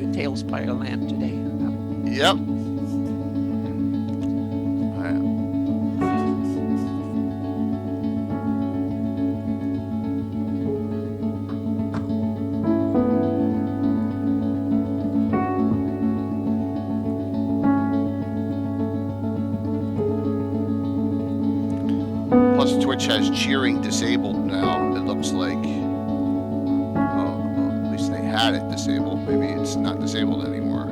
Tailspire land today. Yep. Plus, Twitch has cheering disabled now. It looks like. Oh, at least they had it disabled. Maybe it's not disabled anymore.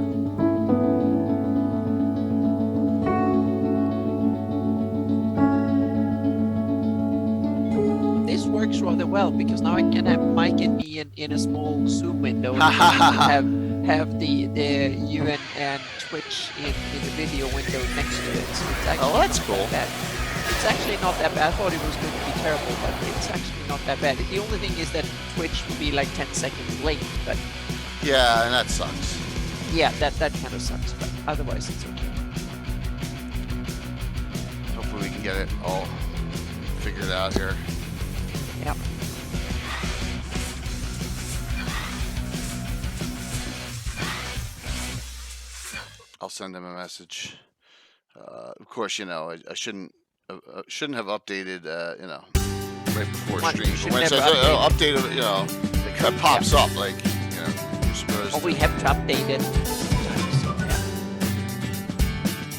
This works rather well because now I can have Mike and me in a small Zoom window. And have the you and Twitch in the video window next to it. So it's actually that's cool. Bad. It's actually not that bad. I thought it was going to be terrible, but it's actually not that bad. The only thing is that Twitch will be like 10 seconds late, but... Yeah, and that sucks. Yeah, that kind of sucks, but otherwise it's okay. Hopefully we can get it all figured out here. Yeah. I'll send him a message. Of course, you know, I shouldn't have updated, you know, right before stream. But when it says updated, you know, it kind of pops up like, you know, you're supposed to. We have to update it sometimes, so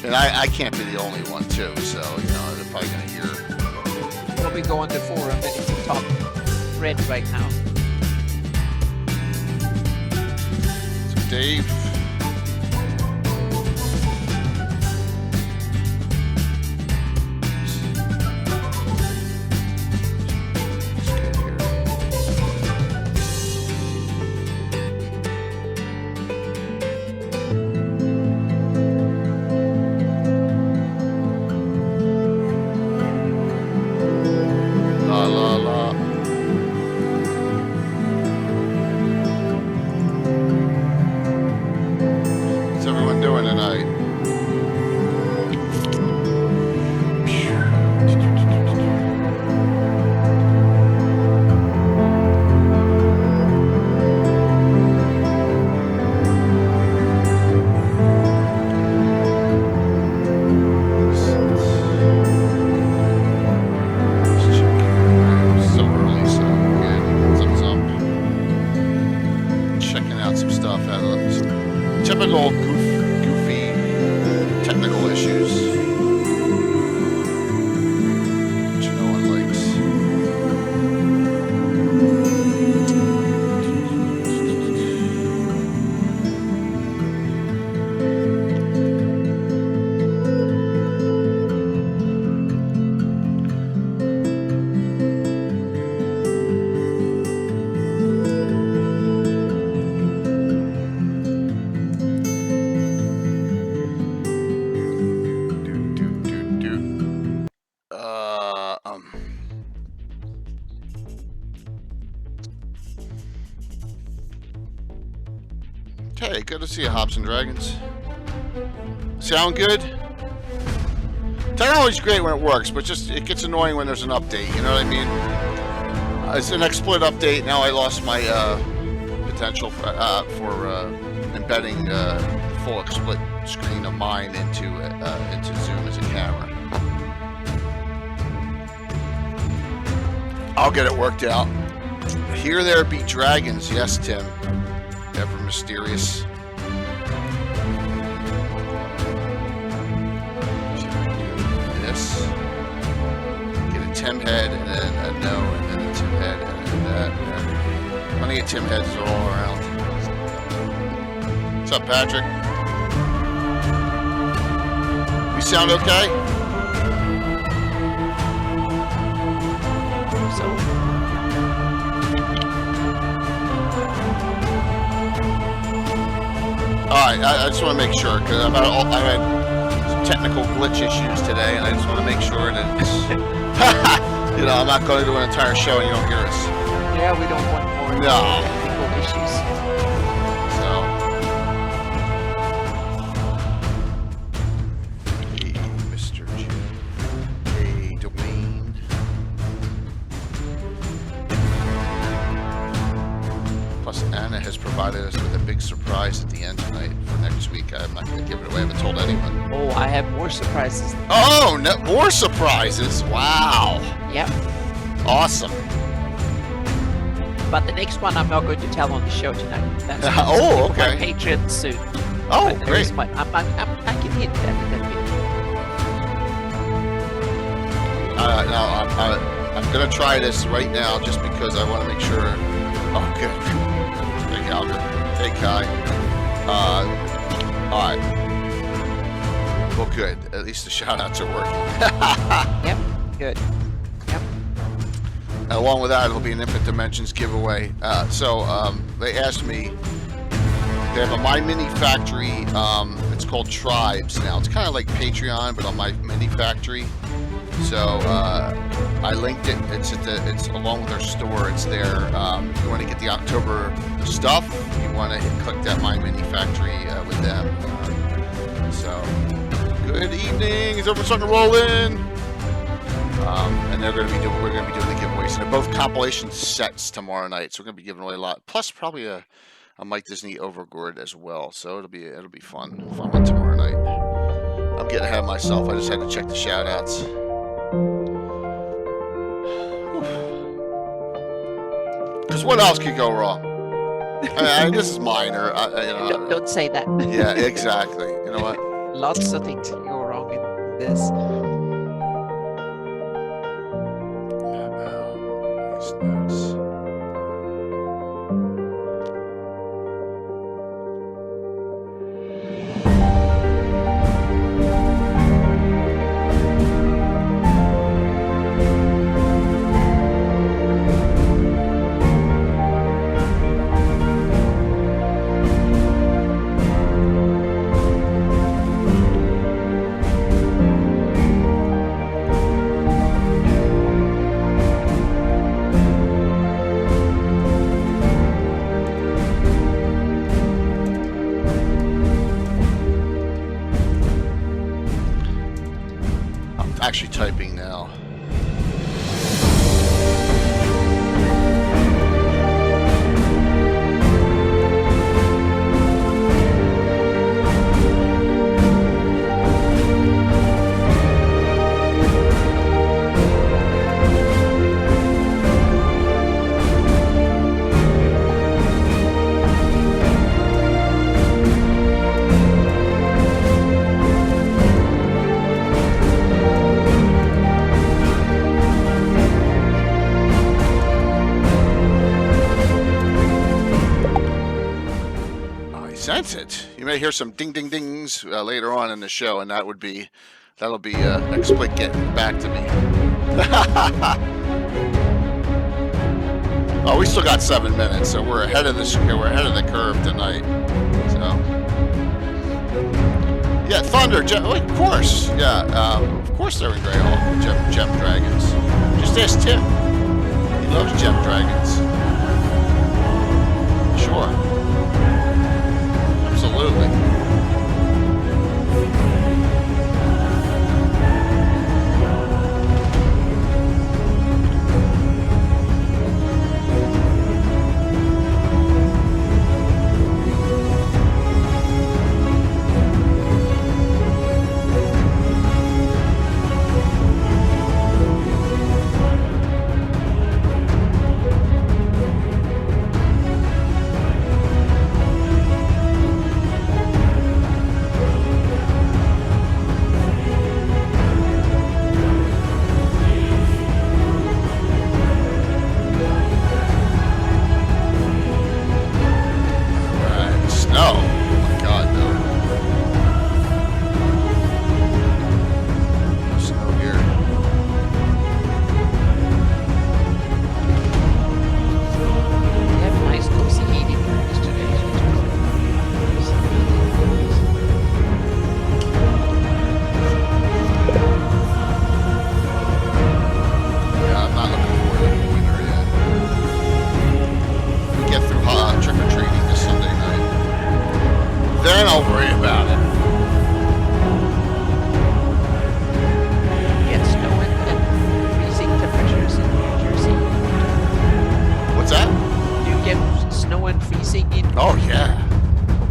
yeah. And I can't be the only one too, so, you know, they're probably going to hear. Well, we go on the forum and it's the top red right now. So Dave. Okay, good to see you, Hops and Dragons. Sound good? Technology's great when it works, but just it gets annoying when there's an update, you know what I mean? It's an XSplit update, now I lost my potential for embedding full XSplit screen of mine into Zoom as a camera. I'll get it worked out. Here there be dragons, yes, Tim. Ever mysterious. This. Get a Tim head and then a no, and then a Tim head and then that. Plenty of Tim heads all around. What's up, Patrick? We sound okay? Alright, I just want to make sure, because I've had some technical glitch issues today, and I just want to make sure that it's, you know, I'm not going to do an entire show and you don't hear us. Yeah, we don't want more technical issues. So. Hey, Mr. Jim. Hey, Dwayne. Plus, Anna has provided us with a big surprise at the end again tonight for next week. I'm not going to give it away. I haven't told anyone. Oh, I have more surprises. Oh, more surprises! Wow. Yep. Awesome. But the next one I'm not going to tell on the show tonight. That's oh, okay. My Patreon soon. Oh, but great. I can hint at it a bit. I'm going to try this right now just because I want to make sure. Oh, good. Hey, Calgary. Hey, Kai. All right. Well, good. At least the shout-outs are working. Yep, good. Yep. And along with that, it'll be an Infinite Dimensions giveaway. They asked me, they have a My Mini Factory, it's called Tribes now. It's kind of like Patreon, but on My Mini Factory. So I linked it. It's along with their store. It's there. If you want to get the October stuff, you want to click that My Mini Factory with them. So good evening. Is everyone starting to roll in? And we're going to be doing the giveaways. And they're both compilation sets tomorrow night. So we're going to be giving away a lot. Plus probably a Mike Disney Overgourd as well. So it'll be fun one tomorrow night. I'm getting ahead of myself. I just had to check the shout outs. Because what else could go wrong? This is minor. Don't say that. Yeah, exactly. You know what? Lots of things can go wrong in this. These notes. Actually typing now. Sense it. You may hear some ding ding dings later on in the show, and that'll be exploit getting back to me. Oh, we still got 7 minutes, so we're ahead of the curve tonight. So yeah, Thunder, of course, yeah, of course they're in Greyhawk, Gem Dragons. Just ask Tim. He loves Gem Dragons. Sure. Absolutely.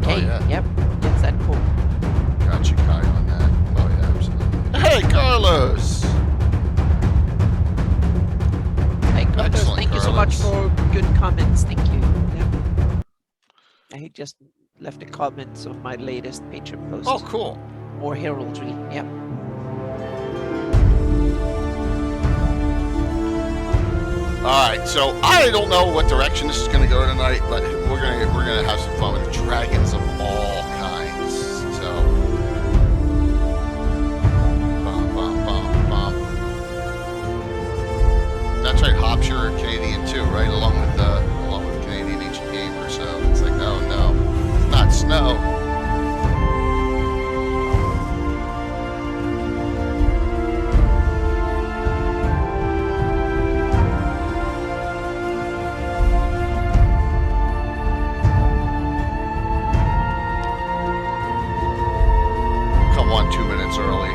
Okay. Oh, yeah. Yep. Gets that cool. Got you, Kai, on that. Oh, yeah, absolutely. Hey, Carlos! Hey, Carlos, Excellent, thank you so much Carlos. for good comments. Thank you. Yep. He just left a comment on my latest Patreon post. Oh, cool. More heraldry. Yep. Alright, so I don't know what direction this is gonna go tonight, but we're gonna have some fun with dragons of all kinds. So bum, bum, bum, bum. That's right, Hops, you're Canadian too, right? Along with Canadian Ancient Gamer, so it's like, oh no, it's not snow. Come on 2 minutes early.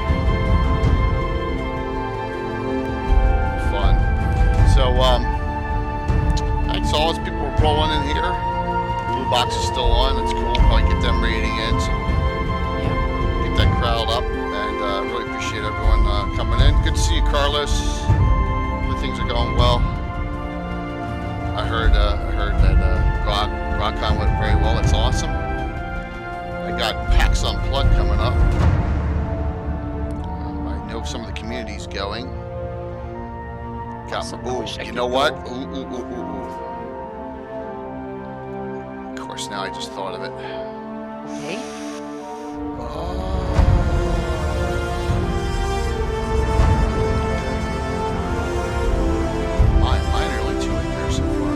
Fun. So, thanks all as people are rolling in here. Blue box is still on. That's cool. Probably get them rating in. So get that crowd up. And really appreciate everyone coming in. Good to see you, Carlos. Things are going well. I heard that GrogCon went very well. It's awesome. I got PAX Unplugged coming up. I know some of the communities going. Got Awesome. ooh, you know what? Ooh. Of course, now I just thought of it. Okay. Mine are only 2 in there so far.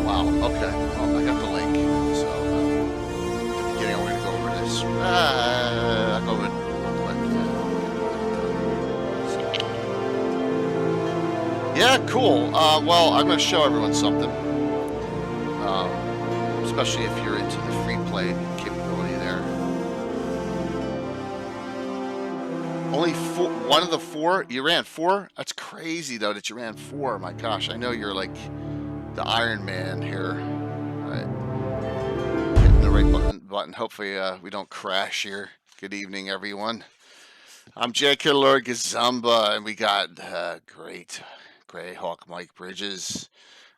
Wow. Okay. Well, I got the link. So at the beginning, we're gonna go over this. I'll go over it real quick. Yeah, cool. Well, I'm going to show everyone something, especially if you're into the free play capability there. Only one of the 4? You ran 4? That's crazy, though, that you ran 4. My gosh, I know you're like the Iron Man here. Right. Hitting the right button. Hopefully we don't crash here. Good evening, everyone. I'm J.K. Lord Gazumba, and we got great Greyhawk Mike Bridges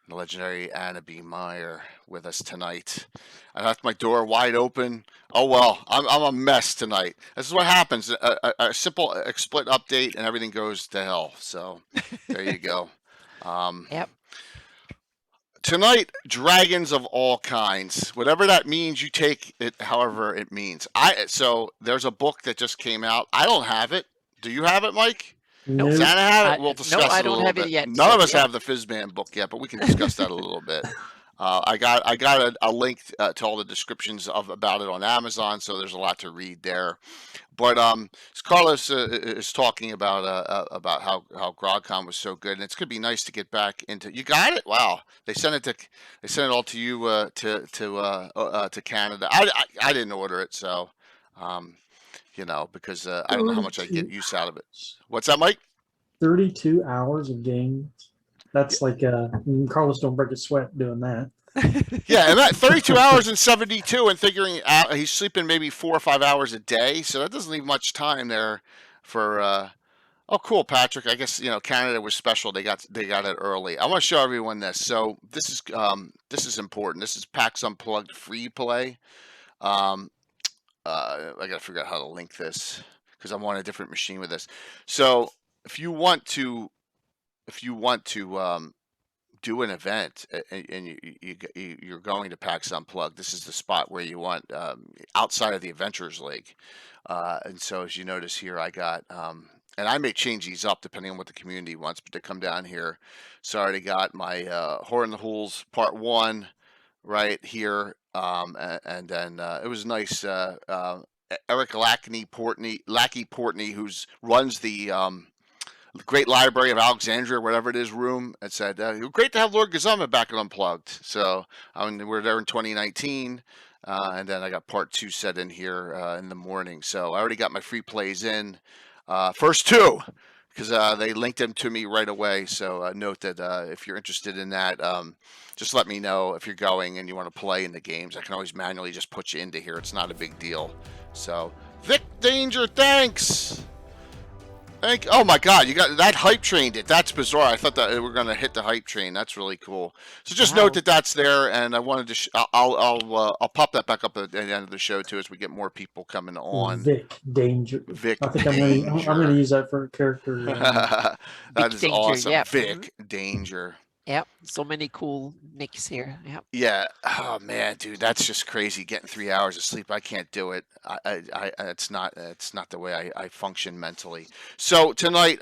and the legendary Anna Meyer with us tonight. I left my door wide open. Oh well, I'm a mess tonight. This is what happens. A simple exploit update and everything goes to hell. So there you go. Yep. Tonight, dragons of all kinds. Whatever that means, you take it however it means. So there's a book that just came out. I don't have it. Do you have it, Mike? No. Does Anna have it? We'll discuss no, I it a don't little have bit. it yet. None So, of us yeah. have the Fizzman book yet, but we can discuss that a little bit. I got a link to all the descriptions about it on Amazon, so there's a lot to read there. But Carlos is talking about how GrogCon was so good, and it's gonna be nice to get back into. You got it? Wow! They sent it all to you to Canada. I didn't order it, so because I don't know how much I get use out of it. What's that, Mike? 32 hours of games. That's like Carlos don't break a sweat doing that. Yeah, and that 32 hours and 72, and figuring out he's sleeping maybe 4 or 5 hours a day, so that doesn't leave much time there for. Oh, cool, Patrick. I guess Canada was special. They got it early. I want to show everyone this. So this is important. This is PAX Unplugged free play. I got to figure out how to link this because I'm on a different machine with this. So if you want to do an event and you're going to PAX Unplugged, this is the spot where you want outside of the Adventurers League. And so as you notice here, I got and I may change these up depending on what the community wants, but to come down here. So I already got my Horror in the Hools Part 1 right here. And then it was nice. Eric Lackey Portney, who runs the Great Library of Alexandria, whatever it is, room, and said, great to have Lord Gazumba back at Unplugged. So we're there in 2019. And then I got Part 2 set in here in the morning. So I already got my free plays in. First 2. because they linked them to me right away. So note that if you're interested in that, just let me know if you're going and you want to play in the games. I can always manually just put you into here. It's not a big deal. So Vic Danger, thanks. Oh my God, you got that hype trained it. That's bizarre. I thought that we were gonna hit the hype train. That's really cool. So just note that that's there, and I wanted to. I'll pop that back up at the end of the show too, as we get more people coming on. Vic Danger. Vic. I think I'm gonna use that for a character. That is Danger, awesome. yeah. Vic Danger. Yep, so many cool nicks here. Yep. Yeah. Oh man, dude, that's just crazy. Getting 3 hours of sleep, I can't do it. It's not the way I function mentally. So tonight,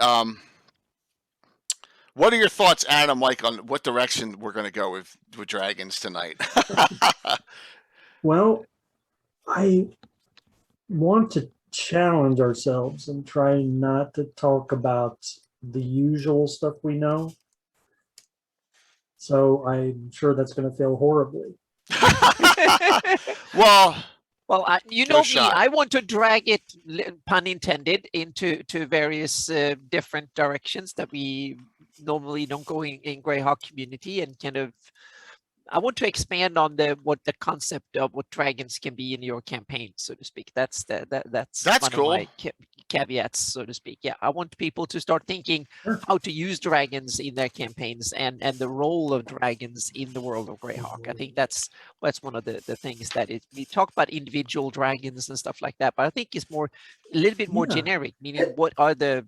what are your thoughts, Anna, Mike, on what direction we're going to go with dragons tonight? Well, I want to challenge ourselves and try not to talk about the usual stuff we know. So I'm sure that's going to fail horribly. Well, you know me, I want to drag it, pun intended, into various different directions that we normally don't go in Greyhawk community, and kind of, I want to expand on what the concept of what dragons can be in your campaign, so to speak. That's one cool. of my caveats, so to speak. Yeah, I want people to start thinking how to use dragons in their campaigns, and the role of dragons in the world of Greyhawk. I think that's one of the things that we talk about individual dragons and stuff like that, but I think it's a little bit more generic, meaning what are the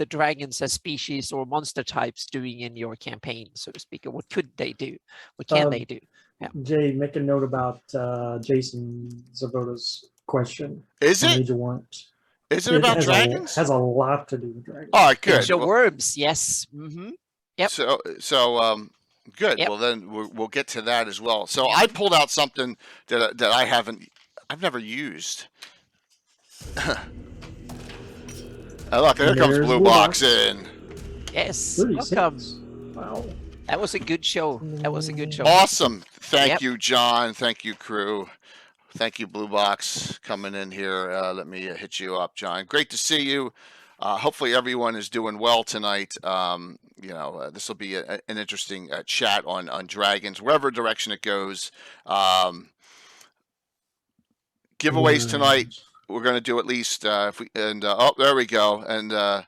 dragons as species or monster types doing in your campaign, so to speak, or what could they do? What can they do? Yeah. Jay, make a note about Jason Zavoda's question. Is it? Is it about dragons? Has a lot to do with dragons. All right, good. So worms, yes. Mm-hmm. Yep. So good. Yep. Well, then we'll get to that as well. So I pulled out something that I've never used. Look, here comes Blue Box in. Yes, welcome. Wow. That was a good show. Awesome. Thank you, John. Thank you, crew. Thank you, Blue Box, coming in here. Let me hit you up, John. Great to see you. Hopefully everyone is doing well tonight. This will be an interesting chat on dragons, wherever direction it goes. Giveaways tonight. We're going to do at least there we go. And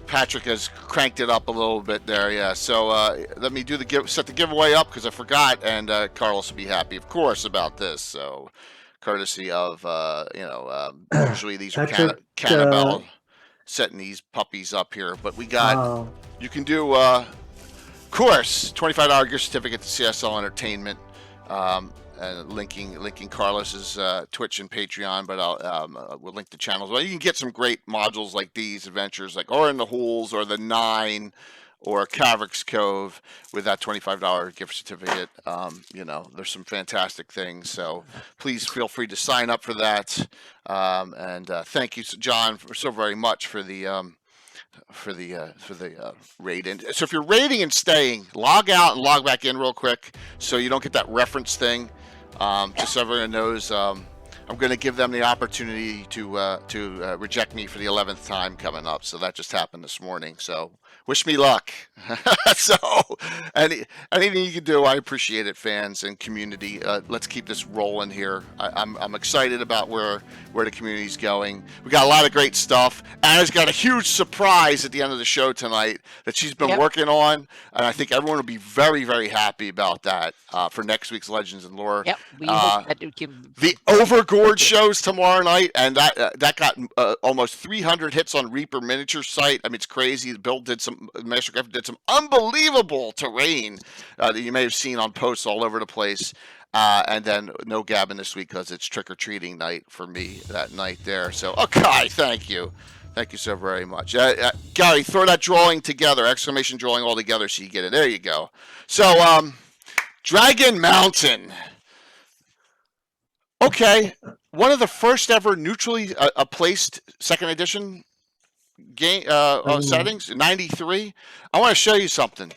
Patrick has cranked it up a little bit there. Yeah. So let me set the giveaway up, because I forgot, and Carlos will be happy, of course, about this. So courtesy of usually these are Cannibal setting these puppies up here, but we got you can do course $25 gift certificate to CSL Entertainment. And linking Carlos's Twitch and Patreon, but we'll link the channels. Well, you can get some great modules like these adventures, like Or in the Holes, or the 9, or Caverick's Cove, with that $25 gift certificate. There's some fantastic things. So please feel free to sign up for that. And thank you, John, so very much for the raid. And so if you're raiding and staying, log out and log back in real quick, so you don't get that reference thing. Just so everyone knows, I'm going to give them the opportunity to reject me for the 11th time coming up. So that just happened this morning. So wish me luck. So anything you can do, I appreciate it, fans and community. Let's keep this rolling here. I'm excited about where the community's going. We got a lot of great stuff. Anna's got a huge surprise at the end of the show tonight that she's been working on, and I think everyone will be very, very happy about that for next week's Legends and Lore. Yep, we hope that we can... The Overgorge shows tomorrow night, and that got almost 300 hits on Reaper Miniature site. I mean, it's crazy. Bill Master Griffin did some unbelievable terrain that you may have seen on posts all over the place. And then no gabbing this week, because it's trick-or-treating night for me that night there. So, okay, thank you. Thank you so very much. Gary, throw that drawing together, exclamation drawing all together, so you get it. There you go. So, Dragon Mountain. Okay, one of the first ever neutrally placed second edition game settings, 93. I want to show you something.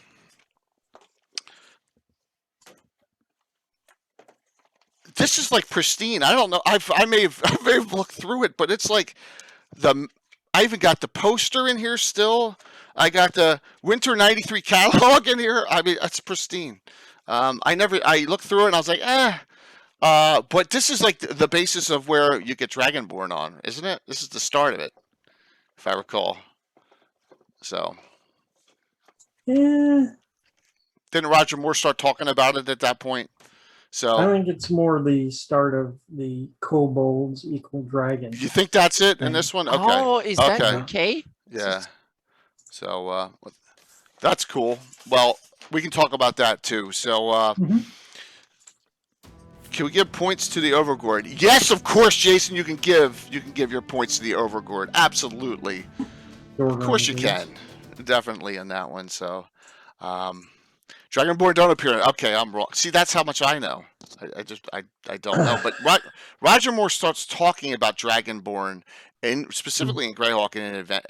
This is like pristine. I don't know. I may have looked through it, but it's like I even got the poster in here still. I got the Winter '93 catalog in here. I mean, that's pristine. I looked through it and I was like, but this is like the basis of where you get Dragonborn on, isn't it? This is the start of it, if I recall. So. Yeah. Didn't Roger Moore start talking about it at that point? So I think it's more the start of the kobolds equal dragons. you think that's it in this one? Okay. Oh, is that Okay. okay? Yeah. So that's cool. Well, we can talk about that too. So can we give points to the Overlord? Yes, of course, Jason. You can give your points to the Overlord. Absolutely. Of course you can. Definitely in that one. So Dragonborn don't appear. Okay, I'm wrong. See, that's how much I know. I don't know. But Roger Moore starts talking about Dragonborn, and specifically in Greyhawk in an event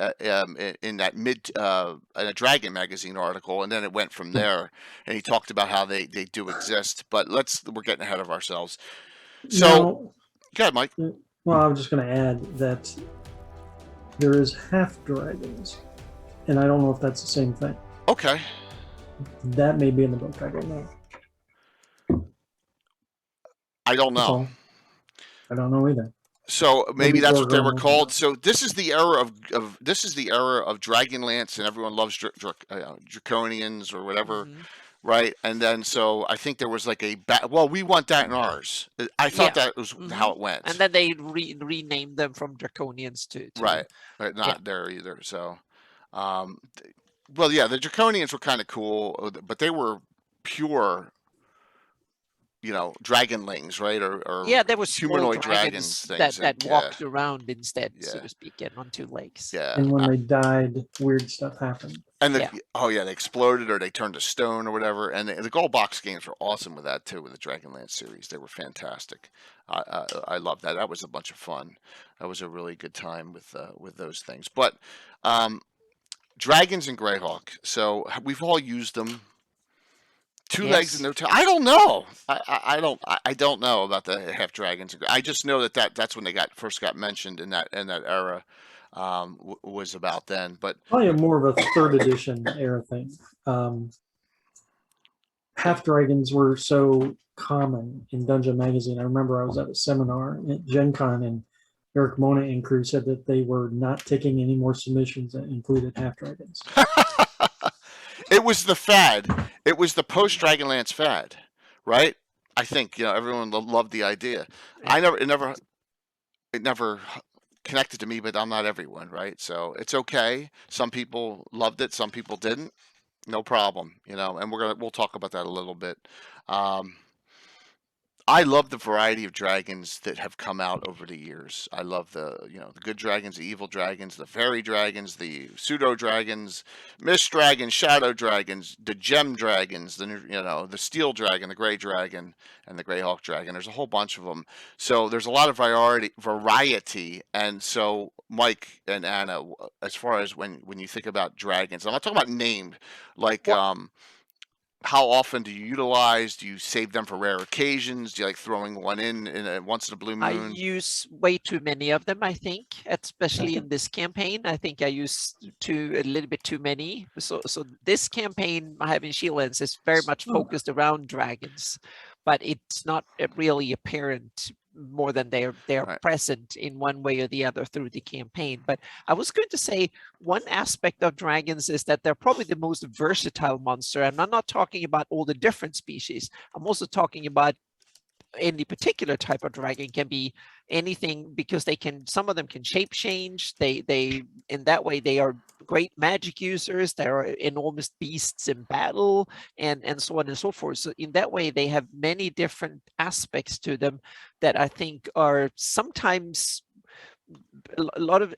in that in a Dragon magazine article, and then it went from there. And he talked about how they do exist. But we're getting ahead of ourselves. So, Now, go ahead, Mike. well, I was just going to add that there is half dragons, and I don't know if that's the same thing. Okay. That may be in the book. I don't know. I don't know. I don't know either. So maybe that's what they were called. So this is the era of Dragonlance, and everyone loves Draconians or whatever, right? And then so I think there was like well, we want that in ours. I thought that was how it went. And then they renamed them from Draconians to right, not there either. So, well, yeah, the Draconians were kind of cool, but they were pure, dragonlings, right? Or there was humanoid dragons that walked around instead, so to speak, and on two legs. Yeah. And when they died, weird stuff happened. And they exploded or they turned to stone or whatever. And the Gold Box games were awesome with that too, with the Dragonlance series. They were fantastic. I love that. That was a bunch of fun. That was a really good time with those things. But dragons and Greyhawk. So we've all used them. Two legs and no tail. I don't know. I don't know about the half dragons. I just know that's when they first got mentioned in that era. Was about then, but probably more of a third edition era thing. Half dragons were so common in Dungeon Magazine. I remember I was at a seminar at Gen Con, and Eric Mona and crew said that they were not taking any more submissions that included half dragons. It was the fad. It was the post Dragonlance fad, right? I think everyone loved the idea. It never connected to me, but I'm not everyone, right? So it's okay. Some people loved it, some people didn't. No problem, and we'll talk about that a little bit. I love the variety of dragons that have come out over the years. I love the good dragons, the evil dragons, the fairy dragons, the pseudo dragons, mist dragons, shadow dragons, the gem dragons, the steel dragon, the gray dragon, and the Greyhawk dragon. There's a whole bunch of them. So there's a lot of variety. And so Mike and Anna, as far as when you think about dragons, I'm not talking about named, like how often do you utilize? Do you save them for rare occasions? Do you like throwing one in once in a blue moon? I use way too many of them, I think, especially in this campaign. I think I use a little bit too many. So this campaign I have in Shieldlands is very much focused around dragons, but it's not really apparent more than they are present in one way or the other through the campaign. But I was going to say one aspect of dragons is that they're probably the most versatile monster. And I'm not talking about all the different species. I'm also talking about any particular type of dragon can be anything, because some of them can shape change. They in that way they are great magic users. They are enormous beasts in battle, and so on and so forth. So in that way they have many different aspects to them that I think are sometimes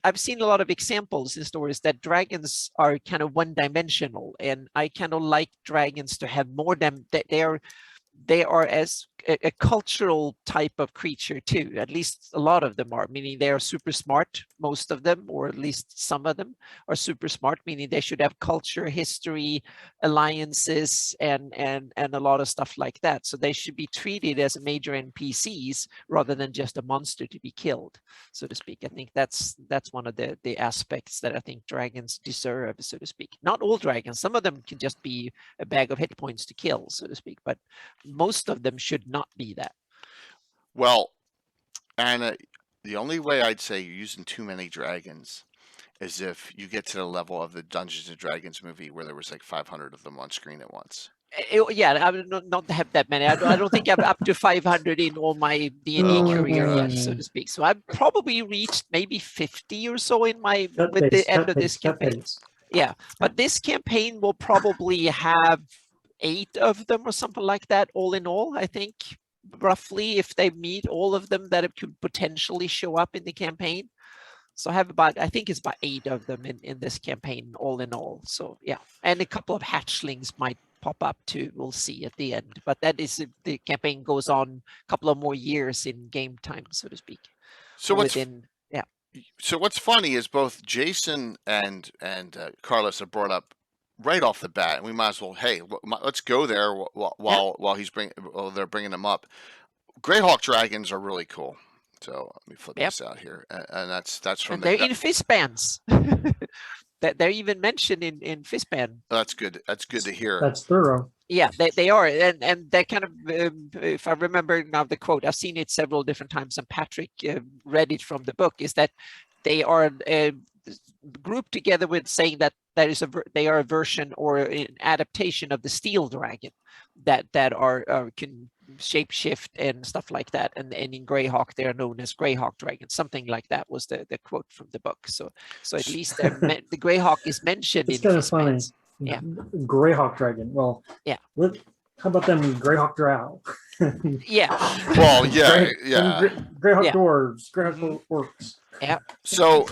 I've seen a lot of examples in stories that dragons are kind of one-dimensional, and I kind of like dragons to have more than that. They are as a cultural type of creature too. At least a lot of them are, meaning they are super smart, most of them, or at least some of them are super smart, meaning they should have culture, history, alliances, and a lot of stuff like that. So they should be treated as major NPCs rather than just a monster to be killed, so to speak. I think that's one of the aspects that I think dragons deserve, so to speak. Not all dragons, some of them can just be a bag of hit points to kill, so to speak, but most of them should not be that. Well, Anna, the only way I'd say you're using too many dragons is if you get to the level of the Dungeons and Dragons movie where there was like 500 of them on screen at once. Yeah, I would not have that many. I don't think I'm up to 500 in all my D&D career yet, so to speak. So I've probably reached maybe 50 or so in my with the end of this campaign. Yeah, but this campaign will probably have 8 of them or something like that, all in all, I think, roughly, if they meet all of them that could potentially show up in the campaign. So I have I think it's about 8 of them in this campaign, all in all. So yeah, and a couple of hatchlings might pop up too. We'll see at the end. But that is, the campaign goes on a couple of more years in game time, so to speak. So what's funny is both Jason and Carlos have brought up right off the bat, and we might as well, hey, let's go there while they're bringing them up. Greyhawk Dragons are really cool. So let me flip this out here, and that's from. And they're in fistbands. They're even mentioned in fistband. That's good. That's good to hear. That's thorough. Yeah, they are, and they kind of, if I remember now the quote, I've seen it several different times, and Patrick read it from the book, is that they are grouped together with saying that they are a version or an adaptation of the Steel Dragon that can shapeshift and stuff like that, and in Greyhawk they are known as Greyhawk Dragons, something like that was the quote from the book. So at least the Greyhawk is mentioned. It's kind of funny. Yeah, Greyhawk Dragon. Well, yeah. How about them Greyhawk Drow? Yeah. Well, yeah, Greyhawk Dwarves, Greyhawk Orcs. Yeah. So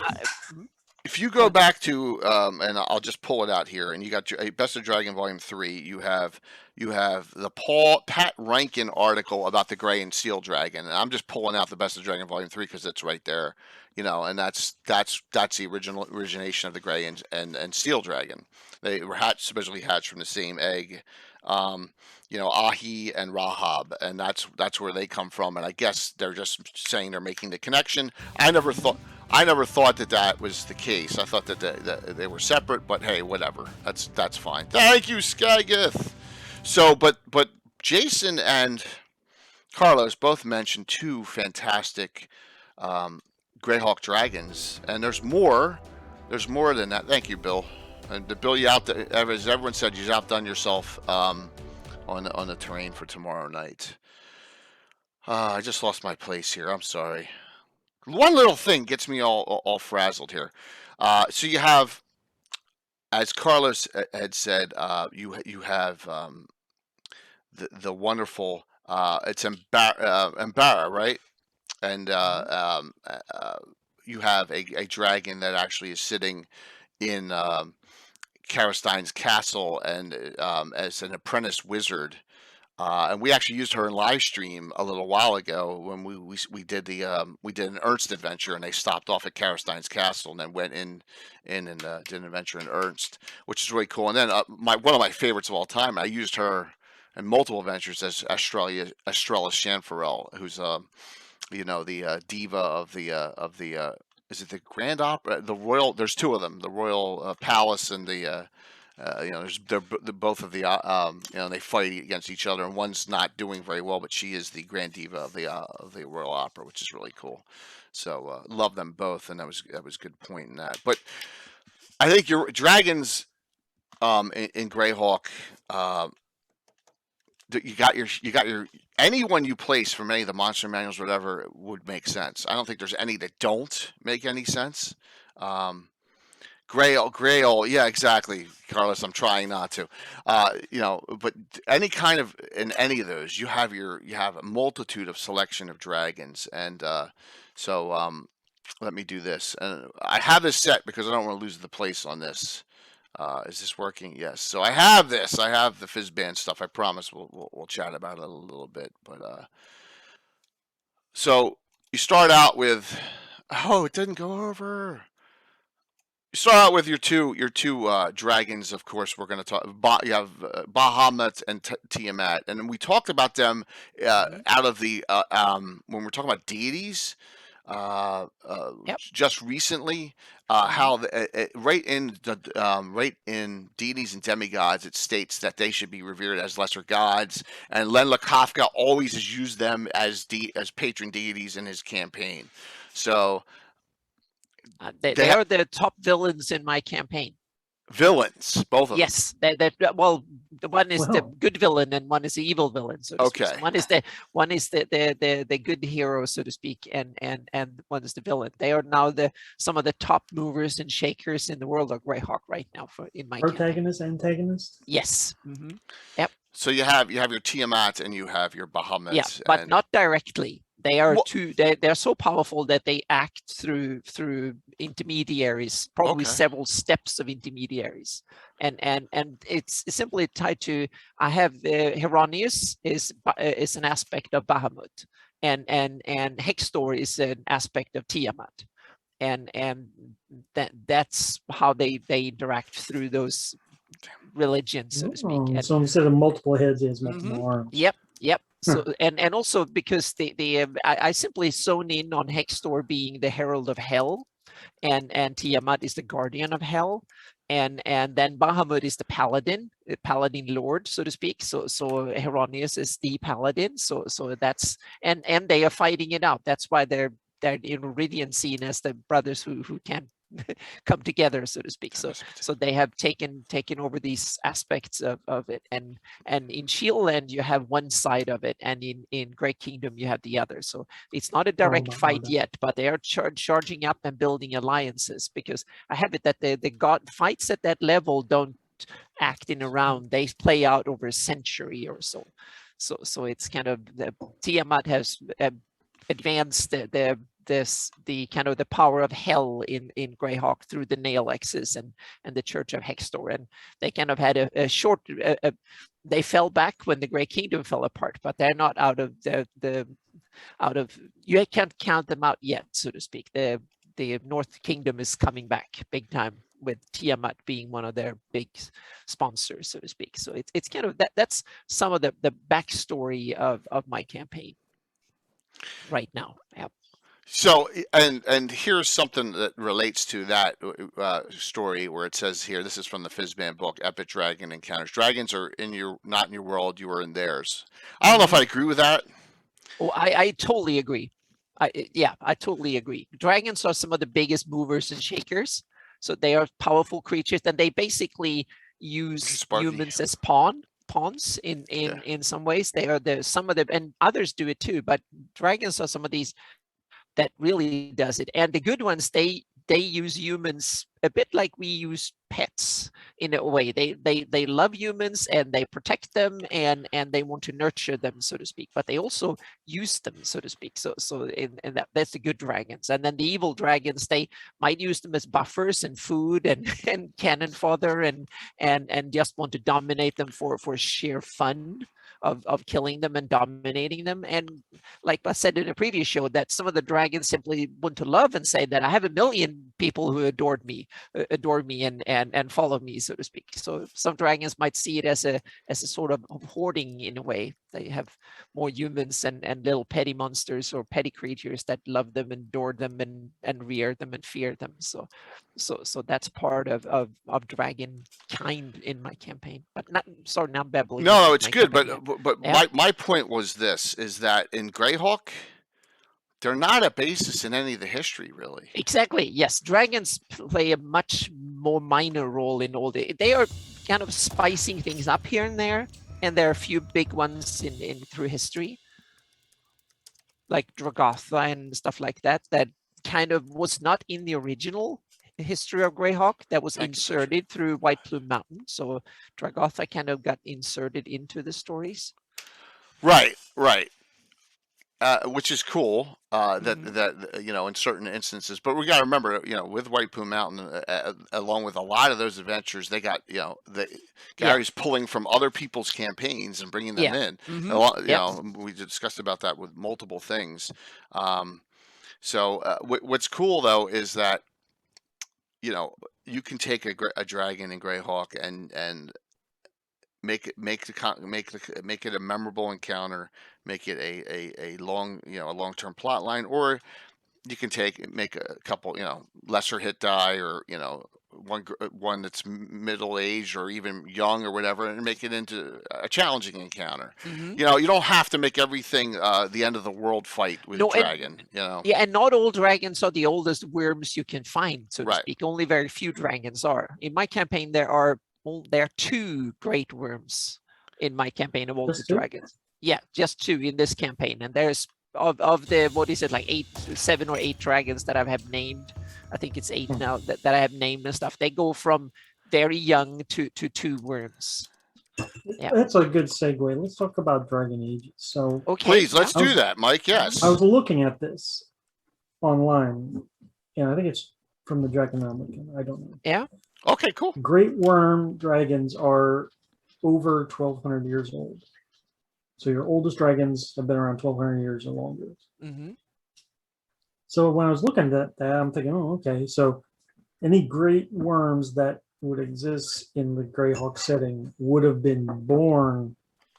if you go back to, and I'll just pull it out here, and you got your Best of Dragon Volume 3, you have the Pat Rankin article about the Grey and Steel Dragon, and I'm just pulling out the Best of Dragon Volume 3 because it's right there, and that's the origination of the Grey and Steel Dragon. They were supposedly hatched from the same egg, Ahi and Rahab, and that's where they come from, and I guess they're just saying they're making the connection. I never thought that was the case. I thought that they were separate, but hey, whatever. That's fine. Thank you, Skygith. So, but Jason and Carlos both mentioned 2 fantastic Greyhawk Dragons, and there's more. There's more than that. Thank you, Bill. And Bill, as everyone said, you've outdone yourself on the terrain for tomorrow night. I just lost my place here. I'm sorry. One little thing gets me all frazzled here. So you have, as Carlos had said, you have the wonderful it's Embara, right? And you have a dragon that actually is sitting in Karastein's castle and as an apprentice wizard. And we actually used her in live stream a little while ago when we did an Ernst adventure, and they stopped off at Karastein's castle and then went in and did an adventure in Ernst, which is really cool. And then one of my favorites of all time, I used her in multiple adventures as Estrella Chanfarel, who's the diva of the is it the Grand Opera, the Royal? There's 2 of them, the Royal Palace and the. They're both of the they fight against each other, and one's not doing very well, but she is the Grand Diva of the Royal Opera, which is really cool. So love them both, and that was a good point in that. But I think your dragons in Greyhawk, you got your anyone you place from any of the monster manuals, or whatever, would make sense. I don't think there's any that don't make any sense. Grail, yeah, exactly, Carlos. I'm trying not to, but any kind of in any of those, you have a multitude of selection of dragons, and so let me do this, and I have this set because I don't want to lose the place on this. Is this working? Yes. So I have this. I have the Fizzband stuff. I promise we'll chat about it a little bit. But so you start out with, oh, it didn't go over. You start out with your two dragons. Of course, we're going to talk. You have Bahamut and Tiamat, and we talked about them out of the when we're talking about deities. Just recently, how right in deities and demigods, it states that they should be revered as lesser gods, and Len Kafka always has used them as patron deities in his campaign. So they are the top villains in my campaign. Villains, both of them. Yes, well, the one is the good villain and one is the evil villain. So to speak. So one is the good hero, so to speak, and one is the villain. They are now some of the top movers and shakers in the world of Greyhawk right now in my protagonist, antagonist. Yes. Yep. So you have your Tiamat and you have your Bahamut. Yeah, but not directly. They are they're so powerful that they act through intermediaries, probably several steps of intermediaries, and it's simply tied to. I have Hieronymus is an aspect of Bahamut, and Hextor is an aspect of Tiamat, and that's how they interact through those religions, so to speak. So instead of multiple heads, he has multiple arms. Yep. So and also because I simply zone in on Hextor being the herald of hell, and Tiamat is the guardian of hell, and then Bahamut is the paladin lord, so to speak. So Hieronymus is the paladin. So that's and they are fighting it out. That's why they're in Iridian seen as the brothers who can come together, so to speak. So they have taken over these aspects of it, and in Shieldland you have one side of it, and in Great Kingdom you have the other. So it's not a direct fight yet, but they are charging up and building alliances, because I have it that the god fights at that level don't act in a round. They play out over a century or so. So it's kind of the Tiamat has advanced the kind of the power of hell in Greyhawk through the nail X's and the Church of Hextor, and they kind of had a short they fell back when the Great Kingdom fell apart, but they're not out of you can't count them out yet, so to speak. The North Kingdom is coming back big time, with Tiamat being one of their big sponsors, so to speak. So it's kind of that's some of the backstory of my campaign right now. Yeah. So, and here's something that relates to that story, where it says here, this is from the Fizzband book, Epic Dragon Encounters. Dragons are not in your world, you are in theirs. I don't know if I agree with that. Oh, I totally agree. I totally agree. Dragons are some of the biggest movers and shakers. So they are powerful creatures, and they basically use humans as pawns in some ways. They are some of them, and others do it too, but dragons are some of these that really does it. And the good ones, they use humans a bit like we use pets in a way. They love humans and they protect them and they want to nurture them, so to speak, but they also use them, so to speak. So that's the good dragons. And then the evil dragons, they might use them as buffers and food and cannon fodder and just want to dominate them for sheer fun of killing them and dominating them. And like I said in a previous show, that some of the dragons simply want to love and say that I have a million people who adore me and follow me, so to speak. So some dragons might see it as a sort of hoarding in a way. They have more humans and little petty monsters or petty creatures that love them and adore them and rear them and fear them. So that's part of dragon kind in my campaign. But not sorry, now babbling. No, it's good, but yeah. my point was this, is that in Greyhawk, they're not a basis in any of the history, really. Exactly. Yes, dragons play a much more minor role in all they are kind of spicing things up here and there, and there are a few big ones in through history, like Dragotha and stuff like that kind of was not in the original history of Greyhawk, that was inserted through White Plume Mountain. So Dragotha kind of got inserted into the stories. Right. which is cool. That you know, in certain instances, but we got to remember, you know, with White Plume Mountain, along with a lot of those adventures, they got, you know, Gary's pulling from other people's campaigns and bringing them in. A lot, you know, we discussed about that with multiple things. What's cool though is that, you know, you can take a dragon in Greyhawk and make it a memorable encounter, make it a long, you know, a long-term plot line, or you can make a couple, you know, lesser hit die, or, you know, one that's middle aged or even young or whatever, and make it into a challenging encounter. You know, you don't have to make everything the end of the world fight with a dragon. You know. Yeah, and not all dragons are the oldest worms you can find, so to speak. Only very few dragons are. In my campaign, there are 2 great worms in my campaign of all the dragons. Yeah, just 2 in this campaign, and there's of the, what is it, like 7 or 8 dragons that I have named. I think it's 8 now that I have named and stuff. They go from very young to 2 worms. Yeah. That's a good segue. Let's talk about Dragon Ages. So please, let's do that, Mike. Yes. I was looking at this online, and I think it's from the Draconomicon. I don't know. Yeah. Okay, cool. Great worm dragons are over 1,200 years old. So your oldest dragons have been around 1,200 years or longer. So when I was looking at that, I'm thinking, oh, okay. So any great worms that would exist in the Greyhawk setting would have been born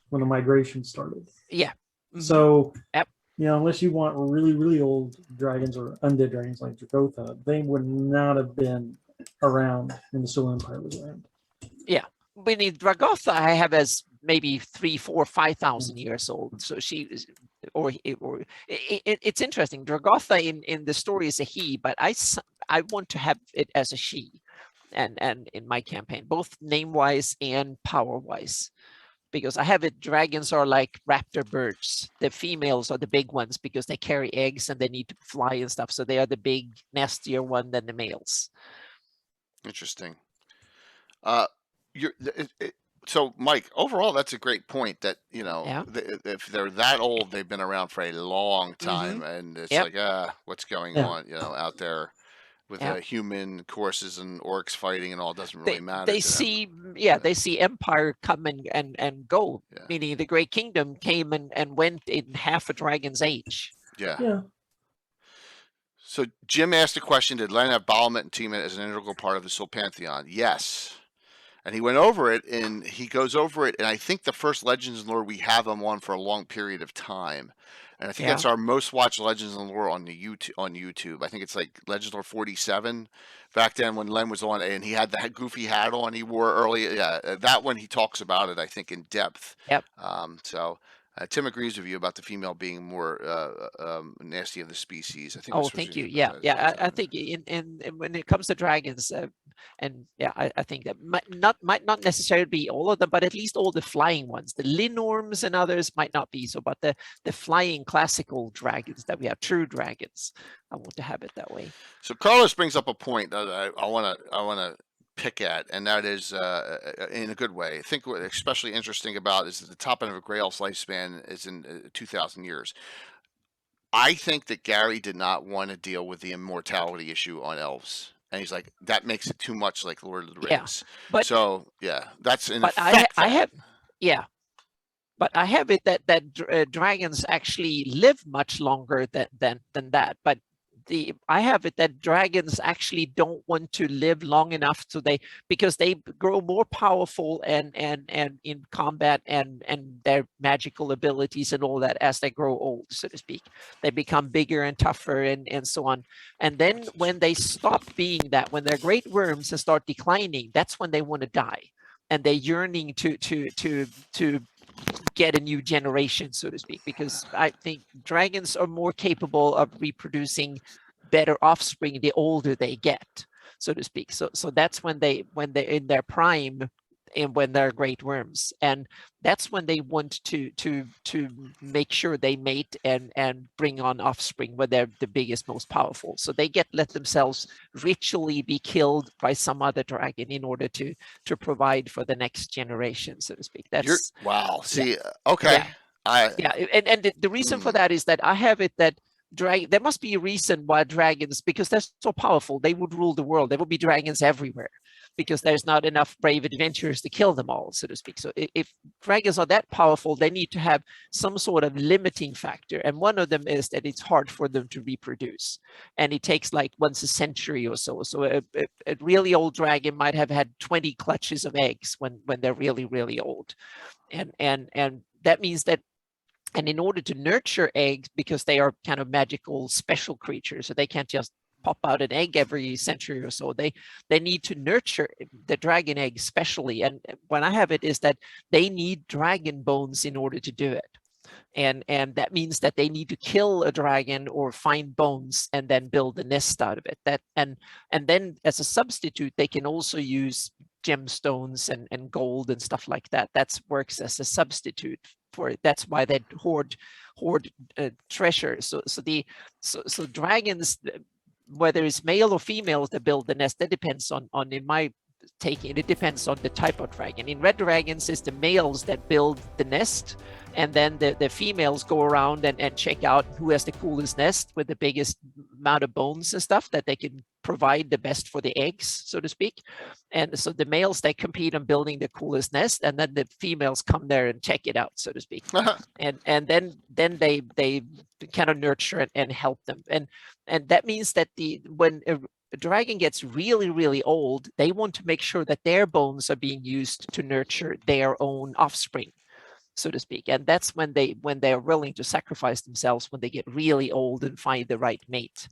when the migration started. Yeah. So, you know, unless you want really, really old dragons or undead dragons like Dragotha, they would not have been around when the Soul Empire was around. Yeah. When in Dragotha, I have as maybe 3,000, 4,000, 5,000 years old. So she is, it's interesting. Dragotha in the story is a he, but I want to have it as a she, and in my campaign, both name wise and power wise, because I have it. Dragons are like raptor birds. The females are the big ones because they carry eggs and they need to fly and stuff. So they are the big, nastier one than the males. Interesting. So, Mike, overall, that's a great point. That, you know, if they're that old, they've been around for a long time, and it's like, what's going on, you know, out there with human courses and orcs fighting and all, doesn't really matter. They see, they see empire come and go, meaning the Great Kingdom came and went in half a dragon's age. Yeah. So Jim asked a question: did Len have Bahamut and Tiamat as an integral part of the Soul Pantheon? Yes. And he went over it, and he goes over it, and I think the first Legends and Lore we have him on for a long period of time, and I think that's our most watched Legends and Lore on YouTube. I think it's like Legends Lore 47 back then when Len was on, and he had that goofy hat on he wore early. Yeah, that one he talks about it, I think, in depth. Tim agrees with you about the female being more nasty of the species. I think. Oh, thank you. I think in when it comes to dragons, I think that might not necessarily be all of them, but at least all the flying ones. The Linorms and others might not be so, but the flying classical dragons that we have, true dragons, I want to have it that way. So Carlos brings up a point that I want to pick at, and that is in a good way. I think what especially interesting about is that the top end of a Grey Elf's lifespan is in 2,000 years. I think that Gary did not want to deal with the immortality issue on elves, and he's like, that makes it too much like Lord of the Rings. But so that's in but effect. I have but I have it that dragons actually live much longer than that. But I have it that dragons actually don't want to live long enough because they grow more powerful and in combat and their magical abilities and all that as they grow old, so to speak. They become bigger and tougher and so on. And then when they stop being that, when they're great worms and start declining, that's when they want to die. And they're yearning to get a new generation, so to speak, because I think dragons are more capable of reproducing better offspring the older they get, so to speak. So that's when they're in their prime and when they're great worms, and that's when they want to make sure they mate and bring on offspring when they're the biggest, most powerful. So they let themselves ritually be killed by some other dragon in order to provide for the next generation, so to speak. That's wow. See, okay. Yeah, and the reason for that is that I have it that there must be a reason why dragons, because they're so powerful, they would rule the world. There would be dragons everywhere because there's not enough brave adventurers to kill them all, so to speak. So if dragons are that powerful, they need to have some sort of limiting factor. And one of them is that it's hard for them to reproduce. And it takes like once a century or so. So a really old dragon might have had 20 clutches of eggs when they're really, really old. And that means that, and in order to nurture eggs, because they are kind of magical, special creatures, so they can't just pop out an egg every century or so, they need to nurture the dragon egg specially. And when I have it is that they need dragon bones in order to do it. And that means that they need to kill a dragon or find bones and then build a nest out of it. And then as a substitute, they can also use gemstones and gold and stuff like that. That works as a substitute for it. That's why they hoard treasure. So dragons, whether it's male or female that build the nest, that depends on in my taking, it depends on the type of dragon. In red dragons, it's the males that build the nest, and then the females go around and check out who has the coolest nest with the biggest amount of bones and stuff that they can provide the best for the eggs, so to speak. And so the males, they compete on building the coolest nest, and then the females come there and check it out, so to speak. And then they kind of nurture and help them. And that means that when a dragon gets really, really old, they want to make sure that their bones are being used to nurture their own offspring, so to speak. And that's when they are willing to sacrifice themselves, when they get really old and find the right mate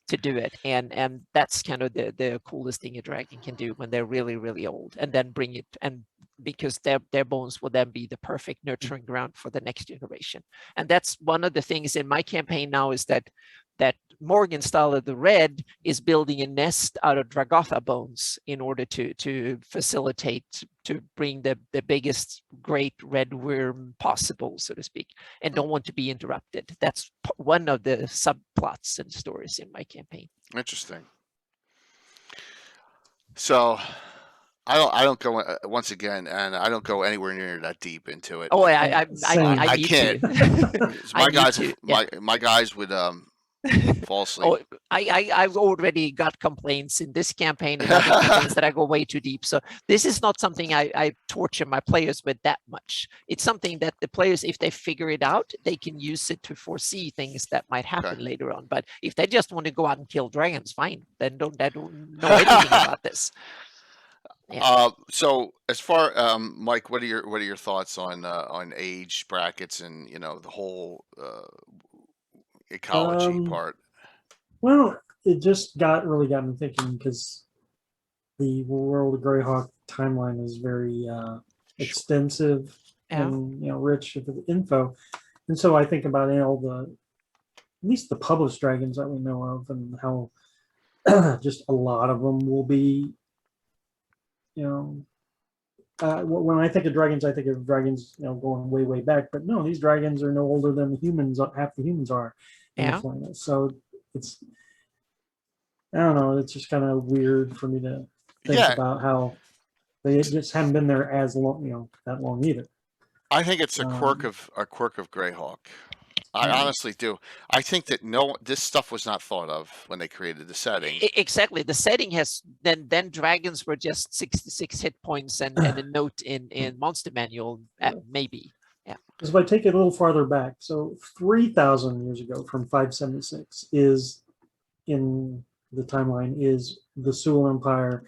to do it. And that's kind of the coolest thing a dragon can do when they're really, really old, and then bring it, and because their bones will then be the perfect nurturing ground for the next generation. And that's one of the things in my campaign now, is that Morgensthaler the Red is building a nest out of Dragotha bones in order to facilitate, to bring the biggest great red worm possible, so to speak, and don't want to be interrupted. That's one of the subplots and stories in my campaign. Interesting. So I don't go, once again, and I don't go anywhere near that deep into it. Oh, I can't. My guys would fall asleep. Oh, I've already got complaints in this campaign and other campaigns that I go way too deep. So this is not something I torture my players with that much. It's something that the players, if they figure it out, they can use it to foresee things that might happen later on. But if they just want to go out and kill dragons, fine. Then don't know anything about this. Yeah. So as far, Mike, what are your thoughts on age brackets and the whole ecology part? Well, it just really got me thinking, because the World of Greyhawk timeline is very extensive and rich with info, and so I think about at least the published dragons that we know of, and how just a lot of them will be. When I think of dragons going way, way back. But no, these dragons are no older than the humans. Half the humans are. Yeah. So it's, I don't know. It's just kind of weird for me to think about how they just haven't been there as long, that long either. I think it's a quirk of Greyhawk. I honestly do. I think that this stuff was not thought of when they created the setting. Exactly. The setting has then dragons were just 66 hit points and a note in Monster Manual, maybe. Yeah. Because if I take it a little farther back, so 3,000 years ago, from 576, is in the timeline is the Sewell Empire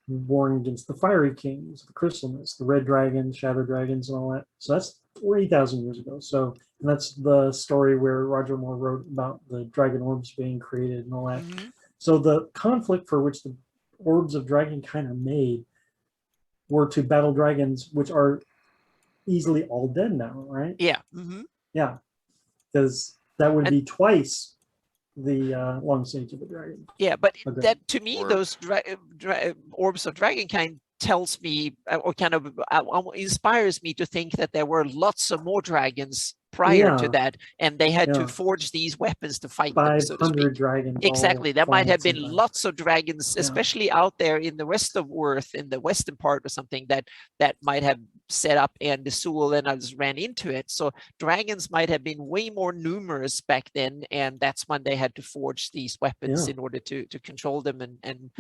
warring against the Fiery Kings, the Crystalness, the Red Dragons, Shadow Dragons, and all that. So that's 3,000 years ago. So, and that's the story where Roger Moore wrote about the dragon orbs being created and all that. Mm-hmm. So the conflict for which the orbs of dragon kind of made were to battle dragons, which are easily all dead now, right? Yeah. Mm-hmm. Yeah, because that would be twice the long stage of the dragon. Yeah, but that, to me, those orbs of dragonkind tells me, or kind of inspires me to think that there were lots of more dragons prior to that, and they had to forge these weapons to fight them, so to speak. 500 dragons. Exactly. There might have been lots of dragons, especially out there in the rest of Earth, in the western part or something, that might have setup and the Zool, and I just ran into it. So dragons might have been way more numerous back then, and that's when they had to forge these weapons in order to control them, and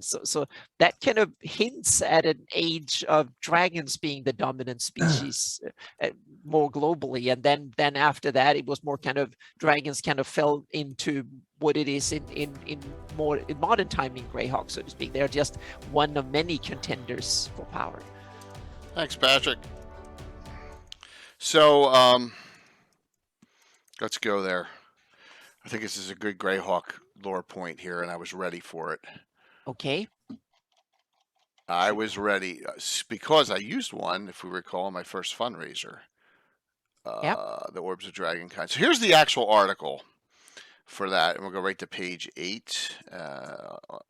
so that kind of hints at an age of dragons being the dominant species more globally, and then after that it was more kind of dragons kind of fell into what it is in modern time in Greyhawk, so to speak. They're just one of many contenders for power. Thanks, Patrick. So, let's go there. I think this is a good Greyhawk lore point here, and I was ready for it. Okay. I was ready because I used one, if we recall, in my first fundraiser. The Orbs of Dragon kind. So here's the actual article for that, and we'll go right to page 8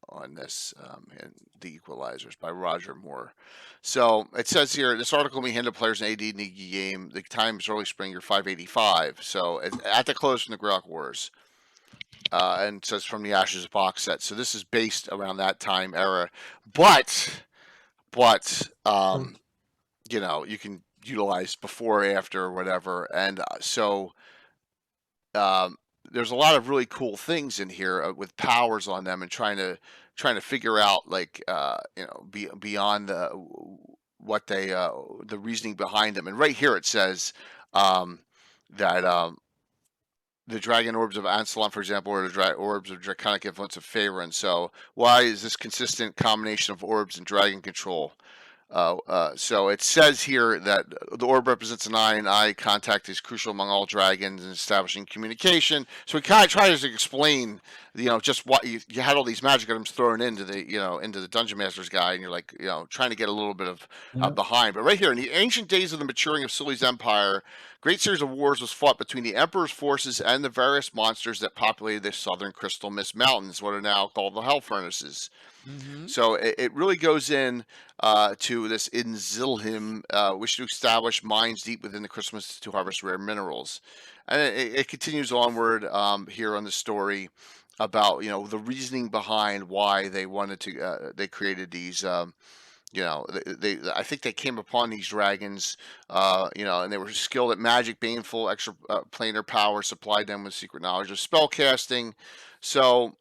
on this, and the Equalizers by Roger Moore. So it says here, this article will be handed to players in AD in the game. The time is early spring, year 585. So at the close from the Greyhawk Wars. And it says from the Ashes box set. So this is based around that time era. But you know, you can utilize before, after, or whatever. And so there's a lot of really cool things in here with powers on them, and trying to figure out, like, you know, beyond what they the reasoning behind them. And right here it says that the dragon orbs of Anselon, for example, or the orbs of draconic influence of favor. And so why is this consistent combination of orbs and dragon control? So it says here that the orb represents an eye, and eye contact is crucial among all dragons in establishing communication. So we kind of try to explain, you know, just what you had all these magic items thrown into the, you know, into the Dungeon Master's guide, and you're like, you know, trying to get a little bit of behind. But right here, in the ancient days of the maturing of Sully's empire, great series of wars was fought between the Emperor's forces and the various monsters that populated the southern Crystal Mist Mountains, what are now called the Hell Furnaces. Mm-hmm. So it really goes in to this in Zilhim, wish to establish mines deep within the Crystal Mist to harvest rare minerals. And it continues onward here on the story about, you know, the reasoning behind why they wanted to, they created these, you know, I think they came upon these dragons, you know, and they were skilled at magic, baneful, extra planar power, supplied them with secret knowledge of spell casting. So,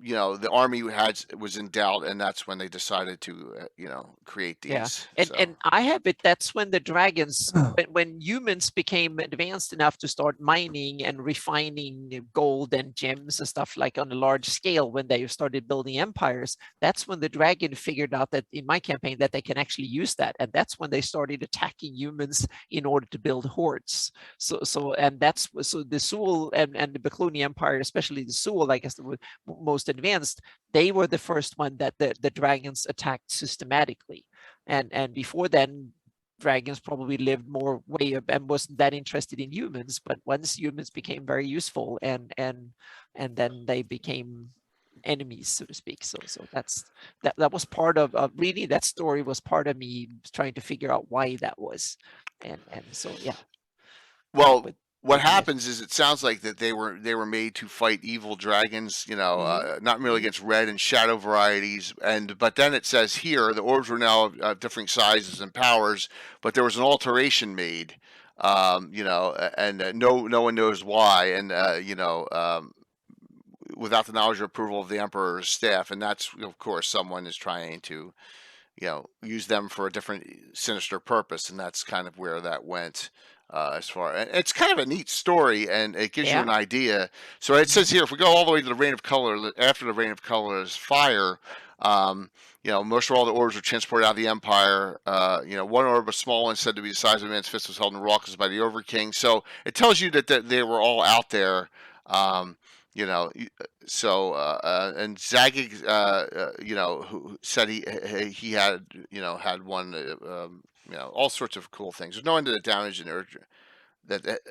you know, the army was in doubt, and that's when they decided to, you know, create these. Yeah, and I have it. That's when the dragons, when humans became advanced enough to start mining and refining gold and gems and stuff, like on a large scale, when they started building empires. That's when the dragon figured out that, in my campaign, that they can actually use that, and that's when they started attacking humans in order to build hordes. So the Zool and the Bakluni Empire, especially the Zool, I guess, the most advanced, they were the first one that the dragons attacked systematically, and before then dragons probably lived more way up and wasn't that interested in humans. But once humans became very useful, and then they became enemies, so to speak. So that was part of really, that story was part of me trying to figure out why that was, and so yeah. Well, what happens is, it sounds like that they were made to fight evil dragons, you know, not merely against red and shadow varieties. But then it says here the orbs were now of different sizes and powers, but there was an alteration made, you know, and no one knows why, and you know, without the knowledge or approval of the Emperor's staff. And that's, of course, someone is trying to, you know, use them for a different sinister purpose, and that's kind of where that went. As far, and it's kind of a neat story, and it gives you an idea. So it says here, if we go all the way to the Reign of Color, after the Reign of Color is fire, you know, most or all the orbs were transported out of the Empire. You know, one orb, a small one said to be the size of a man's fist, was held in Raucus by the Overking. So it tells you that they were all out there. You know, so and Zagig, you know, who said he had, you know, had one. You know, all sorts of cool things. There's no end to the damage in Earth.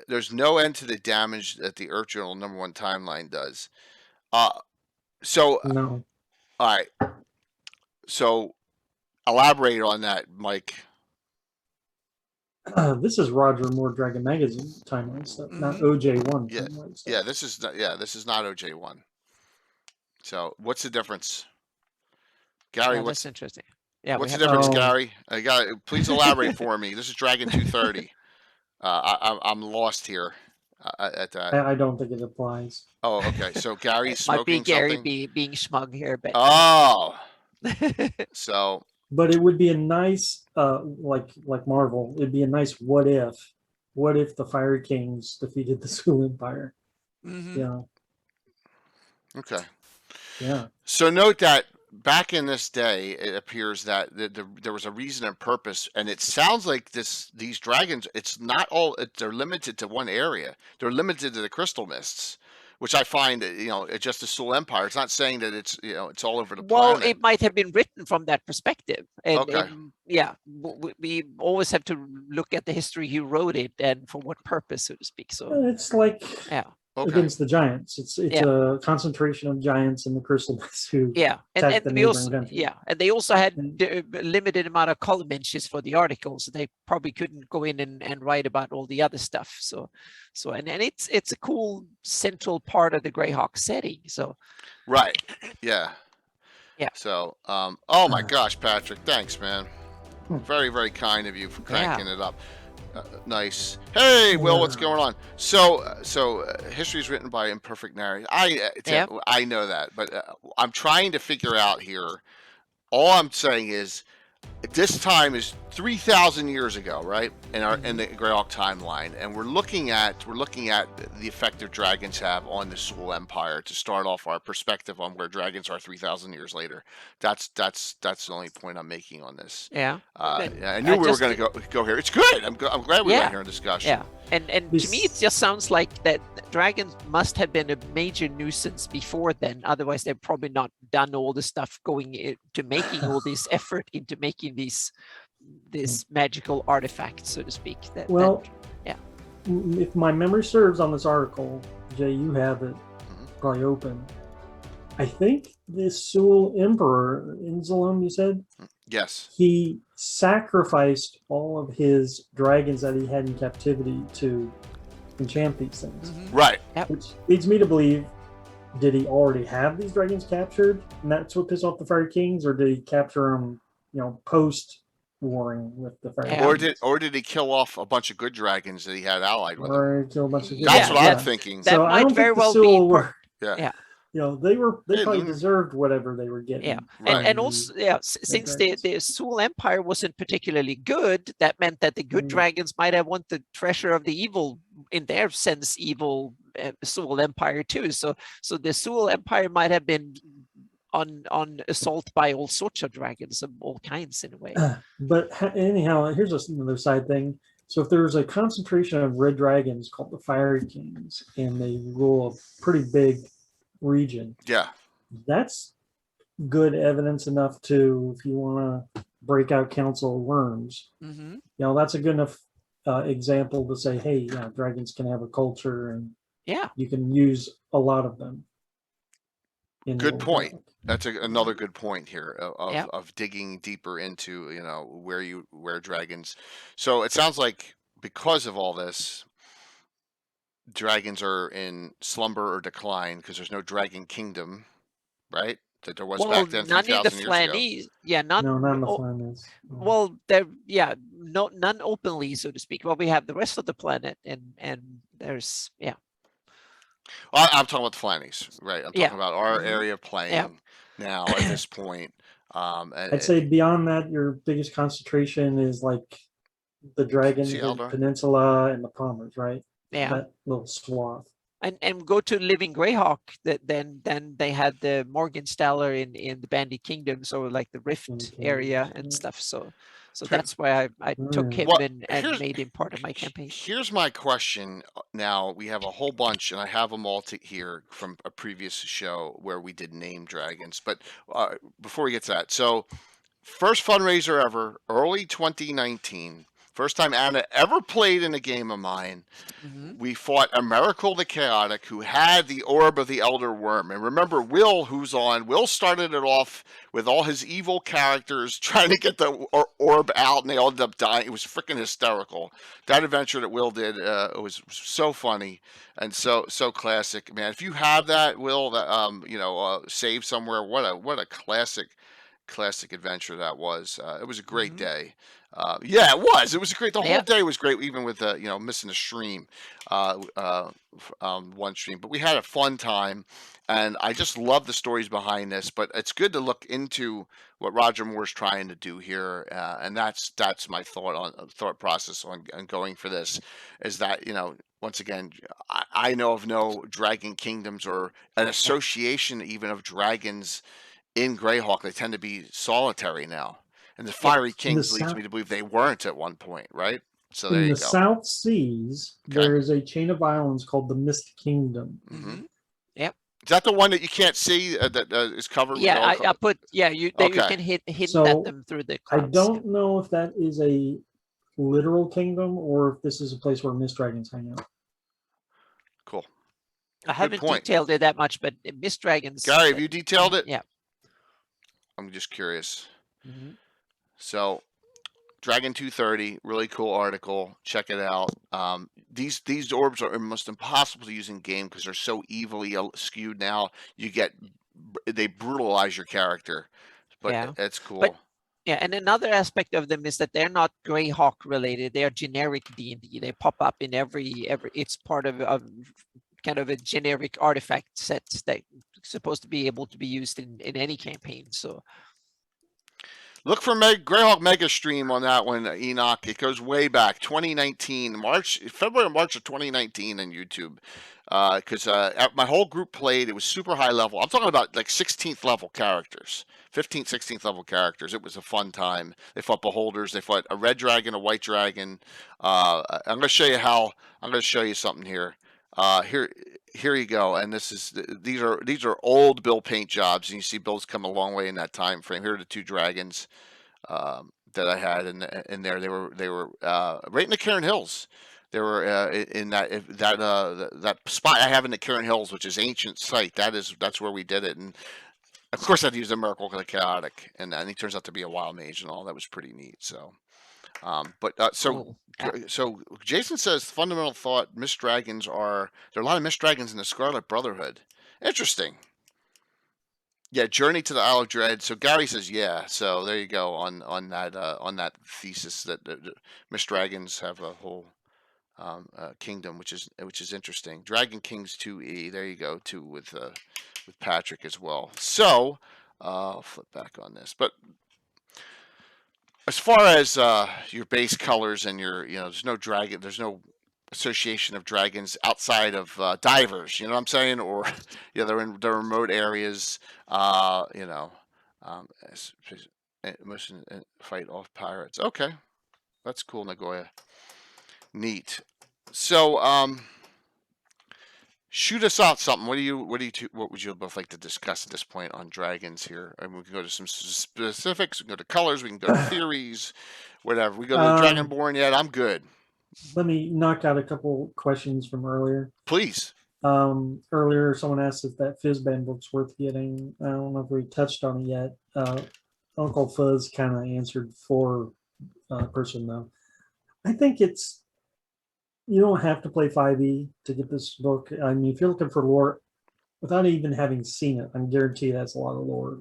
There's no end to the damage that the Earth Journal #1 timeline does. So No. All right. So elaborate on that, Mike. This is Roger Moore Dragon Magazine timeline stuff, not OJ1 timeline stuff. Yeah, this is not OJ1. So what's the difference, Gary? That's interesting. Yeah, What's we the have difference, Oh. Gary? Please elaborate for me. This is Dragon 230. I'm lost here at that. I don't think it applies. Oh, okay. So Gary's it might be smoking Gary something. being smug here, but Oh, so But it would be a nice, like Marvel, it'd be a nice what if. What if the Fire Kings defeated the Sul Empire? Mhm. Yeah, okay. yeah. So note that back in this day, it appears that there was a reason and purpose, and it sounds like these dragons. It's not all. They're limited to one area. They're limited to the crystal mists, which I find it's just the Sul Empire. It's not saying that it's all over the well, planet. it might have been written from that perspective, and, Okay. yeah, we always have to look at the history who wrote it and for what purpose, so to speak. So It's like yeah. Okay. against the giants. It's a concentration of giants in the crystal mists who Yeah, attack the we neighboring also country. and they also had And- limited amount of column inches for the articles. They probably couldn't go in and write about all the other stuff. So and it's a cool central part of the Greyhawk setting. So Right. Yeah. Yeah. So, oh my gosh, Patrick, thanks, man. Hmm. Very, very kind of you for cranking it up. Nice. Hey, Will, what's going on? So history is written by imperfect narrators. I know that, but I'm trying to figure out here. All I'm saying is, this time is 3,000 years ago, right? In the Greyhawk timeline, and we're looking at the effect that dragons have on the Sul Empire to start off our perspective on where dragons are 3,000 years later. That's the only point I'm making on this. yeah, I knew we were going to go here. It's good. I'm glad we went here in discussion. yeah, and to me it just sounds like that dragons must have been a major nuisance before then. Otherwise, they've probably not done all the stuff going into making all this effort into making this magical artifact, so to speak. If my memory serves on this article, Jay, you have it probably open. I think this Sul Emperor, Inzalom, you said? Yes. He sacrificed all of his dragons that he had in captivity to enchant these things. Right. Which leads me to believe, did he already have these dragons captured? And that's what pissed off the Fire Kings? Or did he capture them, post-warring with the Fire Kings? Or did he kill off a bunch of good dragons that he had allied with him? Or kill a bunch of good That's dragons. what I'm thinking. That might very well be. Yeah. They probably deserved whatever they were getting. Yeah, Right. and also, since the Sul Empire wasn't particularly good, that meant that the good dragons might have wanted the treasure of the evil, in their sense, evil Sul Empire too. So the Sul Empire might have been on assault by all sorts of dragons of all kinds in a way. But anyhow, here's another side thing. So if there's a concentration of red dragons called the Fire Kings, and they rule a pretty big region, that's good evidence enough to, if you want to break out Council of Worms, that's a good enough example to say, hey, dragons can have a culture, and you can use a lot of them. Good point. That's another good point here of digging deeper into where dragons. So it sounds like because of all this, dragons are in slumber or decline because there's no dragon kingdom, right? That there was back then. None in the 3,000 years Flanies. Yeah, none. No, not in the Flanies. Well, none openly, so to speak. Well, we have the rest of the planet, and there's Well, I'm talking about the Flanies, right? I'm talking about our area of playing now at this point. I'd say beyond that, your biggest concentration is like the dragons, the peninsula, and the Palmers, right? Yeah. That little swath. And go to Living Greyhawk, then they had the Morgenstaller in the Bandit Kingdom, so like the Rift area and stuff. So that's why I took him and made him part of my campaign. Here's my question. Now we have a whole bunch, and I have them all here from a previous show where we did name dragons. But before we get to that, so first fundraiser ever, early 2019. First time Anna ever played in a game of mine. We fought Emrakul the Chaotic, who had the Orb of the Elder Worm. And remember, Will started it off with all his evil characters trying to get the orb out, and they all ended up dying. It was freaking hysterical. That adventure that Will did, it was so funny and so classic. Man, if you have that, Will, that saved somewhere, what a classic classic adventure that was. It was a great Mhm. day. Yeah, it was. It was great. The whole Yep. day was great, even with missing a stream, one stream. But we had a fun time, and I just love the stories behind this. But it's good to look into what Roger Moore's trying to do here, and that's my thought process on going for this. Is that once again, I know of no dragon kingdoms or an association even of dragons in Greyhawk. They tend to be solitary now. And the Yep. Fiery Kings leads me to believe they weren't at one point, right? So there In you the go. South Seas, Okay. there is a chain of islands called the Mist Kingdom. Mhm. Yep. Is that the one that you can't see that is covered? Yeah, with I put you Okay. can hint at So, them through the I clouds. don't know if that is a literal kingdom or if this is a place where mist dragons hang out. Cool. I haven't point. detailed it that much, but Mist Dragons. Gary, have you detailed it? Yeah. I'm just curious. Mhm. So, Dragon 230, really cool article. Check it out. These orbs are almost impossible to use in game because they're so evilly skewed now. They brutalize your character, but Yeah. it's cool. But yeah, and another aspect of them is that they're not Greyhawk related. They are generic D&D. They pop up in every. It's part of kind of a generic artifact set that supposed to be able to be used in any campaign. So look for Greyhawk Mega Stream on that one, Enoch. It goes way back, 2019, February or March of 2019 on YouTube. Because my whole group played. It was super high level. I'm talking about like 16th level characters, 15th, 16th level characters. It was a fun time. They fought beholders. They fought a red dragon, a white dragon. I'm going to show you how. I'm going to show you something here. Here you go. And these are old Bill paint jobs, and you see Bill's come a long way in that time frame. Here are the two dragons that I had in there. They were right in the Cairn Hills. They were in that spot I have in the Cairn Hills, which is ancient site. That's where we did it, and of course I had to use the Miracle of the Chaotic, and he turns out to be a wild mage and all. That was pretty neat. So, cool. so Jason says fundamental thought: Mist Dragons there are a lot of Mist Dragons in the Scarlet Brotherhood. Interesting. Yeah, Journey to the Isle of Dread. So Gary says, yeah. So there you go on that thesis that Mist Dragons have a whole kingdom, which is interesting. Dragon Kings 2E. There you go, too, with Patrick as well. So I'll flip back on this, but as far as your base colors and there's no dragon, there's no association of dragons outside of divers. You know what I'm saying? Or they're in the remote areas. Mission fight off pirates. Okay, that's cool, Nagoya. Neat. So, shoot us out something. What would you both like to discuss at this point on dragons here? I mean, we can go to some specifics. We can go to colors. We can go to theories. Whatever. We go to Dragonborn yet? I'm good. Let me knock out a couple questions from earlier. Please. Earlier, someone asked if that Fizzband book's worth getting. I don't know if we touched on it yet. Uncle Fuzz kind of answered for person though. I think you don't have to play 5e to get this book. I mean, if you're looking for lore, without even having seen it, I'm guaranteed that's a lot of lore.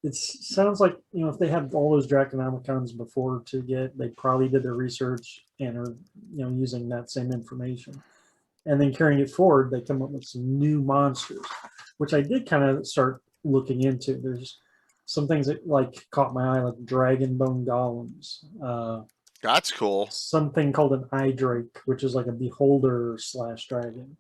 It sounds like, if they have all those Draconomicons before to get, they probably did their research and are, using that same information. And then carrying it forward, they come up with some new monsters, which I did kind of start looking into. There's some things that caught my eye, like dragon bone golems. That's cool. Something called an eye drake, which is like a beholder / dragon.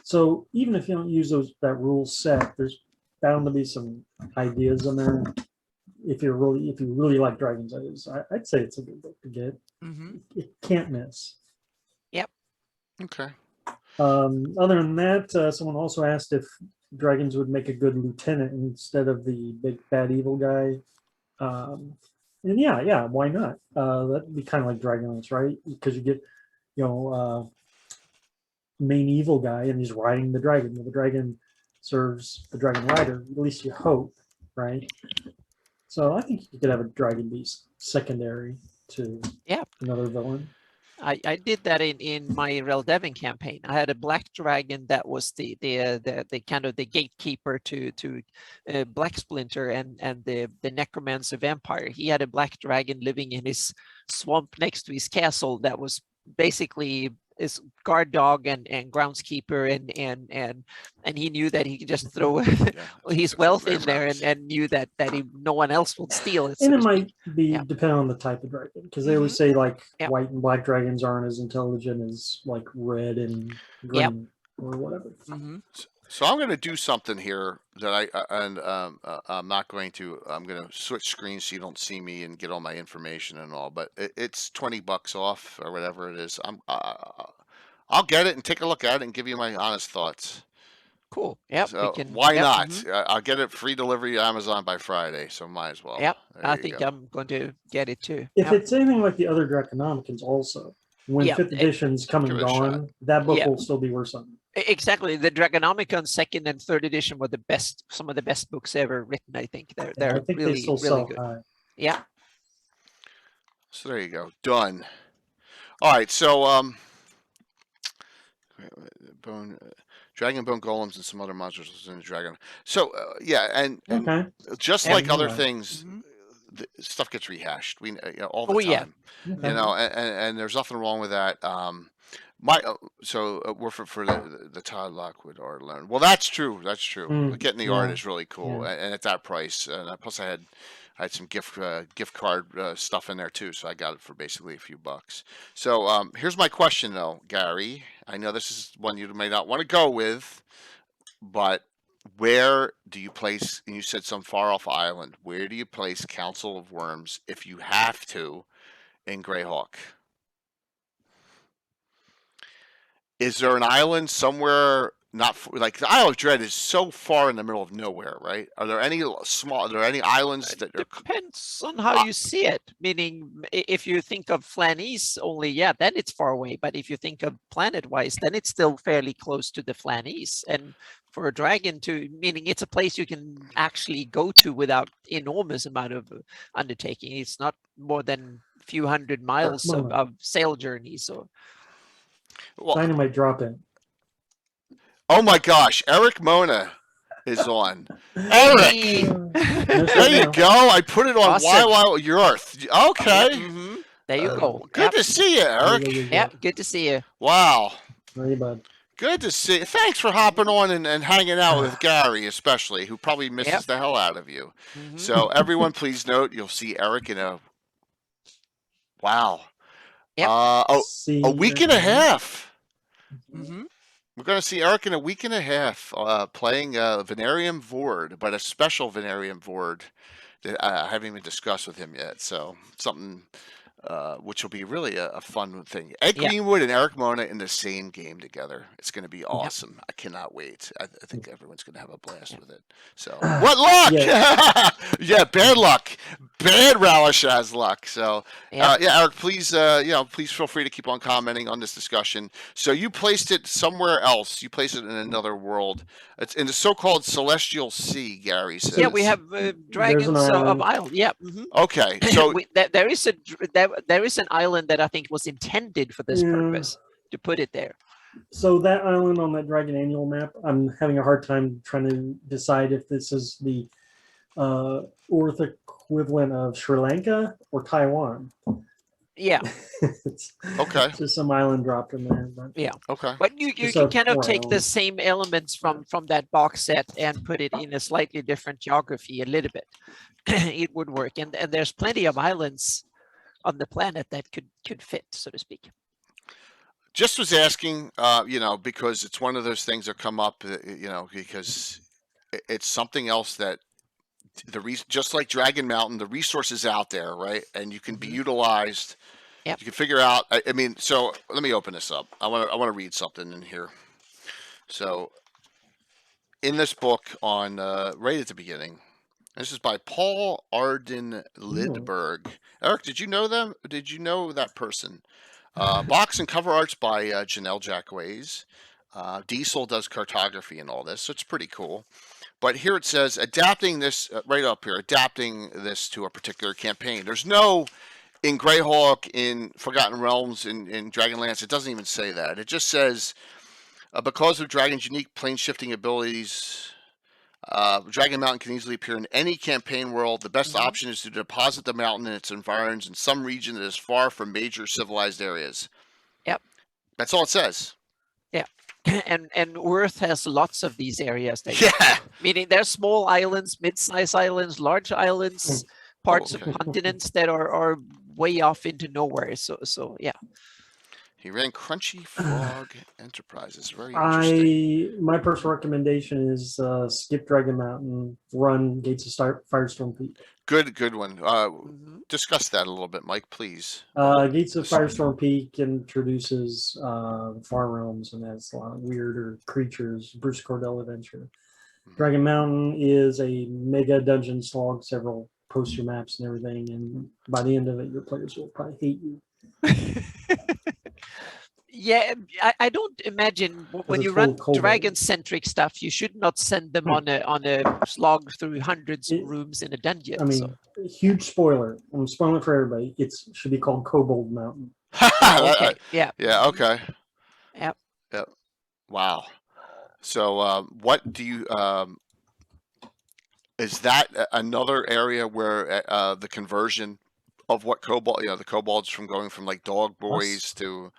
So even if you don't use that rule set, there's bound to be some ideas in there. If you really like dragons, that is, I'd say it's a good book to get. Mm-hmm. It can't miss. Yep. Okay. Other than that, someone also asked if dragons would make a good lieutenant instead of the big bad evil guy. And yeah, why not? That'd be kind of like Dragonlance, right? Because you get, main evil guy and he's riding the dragon. Well, the dragon serves the dragon rider. At least you hope, right? So I think you could have a dragon beast secondary to another villain. I did that in my Reldevin campaign. I had a black dragon that was the kind of the gatekeeper to Black Splinter and the necromancer vampire. He had a black dragon living in his swamp next to his castle that was basically his guard dog and groundskeeper, and he knew that he could just throw his wealth in there and knew that no one else would steal it. And it might be depending on the type of dragon, because they always say like white and black dragons aren't as intelligent as like red and green or whatever. So I'm going to do something here that I'm not going to. I'm going to switch screens so you don't see me and get all my information and all. But it's $20 off or whatever it is. I'll get it and take a look at it and give you my honest thoughts. Cool. Yep. So why not? I'll get it free delivery Amazon by Friday, so might as well. Yep. I think I'm going to get it too. If it's anything like the other Draconomicons, also when 5th edition's come and gone, that book will still be worth something. Exactly. The Draconomicon 2nd and 3rd edition were some of the best books ever written. I think they're I think really, they still really sell good. high. Yeah. So there you go. Done. All right. So dragon bone golems and some other monsters in the dragon. So and just like other things, stuff gets rehashed. We all the time. You know, and there's nothing wrong with that. We're for the Todd Lockwood art alone. Well, that's true. That's true. Getting the art is really cool, and at that price. And plus, I had some gift card stuff in there too, so I got it for basically a few bucks. So here's my question though, Gary. I know this is one you may not want to go with, but where do you place? And you said some far off island. Where do you place Council of Worms if you have to in Greyhawk? Is there an island somewhere? Not like the Isle of Dread is so far in the middle of nowhere, right? Are there any islands that depends on how you see it? Meaning, if you think of Flanese only, then it's far away. But if you think of planet-wise, then it's still fairly close to the Flanese. And for a dragon meaning it's a place you can actually go to without enormous amount of undertaking. It's not more than a few hundred miles of sail journey. So, Dynamite drop in. Oh my gosh, Eric Mona is on. Eric! There you go. I put it on Wild Earth. Okay. There you go. Good to see you, Eric. Yeah, good to see you. Wow. Hey, bud. Good to see you. Thanks for hopping on and hanging out with Gary, especially, who probably misses the hell out of you. So everyone, please note, you'll see Eric in a week and a half. We're going to see Eric in a week and a half playing Venarium Vord, but a special Venarium Vord that I haven't even discussed with him yet. So something which will be really a fun thing. Ed Greenwood and Eric Mona in the same game together. It's going to be awesome. I cannot wait. I think everyone's going to have a blast with it. So what luck? Bad luck. Bad Relish has luck. So Eric, please please feel free to keep on commenting on this discussion. So you placed it somewhere else. You placed it in another world. It's in the so-called Celestial Sea, Gary says. Yeah, we have dragons of island. Yeah. Okay, so there is an island that I think was intended for this purpose to put it there. So that island on that Dragon Annual map, I'm having a hard time trying to decide if this is the Earth equivalent of Sri Lanka or Taiwan. Yeah. It's okay. Just some island dropped in there. But okay. But you can kind of take the same elements from that box set and put it in a slightly different geography a little bit. It would work. And there's plenty of islands on the planet that could fit, so to speak. Just was asking, because it's one of those things that come up, because it's something else that just like Dragon Mountain, the resources out there, right? And you can be utilized. Yep. You can figure out. So let me open this up. I want to read something in here. So in this book on right at the beginning, this is by Paul Arden Lidberg. Eric, did you know them? Did you know that person? Box and cover arts by Janelle Jacquays. Diesel does cartography and all this, so it's pretty cool. But here it says, adapting this, right up here, adapting this to a particular campaign. There's no in Greyhawk, in Forgotten Realms, in Dragonlance, it doesn't even say that. It just says, because of Dragon's unique plane shifting abilities, Dragon Mountain can easily appear in any campaign world. The best option is to deposit the mountain and its environs in some region that is far from major civilized areas. Yep. That's all it says. Yeah. And Earth has lots of these areas. Yeah. Meaning there's small islands, mid-sized islands, large islands, parts of continents that are way off into nowhere. So yeah. He ran Crunchy Frog Enterprises. Very interesting. My personal recommendation is skip Dragon Mountain, run Gates of Firestorm Peak. Good one. Discuss that a little bit, Mike, please. Gates of Firestorm Peak introduces Far Realms and has a lot of weirder creatures. Bruce Cordell adventure. Dragon Mountain is a mega dungeon slog, several poster maps and everything, and by the end of it, your players will probably hate you. Yeah, I don't imagine when you run dragon-centric stuff, you should not send them on a slog through hundreds of rooms in a dungeon. I mean, huge spoiler. I'm spoiling it for everybody. It should be called Kobold Mountain. Okay. Yeah. Yeah. Okay. Yep. Yep. Wow. So, what do you? Is that another area where the conversion of what kobold, the kobolds from going from like dog boys to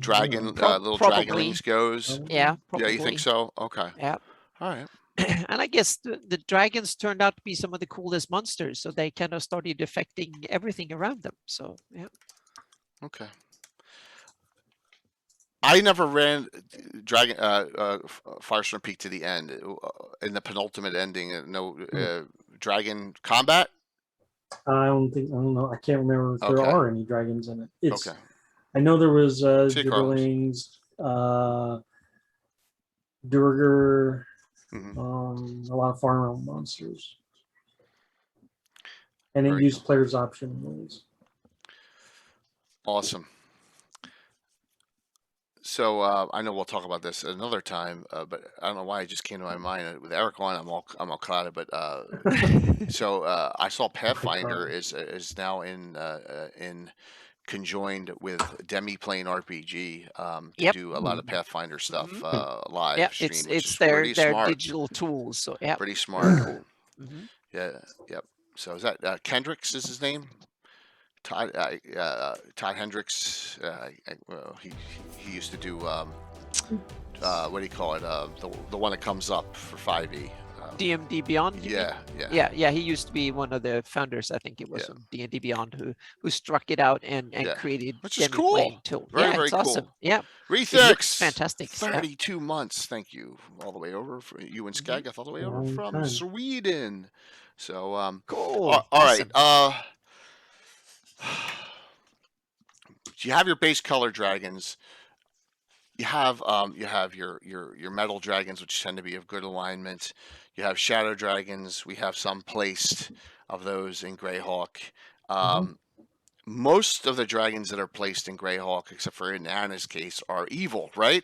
dragon, little dragonlings goes? Yeah. Probably. Yeah, you think so? Okay. Yeah. All right. And I guess the dragons turned out to be some of the coolest monsters, so they kind of started affecting everything around them. So yeah. Okay. I never ran Dragon Firestorm Peak to the end. In the penultimate ending, no dragon combat. I don't know. I can't remember if there are any dragons in it. It's okay. I know there was Gibberlings, Durger, a lot of farm realm monsters, and it used players option rules. Awesome. So I know we'll talk about this another time, but I don't know why it just came to my mind. With Eric on, I'm all clouded. But so I saw Pathfinder is now in conjoined with Demiplane RPG to do a lot of Pathfinder stuff live. Yeah, stream, it's their digital tools. So yeah, pretty smart. Yeah, yep. So is that Kendricks is his name? Todd Hendricks, he used to do what do you call it? The one that comes up for 5e. D&D Beyond. Yeah. He used to be one of the founders. I think it was of D&D Beyond who struck it out and created, which is cool. Very cool. Awesome. Yeah, Rethix, fantastic. 32 months. Thank you, all the way over for you and Skagath, all the way over from Sweden. So cool. All right. You have your base color dragons. You have your metal dragons, which tend to be of good alignment. You have shadow dragons. We have some placed of those in Greyhawk. Most of the dragons that are placed in Greyhawk, except for in Anna's case, are evil, right?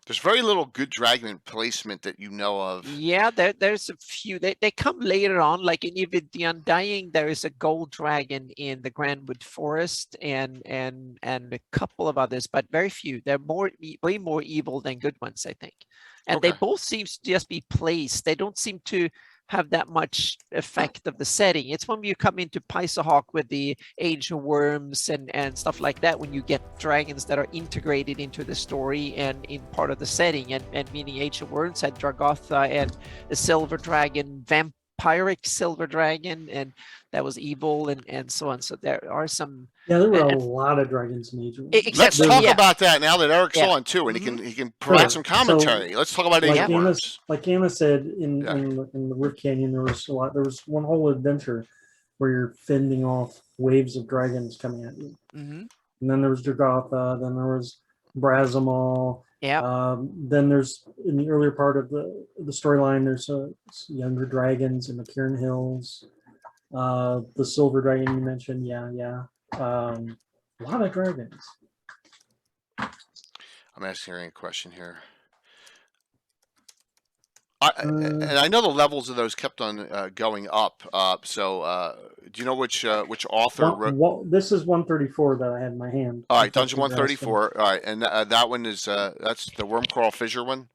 There's very little good dragon placement that you know of. Yeah, there's a few. They come later on, like in even the Undying, there is a gold dragon in the Grandwood Forest and a couple of others, but very few. They're way more evil than good ones, I think. And they both seem to just be placed. They don't seem to have that much effect of the setting. It's when you come into Pisahawk with the Age of Worms and stuff like that, when you get dragons that are integrated into the story and in part of the setting, and meaning Age of Worms had Dragotha and the Silver Dragon, Vampiric Silver Dragon, and that was evil and so on. So there are some. Yeah, there were a lot of dragons in Age of Worms. Let's talk about that now that Eric's on too, and he can provide some commentary. Let's talk about Age of Worms. Like Anna said, in the Rift Canyon, there was There was one whole adventure where you're fending off waves of dragons coming at you, and then there was Dragotha, then there was Brazimal. Yeah. Then there's in the earlier part of the storyline, there's younger dragons in the Cairn Hills. The Silver Dragon you mentioned, a lot of dragons. I'm asking her a question here. And I know the levels of those kept on going up. So do you know which author wrote? This is 134 that I had in my hand. All right, Dungeon 134. All right, and that one is that's the Wormcrawl Fissure one.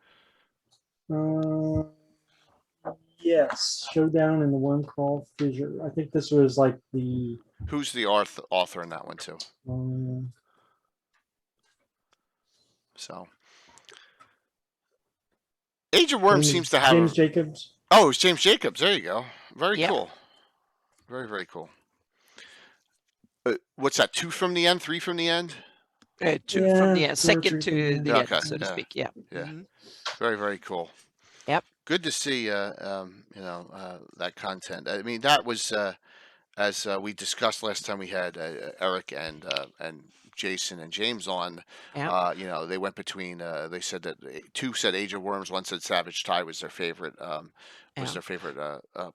Yes, Showdown in the Wormcrawl Fissure. I think this was like the. Who's the author in that one too? So Age of Worms seems to have James Jacobs. Oh, it's James Jacobs. There you go. Very cool. Very, very cool. What's that? 2 from the end? 3 from the end? 2 from the end. Second to the end, so to speak. Yeah. Yeah. Very, very cool. Yep. Good to see, that content. I mean, that was, as we discussed last time we had Eric and Jason and James on. Yep. They went between. They said that 2 said Age of Worms, 1 said Savage Tide was their favorite. Their favorite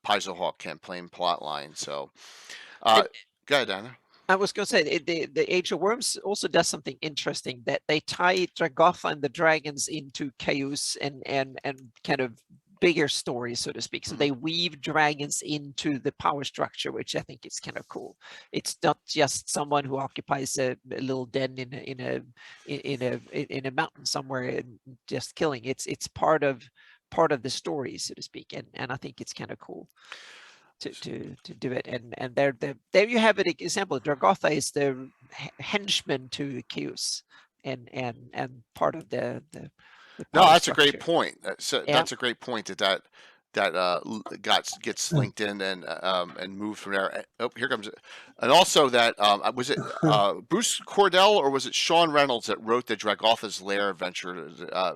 Paizo Hawk campaign plot line. So, go ahead, Anna. I was going to say the Age of Worms also does something interesting, that they tie Dragotha and the dragons into chaos and kind of bigger stories, so to speak. So they weave dragons into the power structure, which I think is kind of cool. It's not just someone who occupies a little den in a mountain somewhere and just killing. It's part of the story, so to speak, and I think it's kind of cool to do it. And there you have an example. Dragotha is the henchman to Chaos and part of the no, that's structure. A great point. That's a great point that gets linked in and moved from there. Oh, here comes it. And also that was it Bruce Cordell or was it Sean Reynolds that wrote the Dragotha's Lair adventure,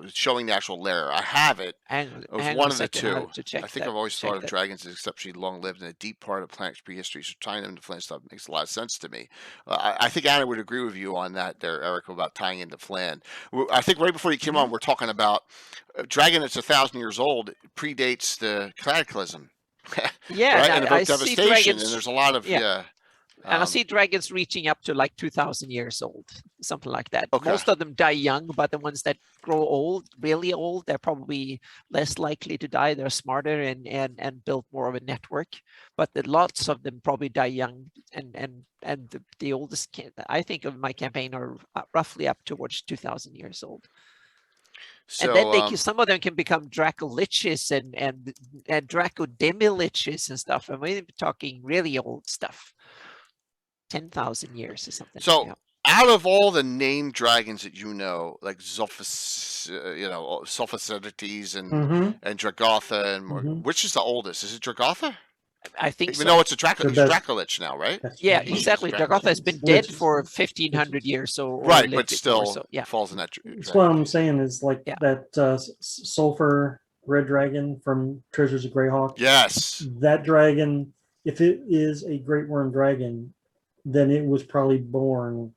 showing the actual lair? I have it. It was one of the 2. I think I've always thought of dragons as exceptionally long-lived in a deep part of planet's prehistory. So tying them to Flint stuff makes a lot of sense to me. I think Anna would agree with you on that there, Eric, about tying into Flan. I think right before you came on, we're talking about a dragon that's 1,000 years old predates the cataclysm. Yeah, right? And about I devastation, dragons, and there's a lot of and I see dragons reaching up to like 2,000 years old, something like that. Okay. Most of them die young, but the ones that grow old, really old, they're probably less likely to die. They're smarter and build more of a network. But lots of them probably die young, and the oldest I think of my campaign are roughly up towards 2,000 years old. So, and then some of them can become Draco Liches and Draco Demi Liches and stuff. And we're talking really old stuff. 10,000 years or something. So, out of all the named dragons that you know, like Sulfasites and Dragotha, and which is the oldest? Is it Dragotha? I think even though it's a Dracolich now, right? Yeah, exactly. Dragotha has been dead for 1,500 years, so right, but still falls in that. That's what I'm saying is like that sulfur red dragon from Treasures of Greyhawk. Yes, that dragon. If it is a great worm dragon, then it was probably born,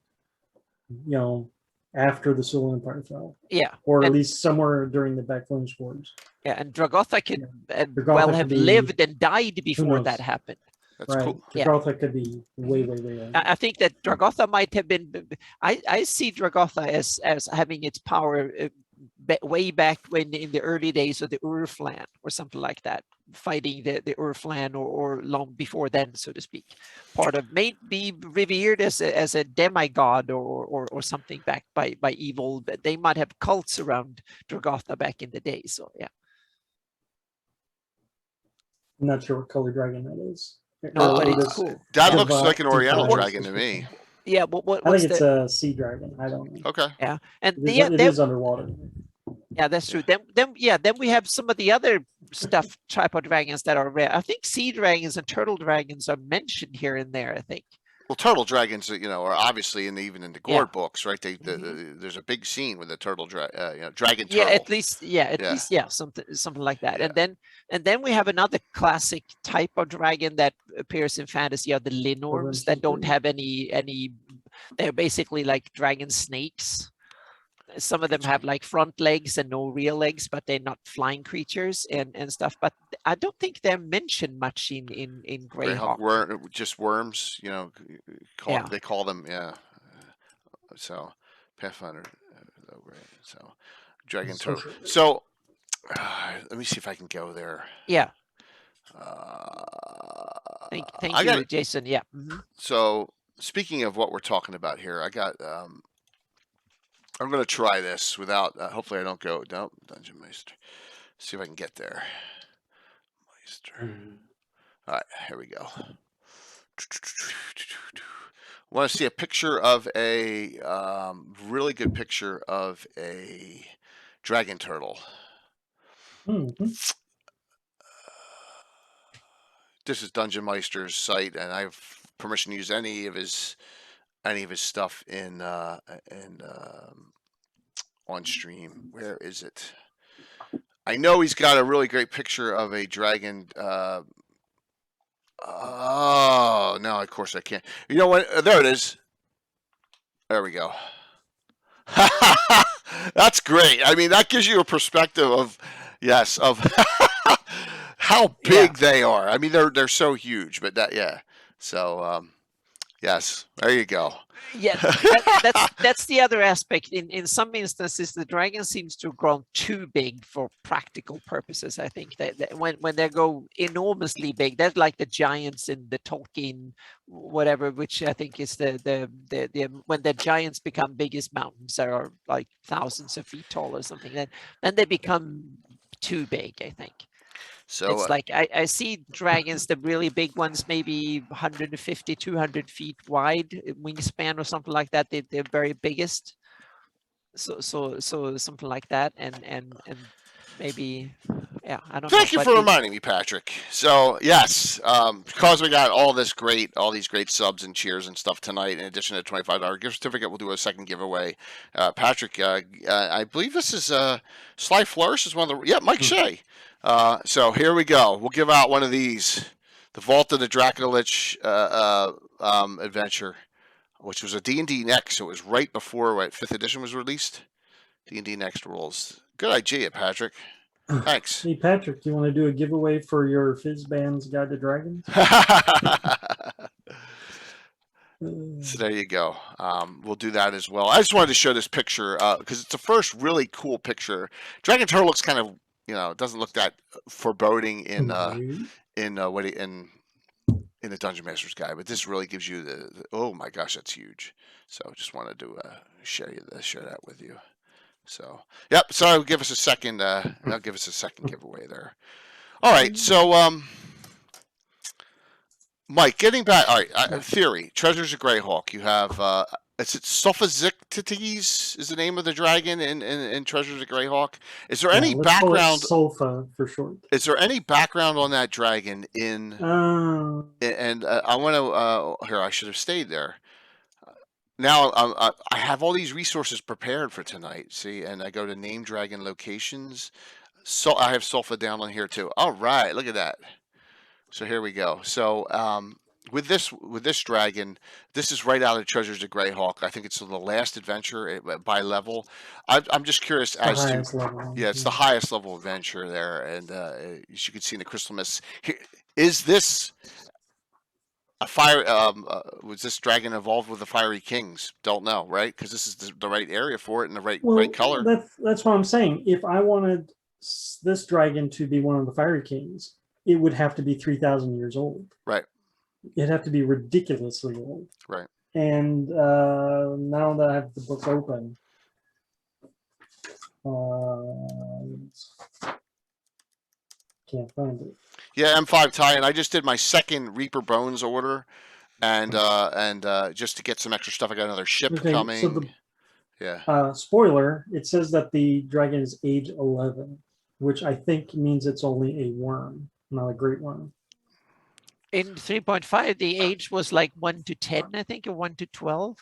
after the Soul Empire fell. Yeah, or at least somewhere during the Backflames Wars. Yeah, and Dragotha could have lived and died before that happened. That's cool. Dragotha could be way old. I think that Dragotha might have been. I see Dragotha as having its power way back when in the early days of the Urflan or something like that, fighting the Urflan or long before then, so to speak. Part of may be revered as a demigod or something back by evil. But they might have cults around Dragotha back in the day. So yeah. I'm not sure what color dragon that is. No, but it's cool. That looks like an Oriental dragon to me. Yeah, I think it's a sea dragon. I don't know. Okay. Yeah, and it is underwater. Yeah, that's true. Then we have some of the other stuff tripod dragons that are rare. I think sea dragons and turtle dragons are mentioned here and there. I think. Well, turtle dragons, are obviously even in the Gord books, right? There's a big scene with the dragon turtle. Yeah, at least, something like that. Yeah. And then we have another classic type of dragon that appears in fantasy are the Linorms that don't have any. They're basically like dragon snakes. Some of them have like front legs and no real legs, but they're not flying creatures and stuff. But I don't think they're mentioned much in Greyhawk. Just worms, they call them, So Pathfinder, so dragon turtle. So Let me see if I can go there. Yeah. Uh, Thank you, Jason. Yeah. So speaking of what we're talking about here, I got. I'm going to try this without. Hopefully, I don't go. No, Dungeon Meister. See if I can get there. Meister. All right, here we go. Want to see a picture of a really good picture of a dragon turtle. This is Dungeon Meister's site, and I have permission to use any of his stuff in on stream. Where is it? I know he's got a really great picture of a dragon. Oh no! Of course I can't. You know what? There it is. There we go. That's great. I mean, that gives you a perspective of how big they are. I mean, they're so huge, but so yes, there you go. Yeah, that's the other aspect. In some instances, the dragon seems to have grown too big for practical purposes. I think that when they go enormously big, that's like the giants in the Tolkien whatever, which I think is the when the giants become biggest mountains that are like thousands of feet tall or something, then they become too big, I think. So it's like I see dragons, the really big ones, maybe 150, 200 feet wide wingspan or something like that. They're very biggest. So something like that, and maybe, yeah, I don't know. Thank you for reminding me, Patrick. So yes, because we got all these great subs and cheers and stuff tonight, in addition to $25 gift certificate, we'll do a second giveaway. Patrick, I believe this is Sly Flourish is one of the Mike Shea. So here we go. We'll give out one of these, the Vault of the Dracolich adventure, which was a D&D Next. So it was right before 5th edition was released. D&D Next rules. Good idea, Patrick. Thanks. Hey, Patrick, do you want to do a giveaway for your Fizzband's Guide to Dragons? So there you go. We'll do that as well. I just wanted to show this picture because it's the first really cool picture. Dragon Turtle looks kind of, it doesn't look that foreboding in the Dungeon Master's Guide, but this really gives you the oh my gosh, that's huge. So just wanted to share that with you. So yep. So I'll give us a second. I'll give us a second giveaway there. All right. So Mike, getting back. All right. Theory: Treasures of Greyhawk. You have is it Sophozictites is the name of the dragon in Treasures of Greyhawk? Is there any background? Sulfa for short. Is there any background on that dragon in? And I want to. Here, I should have stayed there. Now I have all these resources prepared for tonight. See, and I go to name dragon locations. So I have Sulfa down on here too. All right, look at that. So here we go. So with this dragon, this is right out of Treasures of Greyhawk. I think it's the last adventure by level. I'm just curious as to it's the highest level adventure there, and as you can see in the Crystal Mist. Is this a fire? Was this dragon evolved with the Fiery Kings? Don't know, right? Because this is the right area for it and the right color. That's what I'm saying. If I wanted this dragon to be one of the Fiery Kings, it would have to be 3,000 years old. Right. It'd have to be ridiculously old. Right. And now that I have the book open, can't find it. Yeah, M5 tie-in. I just did my second Reaper Bones order, and just to get some extra stuff, I got another ship coming. So spoiler: it says that the dragon is age 11, which I think means it's only a worm, not a great worm. In 3.5, the age was like 1 to 10, I think, or 1 to 12.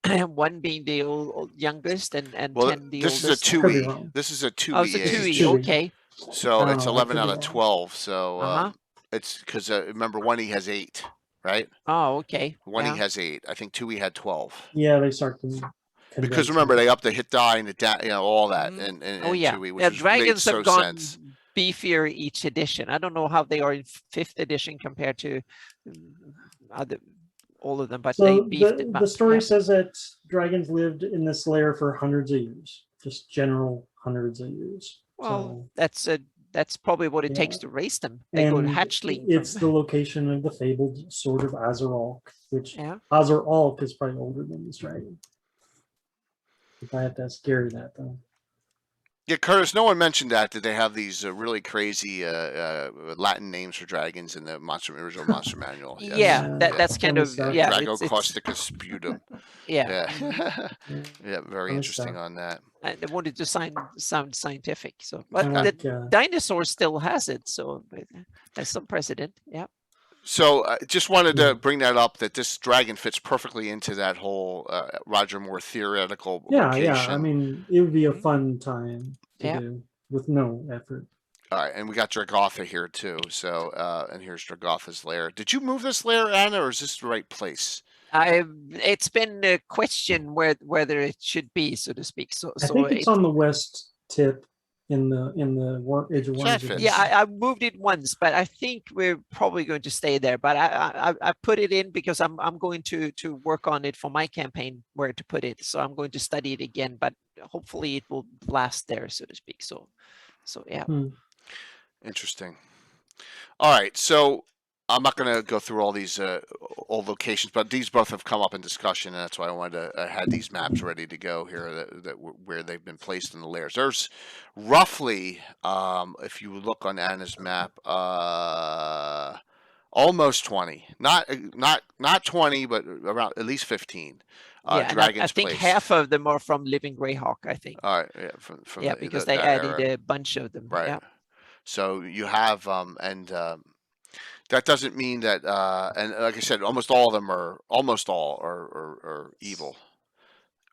1 being the youngest, and 10 the this oldest. Is a 2E. This is a 2E. Oh, it's a 2E. Okay. So it's 11 out of 12. So it's because remember 1E has 8, right? Oh, okay. 1E has 8. I think 2E had 12. Yeah, they start to. Because remember, they upped the hit die and the all that. And 2E, which dragons have gone sense. Beefier each edition. I don't know how they are in 5th edition compared to all of them, but they beefed it. The story says that dragons lived in this lair for hundreds of years, just general hundreds of years. Well, So, that's probably what it takes yeah. to raise them. They go And hatchling it's from the location of the fabled sword of Azaralk, which yeah. Azaralk is probably older than this dragon. If I have to ask Gary that though. Yeah, Curtis, no one mentioned that they have these really crazy Latin names for dragons in the original Monster Manual. Yes. Yeah, that's kind funny of stuff. yeah. Drago It's causticus sputum. yeah. Yeah. Yeah, Yeah, very funny interesting stuff. on that. And they wanted to sound scientific. So, Kind but of the like dinosaur still has it, so it has some precedent. Yeah. So just wanted Yeah. to bring that up, that this dragon fits perfectly into that whole Roger Moore theoretical yeah. location. I mean, it would be a Mhm. fun time to Yeah. do with no effort. All right, and we got Dragotha here too. So, and here's Dragotha's lair. Did you move this lair, Anna, or is this the right place? It's been a question whether it should be, so to speak. So I think it's on the west tip in the Age of So that Wonders. fits. yeah, I moved it once, but I think we're probably going to stay there. But I put it in because I'm going to work on it for my campaign where to put it. So I'm going to study it again, but hopefully it will last there, so to speak. So yeah. Interesting. All right, so I'm not going to go through all these old locations, but these both have come up in discussion, and that's why I wanted to had these maps ready to go here where they've been placed in the layers. There's roughly, if you look on Anna's map, almost 20, not 20, but around at least 15 Yeah, and dragons I think placed. half of them are from Living Greyhawk, I think. All right, yeah, from Yeah, because they that added era. a bunch of them. Right. Yeah. So you have that doesn't mean that and like I said, almost all are evil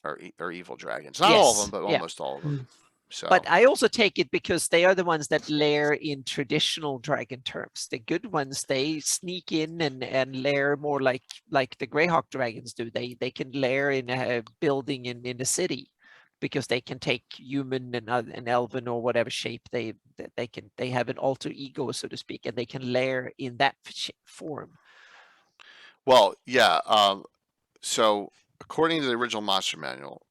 or evil dragons. Not all of them, Yes. but Yeah. almost all of them. So But I also take it because they are the ones that lair in traditional dragon terms. The good ones, they sneak in and lair more like the Greyhawk Dragons do. They can lair in a building in the city because they can take human and elven or whatever shape they have an alter ego, so to speak, and they can lair in that form. well, yeah. So according to the original Monster Manual,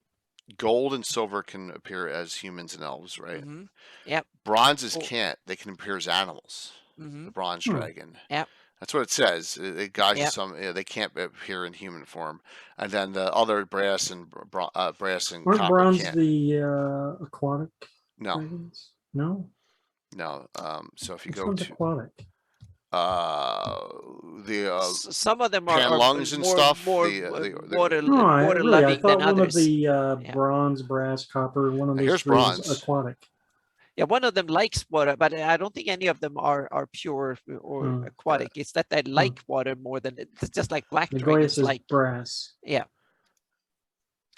gold and silver can appear as humans and elves, right? Mm-hmm. Yep. Bronzes Oh. can't. They can appear as animals. Mm-hmm. The bronze dragon. Yep. That's what it says. It guides Yep. some. They can't appear in human form, and then the other brass and Aren't copper bronze can't. the aquatic No, dragons? No. no. So if you Which go one's to aquatic? the Some of them pan are lungs and more, stuff. more the No, I water really, I loving thought than one others. of the Yeah. bronze, brass, copper, one of those Here's three was bronze. aquatic. Yeah, one of them likes water, but I don't think any of them are pure or aquatic. It's that they like water more than it's just like black The dragons Goyas is like. brass. Yeah.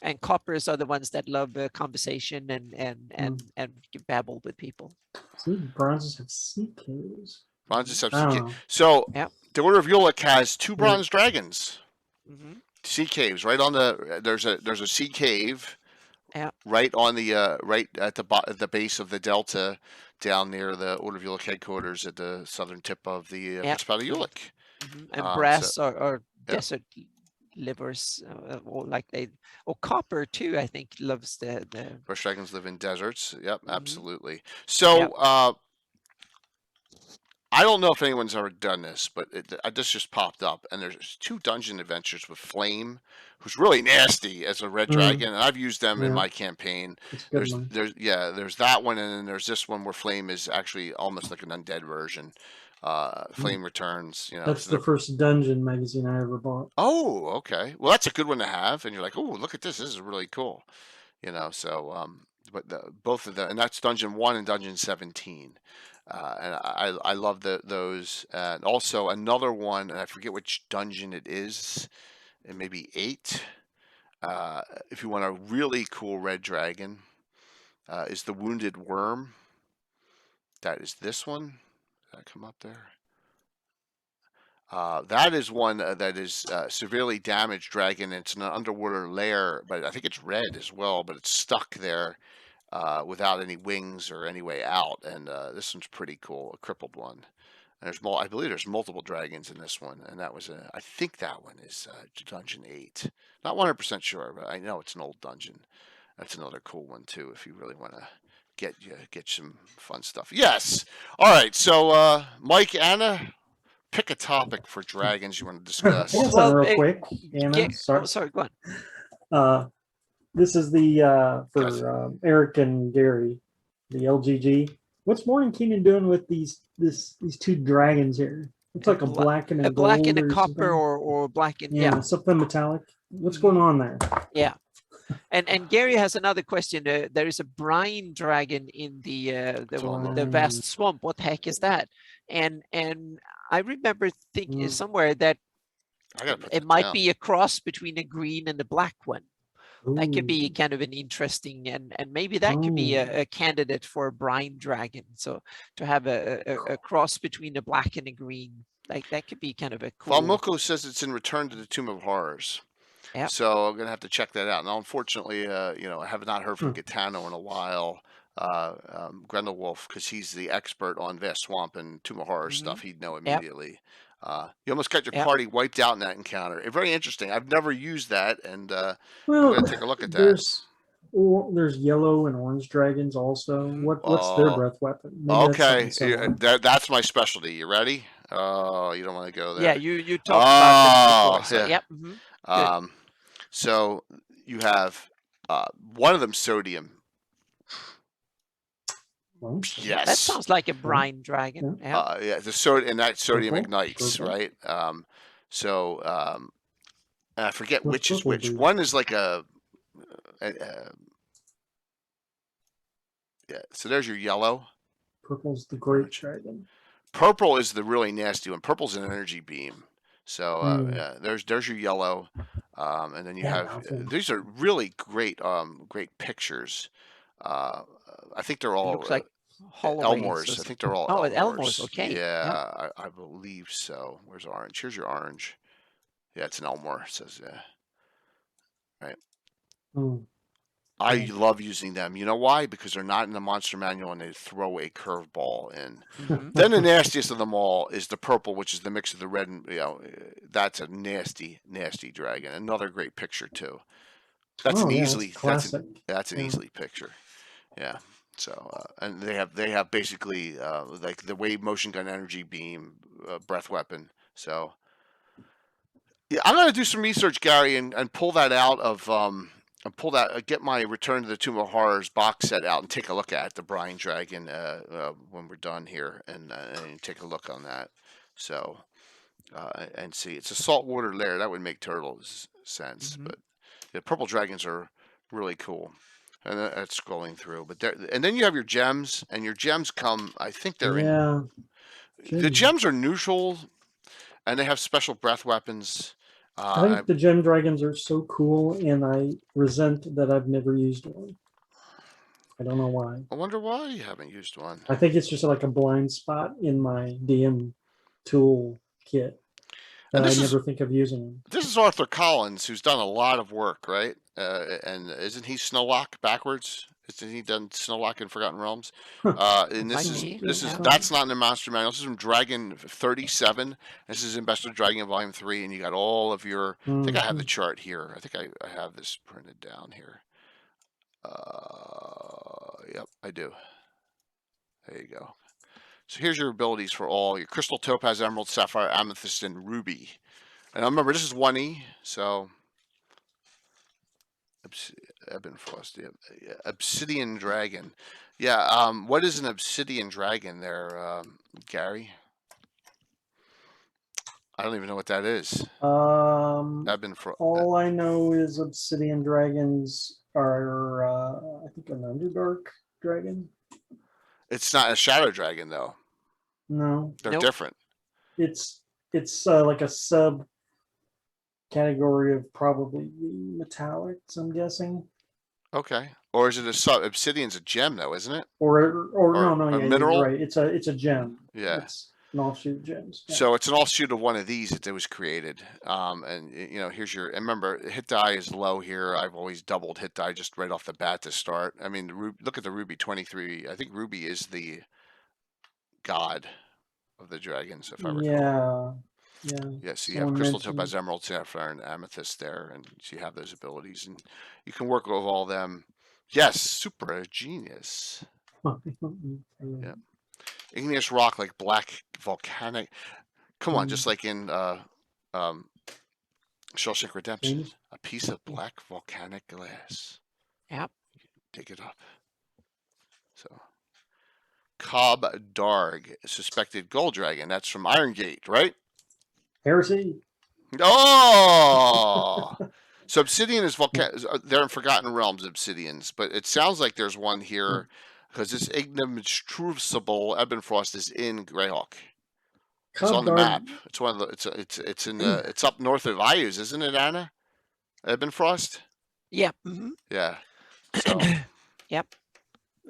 And coppers are the ones that love conversation and babble with people. See, bronzes have sea caves. Bronzes have I sea don't cave. know. So Yep. the Order of Yolek has two bronze dragons. Mm-hmm. Sea caves right on the. There's a sea cave. Yeah. Right on the right at the base of the delta, down near the Order of Yolek headquarters at the southern tip of the Principality of Yolek. Mm-hmm. And brass or desert livers, or like or copper too. I think loves the. Brush dragons live in deserts. Yep, Mhm. absolutely. So I don't know if anyone's ever done this, but this just popped up, and there's two dungeon adventures with Flame, who's really nasty as a red dragon, and I've used them in my campaign. It's a good one. There's that one, and then there's this one where Flame is actually almost like an undead version. Flame returns. You know, That's the first dungeon magazine I ever bought. Oh, okay. Well, that's a good one to have, and you're like, oh, look at this. This is really cool. You know, so but both of them, and that's Dungeon 1 and Dungeon 17. And I love those. And also another one, and I forget which dungeon it is. It may be 8. If you want a really cool red dragon, is the Wounded Worm. That is this one. Did that come up there? That is one that is severely damaged dragon. It's an underwater lair, but I think it's red as well. But it's stuck there without any wings or any way out. And this one's pretty cool, a crippled one. And I believe there's multiple dragons in this one, and I think that one is Dungeon 8. Not 100% sure, but I know it's an old dungeon. That's another cool one too, if you really want to get some fun stuff. Yes. All right. So Mike, Anna, pick a topic for dragons you want to discuss. I got Well, something real quick, Anna. Oh, sorry, go on. This is the Guys. for Eric and Gary, the LGG. What's Morning Kingdom doing with these two dragons here? It's like a black and a A black gold and a or copper something. or black and Yeah, something metallic. What's going on there? Yeah. And Gary has another question. There is a brine dragon in the vast swamp. What the heck is that? And I remember thinking somewhere that it might be a cross between a green and a black one. That could be kind of an interesting, and maybe that could be a candidate for a brine dragon. So to have a cross between a black and a green, like that could be kind of a cool. Valmoko says it's in Return to the Tomb of Horrors. Yep. So I'm gonna have to check that out. Now, unfortunately, I have not heard from Gitano in a while. Grendelwolf, because he's the expert on Vast Swamp and Tomb of Horrors stuff. He'd know immediately. You almost got your party wiped out in that encounter. Very interesting. I've never used that, and we're gonna take a look at that. There's yellow and orange dragons also. What's their breath weapon? Maybe that's my specialty. You ready? Oh, you don't want to go there. Yeah, you talked about this before. So, yeah. Yep. So you have one of them sodium. Yes, that sounds like a brine dragon. Yeah, the sodium ignites, right? I forget which is which. One is like yeah. So there's your yellow. Purple's the great dragon. Purple is the really nasty one. Purple's an energy beam. So there's your yellow, and then you have these are really great great pictures. I think they're all looks like Elmores. I think they're all Elmores. Okay. Yeah, I believe so. Where's orange? Here's your orange. Yeah, it's an Elmore. It says right. I love using them. You know why? Because they're not in the monster manual and they throw a curveball in. Then the nastiest of them all is the purple, which is the mix of the red and that's a nasty, nasty dragon. Another great picture too. That's an easily that's an easily picture. Yeah. So and they have basically like the wave motion gun energy beam breath weapon. So yeah, I'm gonna do some research, Gary, and pull that out of get my Return to the Tomb of Horrors box set out and take a look at the Brine Dragon when we're done here and take a look on that. So and see, it's a saltwater lair that would make turtles sense, but the purple dragons are really cool. And that's scrolling through, but and then you have your gems, and your gems come. I think they're in. The gems are neutral, and they have special breath weapons. I think the gem dragons are so cool, and I resent that I've never used one. I don't know why. I wonder why you haven't used one. I think it's just like a blind spot in my DM tool kit. And I never think of using them. This is Arthur Collins, who's done a lot of work, right? And isn't he Snowlock backwards? Isn't he done Snowlock in Forgotten Realms? And that's not in the Monster Manual. This is from Dragon 37. This is in Best of Dragon Volume 3, and you got all of your. I think I have the chart here. I think I have this printed down here. Yep, I do. There you go. So here's your abilities for all your Crystal, Topaz, Emerald, Sapphire, Amethyst, and Ruby. And I remember this is 1E, so Obsidian Dragon. Yeah, what is an Obsidian Dragon there, Gary? I don't even know what that is. All I know is Obsidian Dragons are, I think, an Underdark Dragon. It's not a Shadow Dragon, though. No. They're different. It's like a sub category of probably the metallics, I'm guessing. Okay. Or is it a sub? Obsidian's a gem, though, isn't it? Or no, yeah, mineral? You're right. It's a gem. Yeah. It's an offshoot of gems. Yeah. So it's an offshoot of one of these that was created. And here's your. And remember, hit die is low here. I've always doubled hit die just right off the bat to start. I mean, look at the Ruby 23. I think Ruby is the god of the dragons, if I recall. Yeah. So you have Crystal, Topaz, Emerald, Sapphire, and Amethyst there, and so you have those abilities, and you can work with all them. Yes, super genius. Yeah. Igneous rock like black volcanic. Come on, just like in Shawshank Redemption. James? A piece of black volcanic glass. Yep. Dig it up. So, Cobb Darg, suspected gold dragon. That's from Iron Gate, right? Heresy. Oh! So Obsidian is they're in Forgotten Realms, Obsidians, but it sounds like there's one here because this inextrusible Ebonfrost is in Greyhawk. It's on the map. It's one of the. It's in the. It's up north of Ius, isn't it, Anna? Ebonfrost. Yeah. Yeah. So. Yep.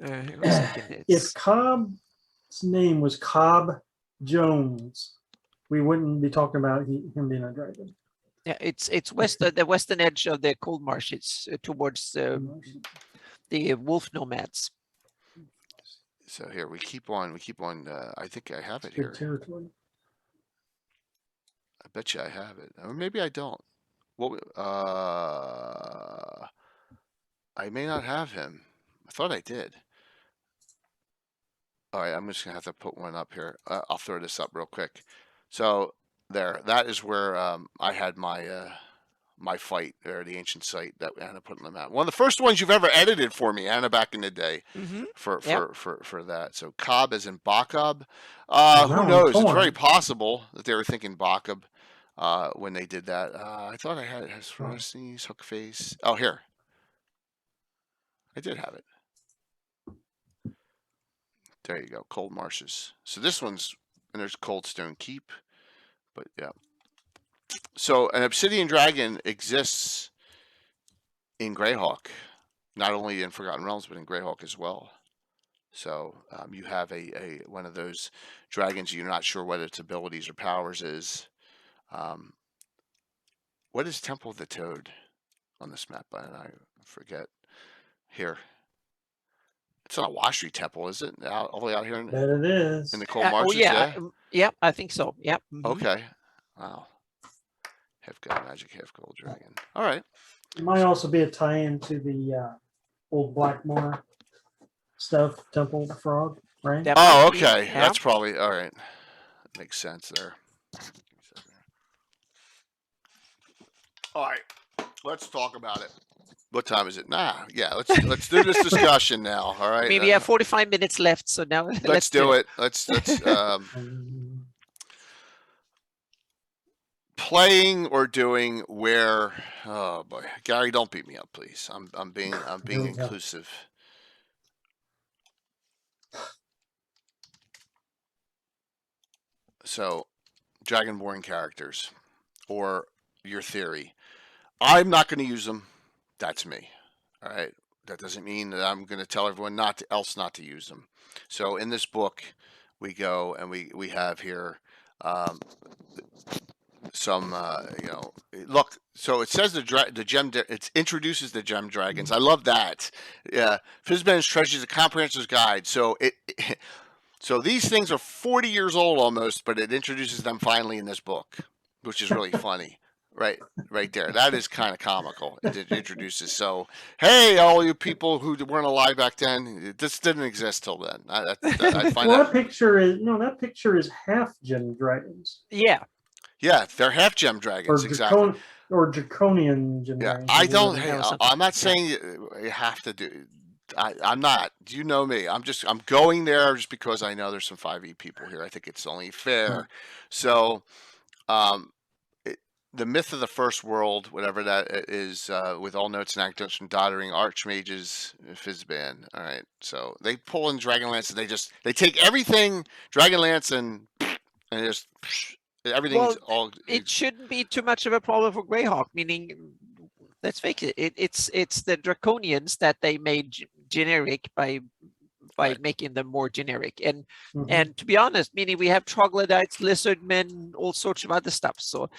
Hang on a second. If Cobb's name was Cobb Jones, we wouldn't be talking about him being a dragon. Yeah, it's the western edge of the cold marsh. It's towards the wolf nomads. So here we keep on. I think I have it here. Territory. I bet you I have it, or maybe I don't. What? I may not have him. I thought I did. All right, I'm just gonna have to put one up here. I'll throw this up real quick. So there, that is where I had my my fight there, the ancient site that Anna put on the map. One of the first ones you've ever edited for me, Anna, back in the day. For that. So Cobb is in Bakab. Who knows? It's very possible that they were thinking Bakab when they did that. I thought I had it. Has Frosties, Hook Face. Oh, here. I did have it. There you go. Cold Marshes. So this one's, and there's Coldstone Keep. But yeah. So an Obsidian Dragon exists in Greyhawk, not only in Forgotten Realms, but in Greyhawk as well. So you have a one of those dragons you're not sure what its abilities or powers is. What is Temple of the Toad on this map? I forget. Here. It's not a Washri Temple, is it? All the way out here in, That it is. in the cold marshes? Yeah, I think so. Yep. Okay. Wow. Half God Magic, half Gold Dragon. All right. It might also be a tie-in to the old Blackmore stuff, Temple Frog, right? Oh, okay. Yeah. That's probably all right. That makes sense there. All right. Let's talk about it. What time is it? Yeah. Let's do this discussion now. All right. I mean, we have 45 minutes left, so now let's do it. Let's playing or doing where. Oh boy, Gary, don't beat me up, please. I'm being inclusive. So, Dragonborn characters, or your theory. I'm not going to use them. That's me. All right. That doesn't mean that I'm going to tell everyone not to use them. So in this book, we go and we have here some look. So it says the gem. It introduces the gem dragons. I love that. Yeah, Fizban's Treasures, a comprehensive guide. So so these things are 40 years old almost, but it introduces them finally in this book, which is really funny. Right there. That is kind of comical. It introduces. So, hey, all you people who weren't alive back then, this didn't exist till then. I find that picture is half gem dragons. Yeah. Yeah, they're half gem dragons. Exactly. Or draconian gem dragons. I don't. Hey, I'm not saying you have to do. I'm not. You know me. I'm going there just because I know there's some 5e people here. I think it's only fair. So, the myth of the first world, whatever that is, with all notes and anecdotes from doddering archmages, Fizban. All right, so they pull in Dragonlance and they take everything Dragonlance and just everything's all. It shouldn't be too much of a problem for Greyhawk. Meaning, let's face it, it's the Draconians that they made generic by making them more generic, and to be honest, meaning we have troglodytes, lizardmen, all sorts of other stuff. So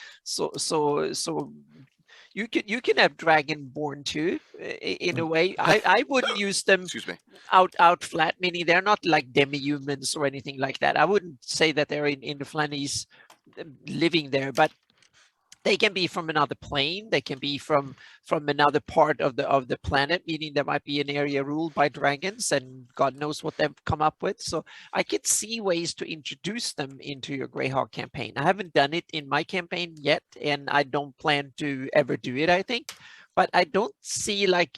you can have dragonborn too, in a way. I wouldn't use them. Excuse me. out flat, meaning they're not like demi-humans or anything like that. I wouldn't say that they're in the Flannies living there, but They can be from another plane. They can be from another part of the planet, meaning there might be an area ruled by dragons, and God knows what they've come up with. So I could see ways to introduce them into your Greyhawk campaign. I haven't done it in my campaign yet, and I don't plan to ever do it, I think. But I don't see like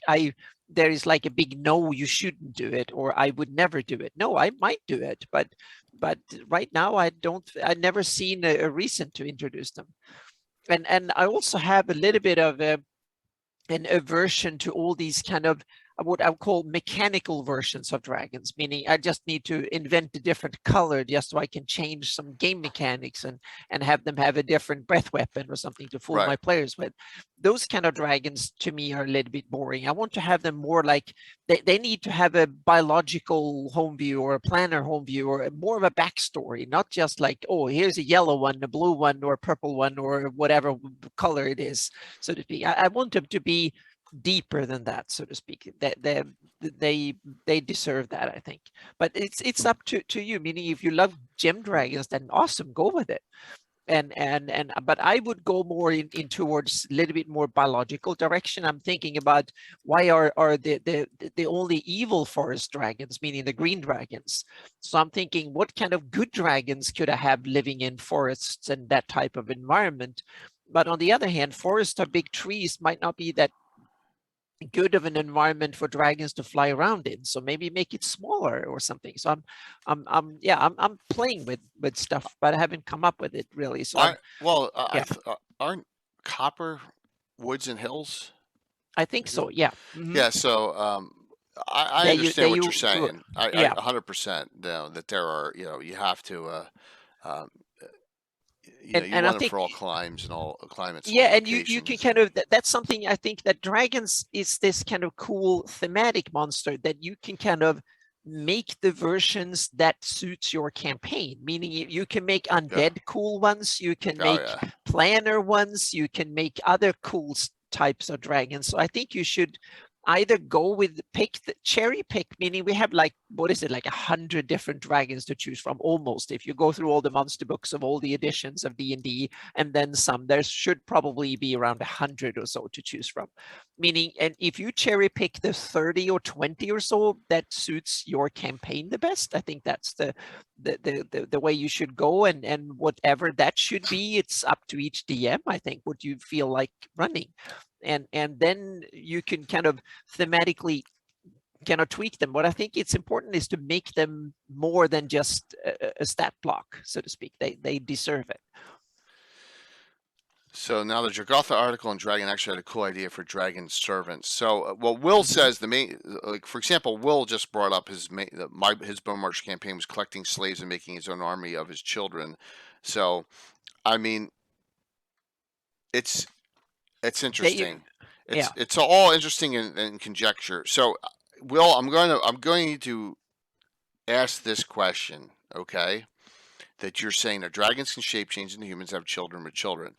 there is like a big no, you shouldn't do it, or I would never do it. No, I might do it, but right now I've never seen a reason to introduce them. And I also have a little bit of an aversion to all these kind of what I would call mechanical versions of dragons, meaning I just need to invent a different color just so I can change some game mechanics and have them have a different breath weapon or something to fool my players with. Those kind of dragons to me are a little bit boring. I want to have them more like they need to have a biological home view or a planner home view or more of a backstory, not just like, oh, here's a yellow one, a blue one, or a purple one, or whatever color it is, so to speak. I want them to be deeper than that, so to speak. That they deserve that, I think. But it's up to you. Meaning, if you love gem dragons, then awesome, go with it. But I would go more in towards a little bit more biological direction. I'm thinking about why are the only evil forest dragons, meaning the green dragons. So I'm thinking, what kind of good dragons could I have living in forests and that type of environment? But on the other hand, forests or big trees might not be that good of an environment for dragons to fly around in, so maybe make it smaller or something. So I'm playing with stuff, but I haven't come up with it really. So aren't copper woods and hills? I think so. Yeah. Mm-hmm. Yeah. So I understand what you're saying. I 100% know that there are, you have to you want I think, for all climes and all climates. Yeah, and you can kind of, that's something I think that dragons is this kind of cool thematic monster that you can kind of make the versions that suits your campaign. Meaning you can make undead cool ones, you can make planner ones, you can make other cool types of dragons. So I think you should either go with cherry pick, meaning we have like, what is it, like 100 different dragons to choose from, almost. If you go through all the monster books of all the editions of D&D and then some, there should probably be around 100 or so to choose from. Meaning, and if you cherry pick the 30 or 20 or so that suits your campaign the best, I think that's the way you should go. And whatever that should be, it's up to each DM, I think, what you feel like running. And then you can kind of thematically kind of tweak them. What I think it's important is to make them more than just a stat block, so to speak. They deserve it. So now the Jogotha article on Dragon actually had a cool idea for dragon servants. So Will says the main, like for example, Will just brought up his Bone March campaign was collecting slaves and making his own army of his children. So, I mean, it's interesting. It's all interesting and conjecture. So, Will, I'm going to ask this question, okay? That you're saying that dragons can shape change into humans, have children with children.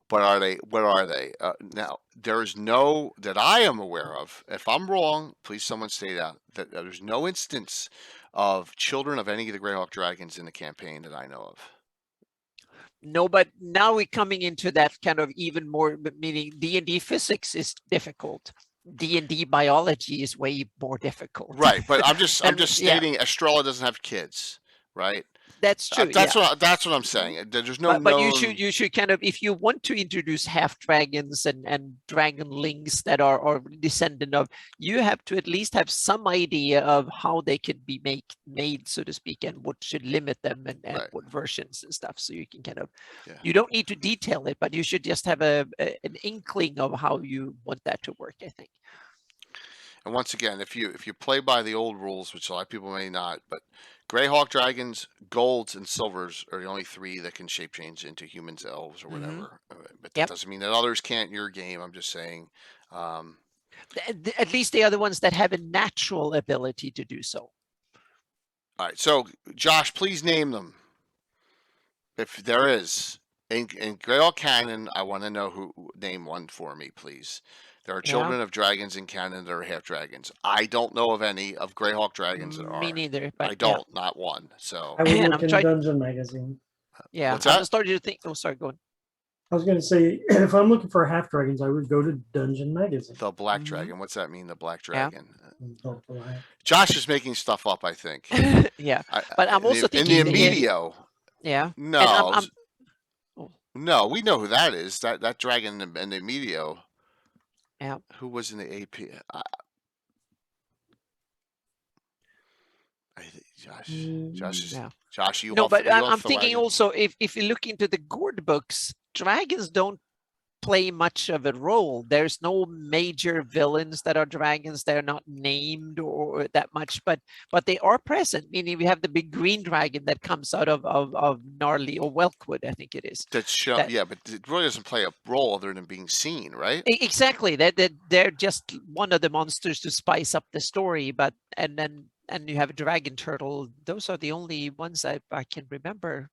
But what are they? Now, there is no, that I am aware of, if I'm wrong, please someone say that there's no instance of children of any of the Greyhawk Dragons in the campaign that I know of. No, but now we're coming into that kind of even more, meaning D&D physics is difficult. D&D biology is way more difficult. Right, but I'm just stating Estrella doesn't have kids, right? That's true. That's what I'm saying. There's no. But you should kind of, if you want to introduce half dragons and dragonlings that are descendant of, you have to at least have some idea of how they could be made, so to speak, and what should limit them and what versions and stuff. So you can kind of, you don't need to detail it, but you should just have an inkling of how you want that to work, I think. And once again, if you play by the old rules, which a lot of people may not, but Greyhawk Dragons, Golds, and Silvers are the only three that can shape change into humans, elves, or whatever. But that doesn't mean that others can't in your game. I'm just saying. At least they are the ones that have a natural ability to do so. All right. So, Josh, please name them. If there is. In Greyhawk canon, I want to know name one for me, please. There are children of dragons in canon that are half dragons. I don't know of any of Greyhawk Dragons that are. Me neither. But I don't, not one. So I would look in Dungeon Magazine. Yeah, what's that? I'm starting to think. Oh, sorry, go on. I was going to say, if I'm looking for half dragons, I would go to Dungeon Magazine. The Black Mhm. Dragon. What's that mean? The Black Yeah. Dragon. Oh, black. Josh is making stuff up, I think. Yeah, but I'm also in thinking the Immediate. yeah. No, And I'm oh, no, we know who that is. That dragon in the Immediate. yeah. Who was in the AP? Josh is Yeah. Josh. You No, off, but you I'm off the thinking wagon? also if you look into the Gord books, dragons don't play much of a role. There's no major villains that are dragons. They're not named or that much, but they are present. Meaning we have the big green dragon that comes out of Gnarly or Welkwood, I think it is. That's show, That- yeah, but it really doesn't play a role other than being seen, right? Exactly. That they're just one of the monsters to spice up the story. But and you have a dragon turtle. Those are the only ones I can remember.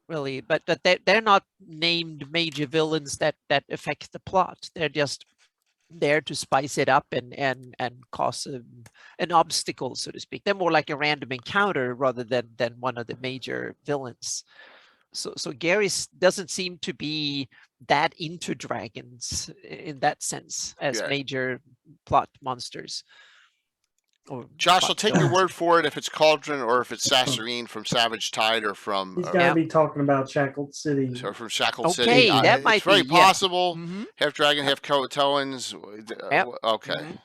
Really, but they're not named major villains that affect the plot. They're just there to spice it up and cause an obstacle, so to speak. They're more like a random encounter rather than one of the major villains. So Gary doesn't seem to be that into dragons in that sense as Yeah. major plot monsters. Or Josh, plot I'll take your villains. word for it if it's Cauldron or if it's Sasserine from Savage Tide or from He's got to Yeah. be talking about Shackled City. or from Shackled Okay, City. that might it's very be, yeah. possible. Mhm. Half dragon, half Croatoans. Yep. Okay. Mhm.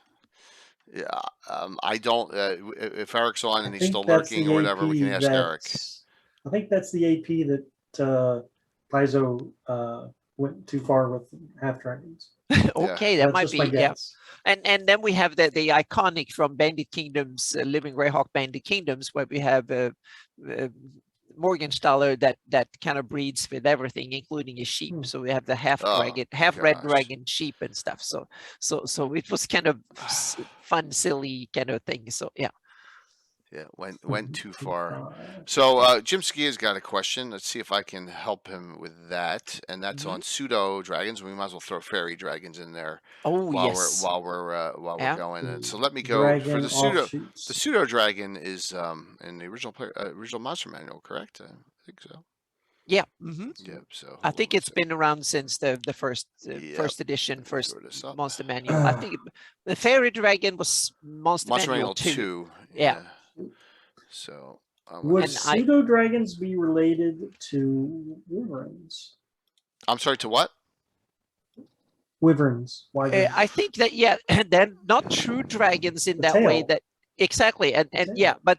Yeah. I don't. If Eric's on and I he's think still that's lurking the or whatever, we can AP ask Eric. I think that's the AP that Paizo went too far with half dragons. Okay, Yeah. that might That's just my be, yeah. guess. And then we have the iconic from Bandit Kingdoms, Living Greyhawk Bandit Kingdoms, where we have Morgenstaller that kind of breeds with everything, including a sheep. So we have the half dragon, half red gosh. dragon sheep and stuff. So it was kind of fun, silly kind of thing. So yeah. Yeah, went too far. Uh, So Jim Skia's got a question. Let's see if I can help him with that. And that's on Pseudo Dragons. We might as well throw Fairy Dragons in there Oh while yes. we're Yeah. going. And so let me go dragon for the Pseudo. offshoots. The Pseudo Dragon is in the original Monster Manual, correct? I think so. Yeah. Yeah. So I think it's been around since the first Yep. first edition, Let me first throw this up. Monster Manual. I think the Fairy Dragon was Monster Manual 2. 2. Yeah. So Would And I- pseudo dragons be related to wyverns? I'm sorry, to what? Wyverns. Wyverns. I think that they're not true dragons in The that way. tail. That exactly, and tail. yeah, but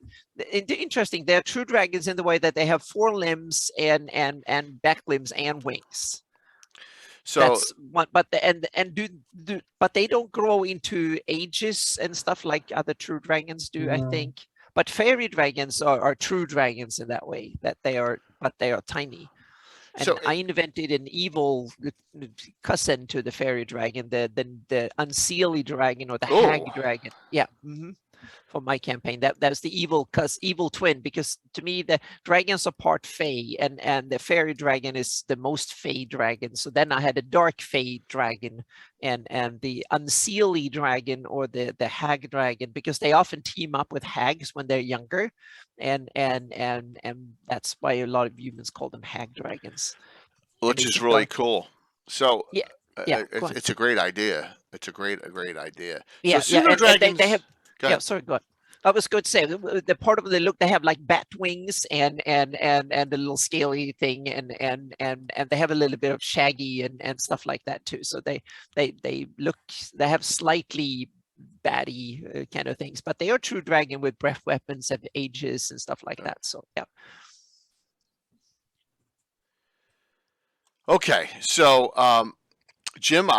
interesting. They're true dragons in the way that they have 4 limbs and back limbs and wings. So That's one, but but they don't grow into ages and stuff like other true dragons do. I No. think, but fairy dragons are true dragons in that way. That they are tiny. And So I invented an evil cousin to the fairy dragon, the Unsealy Dragon or the Hag Oh. Dragon. Yeah. For my campaign, that's the evil twin, because to me the dragons are part Fey, and the fairy dragon is the most Fey dragon. So then I had a dark Fey dragon and the Unsealy Dragon or the Hag Dragon, because they often team up with hags when they're younger, and that's why a lot of humans call them Hag Dragons. which it's is a really dark- cool. So Yeah, go on. it's a great idea. It's a great idea. Yeah, so Pseudo and Dragons. they have. Go Yeah, ahead. sorry, go on. I was going to say the part of the look, they have like bat wings and the little scaly thing, and they have a little bit of shaggy and stuff like that too. So they have slightly batty kind of things, but they are true dragon with breath weapons and ages and stuff like that. So yeah. Okay, so Jim,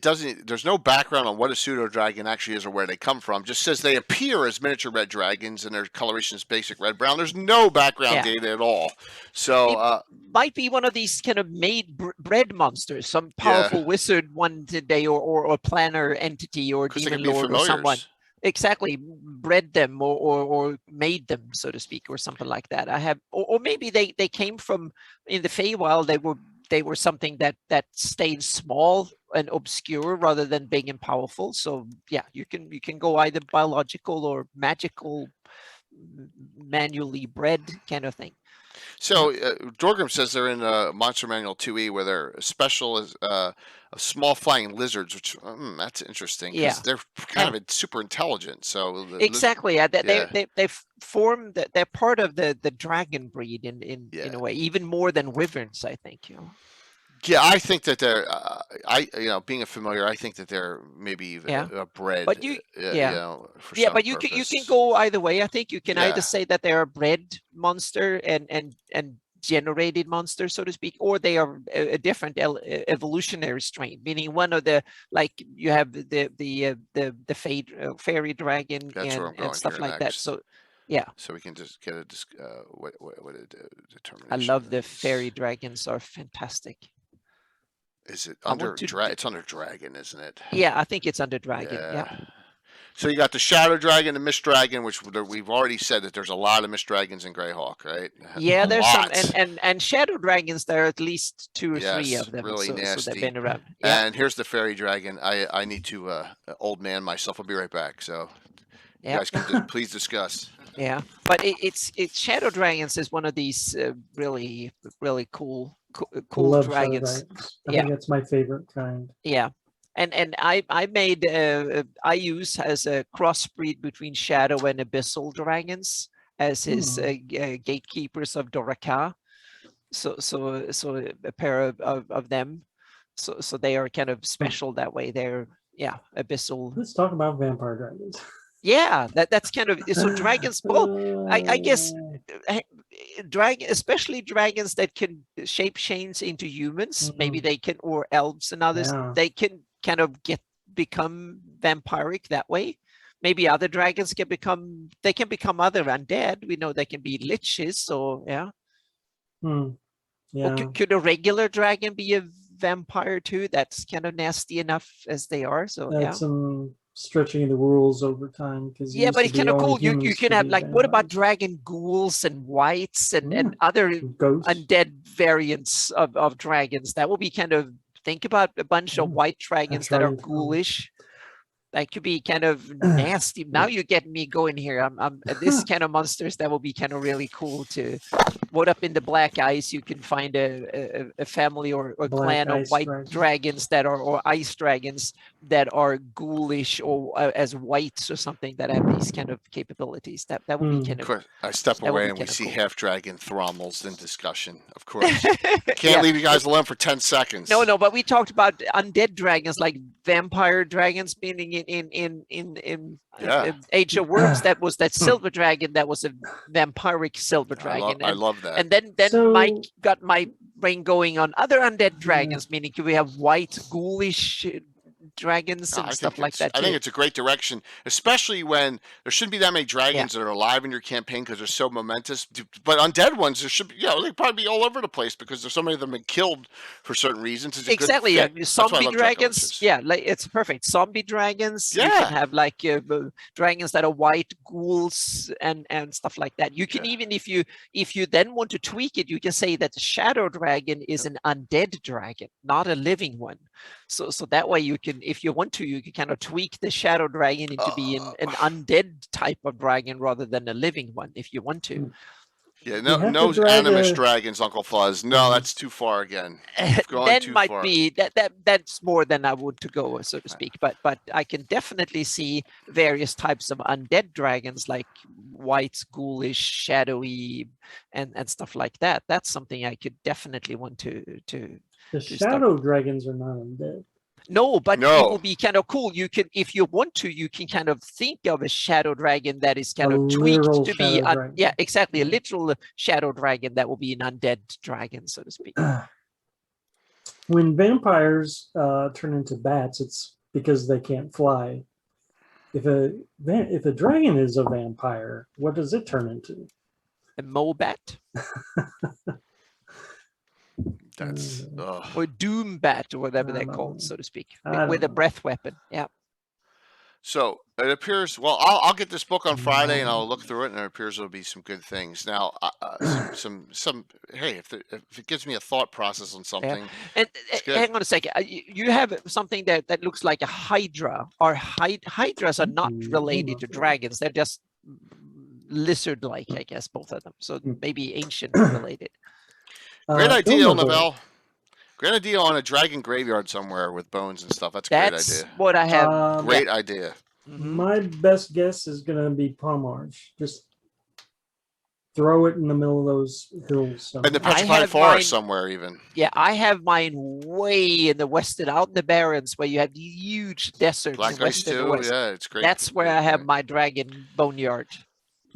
there's no background on what a pseudo dragon actually is or where they come from. Just says they appear as miniature red dragons and their coloration is basic red brown. There's no background data at all. So Might be one of these kind of made bred monsters, some powerful wizard one today, or planner entity or 'cause they demon could be lord or someone. familiars. Exactly, bred them or made them, so to speak, or something like that. I have, or maybe they came from in the Feywild. They were something that stayed small and obscure rather than big and powerful. So yeah, you can go either biological or magical, manually bred kind of thing. So Dorgrim says they're in Monster Manual 2E, where they're special as small flying lizards, which that's interesting because Yeah. they're kind of super intelligent. So Exactly. Yeah. yeah. They've formed that they're part of the dragon breed in a way, even more than wyverns, I think. Yeah, I think that they're. Being a familiar, I think that they're maybe even bred. But you, for yeah, some but you can go either way. I think you can either say that they are a bred monster and generated monster, so to speak, or they are a different evolutionary strain. Meaning one of the, like you have the fairy dragon and stuff like that. So yeah. So we can just get a what a determination. I love the fairy dragons, are fantastic. Is it under it's under dragon, isn't it? Yeah, I think it's under dragon. Yeah. So you got the Shadow Dragon and Mist Dragon, which we've already said that there's a lot of Mist Dragons in Greyhawk, right? Yeah, there's some, and Shadow Dragons. There are at least 2 or 3 of them. Really nasty. So they've been around. Yeah. And here's the Fairy Dragon. I need to old man myself. I'll be right back. So you guys can please discuss. Yeah, but it's Shadow Dragons is one of these really cool dragons. I think that's my favorite kind. Yeah. And I made I use as a crossbreed between Shadow and Abyssal Dragons as his gatekeepers of Doraka. So a pair of them. So they are kind of special that way. They're Abyssal. Let's talk about vampire dragons. Yeah, that's kind of so dragons. Well, I guess especially dragons that can shape change into humans. Maybe they can, or elves and others. They can kind of become vampiric that way. Maybe other dragons can become other undead. We know they can be liches. So could a regular dragon be a vampire too? That's kind of nasty enough as they are. So that's some stretching the rules over time, because but it's kind of cool. You can have like, what about dragon ghouls and wights and other ghosts, undead variants of dragons? That will be kind of, think about a bunch of white dragons that are ghoulish. That could be kind of nasty. Now you're getting me going here. I'm this kind of monsters that will be kind of really cool to. What up in the Black Ice, you can find a family or clan of white dragons that are, or ice dragons that are ghoulish or as whites or something that have these kind of capabilities. That would be kind of. Of course, I step away and we see half dragon thrommels in discussion. Of course, can't leave you guys alone for 10 seconds. No, but we talked about undead dragons, like vampire dragons, meaning in Age of Worms, that was that silver dragon that was a vampiric silver dragon. I love that. And then Mike got my brain going on other undead dragons, meaning we have white ghoulish dragons and stuff like that too. I think it's a great direction, especially when there shouldn't be that many dragons that are alive in your campaign because they're so momentous. But undead ones, there should be, they'd probably be all over the place because there's so many of them been killed for certain reasons. It's exactly. Zombie dragons. Like it's perfect. Zombie dragons. You can have like dragons that are white, ghouls and stuff like that. You can even, if you then want to tweak it, you can say that the Shadow Dragon is an undead dragon, not a living one. So that way you can, if you want to, you can kind of tweak the Shadow Dragon into being an undead type of dragon rather than a living one, if you want to. Yeah, no animus dragons, Uncle Fuzz. No, that's too far again. That might be that's more than I would to go, so to speak. But I can definitely see various types of undead dragons, like white, ghoulish, shadowy, and stuff like that. That's something I could definitely want to. The Shadow Dragons are not undead. No, but it will be kind of cool. You can, if you want to, you can kind of think of a Shadow Dragon that is kind of tweaked to be, exactly, a literal Shadow Dragon that will be an undead dragon, so to speak. When vampires turn into bats, it's because they can't fly. If a dragon is a vampire, what does it turn into? A mobat. That's or doom bat or whatever they're called, so to speak, with a breath weapon. Yeah. So it appears. Well, I'll get this book on Friday and I'll look through it, and it appears there'll be some good things. Now, some. Hey, if it gives me a thought process on something. And hang on a second. You have something that looks like a Hydra. Or hydras are not related to dragons. They're just lizard-like, I guess, both of them. So maybe ancient related. Great idea, Ilmavor. Lavelle. Great idea on a dragon graveyard somewhere with bones and stuff. That's a great That's idea. what I have. Great idea. My best guess is going to be Pomarge. Just throw it in the middle of those hills. somewhere. In the I petrified have forest mine- somewhere, even. Yeah, I have mine way in the western, out in the Barrens, where you have these huge deserts Black in ice west and the too. west. Yeah, it's great. That's where Great, I have great. my dragon boneyard,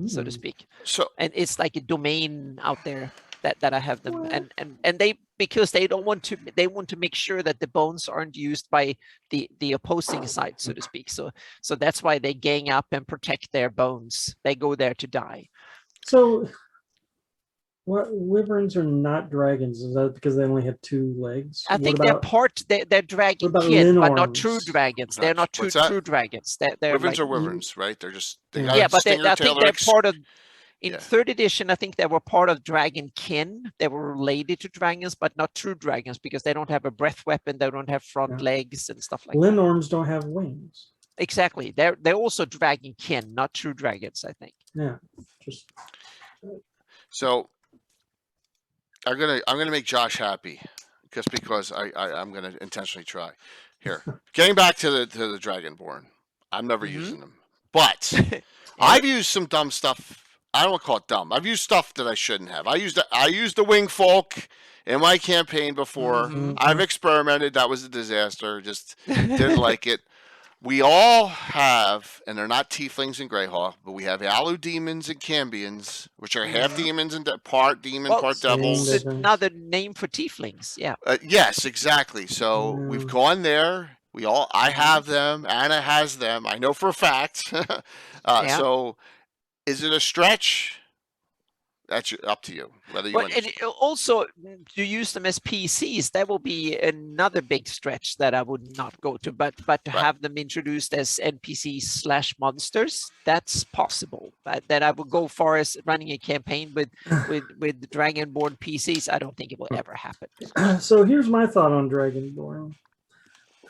so to Hmm. speak. So And it's like a domain out there that I have them, and they, because they don't want to, they want to make sure that the bones aren't used by the opposing side, so to speak. So that's why they gang up and protect their bones. They go there to die. So, what wyverns are not dragons? Is that because they only have 2 legs? I What think about- they're dragon about kin, but not true Linorms? dragons. They're not true What's that? true dragons. They're wyverns like, are wyverns, right? They're just they Yeah. got yeah, but stinger I tail, think they're they're part of. In yeah. 3rd edition, I think they were part of dragon kin. They were related to dragons, but not true dragons, because they don't have a breath weapon. They don't have front Yeah. legs and stuff like that. Linorms don't have wings. Exactly. They're also dragon kin, not true dragons, I think. Yeah, just So I'm gonna make Josh happy, just because I'm gonna intentionally try. Here, getting back to the Dragonborn, I'm never Mhm. using them, but I've used some dumb stuff. I don't want to call it dumb. I've used stuff that I shouldn't have. I used the wing folk in my campaign before. Mhm. I've experimented. That was a disaster. Just didn't like it. We all have, and they're not tieflings and Greyhawk, but we have Alu demons and Cambions, which are half demons and part demon, Well, part same devils. It's difference. another name for tieflings. Yeah. Yes, exactly. So we've Mm. gone there. I have them. Anna has them. I know for a fact. Yeah. So, is it a stretch? That's up to you. Whether you But want. and also to use them as PCs, that will be another big stretch that I would not go to. But to Right. have them introduced as NPCs/monsters, that's possible. That I would go far as running a campaign with Dragonborn PCs. I don't think it will ever happen. So here's my thought on Dragonborn.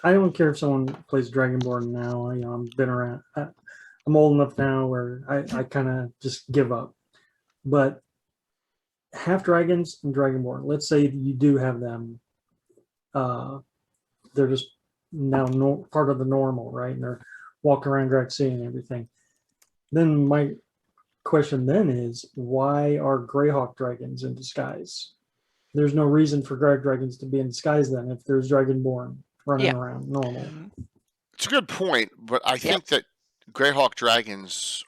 I don't care if someone plays Dragonborn now. I'm been around. I'm old enough now where I kind of just give up. But half dragons and Dragonborn. Let's say you do have them. They're just now part of the normal, right? And they're walking around Graxia and everything. Then my question then is, why are Greyhawk Dragons in disguise? There's no reason for Greyhawk Dragons to be in disguise then if there's Dragonborn running Yeah. around normal. It's a good point, but I think that Greyhawk Dragons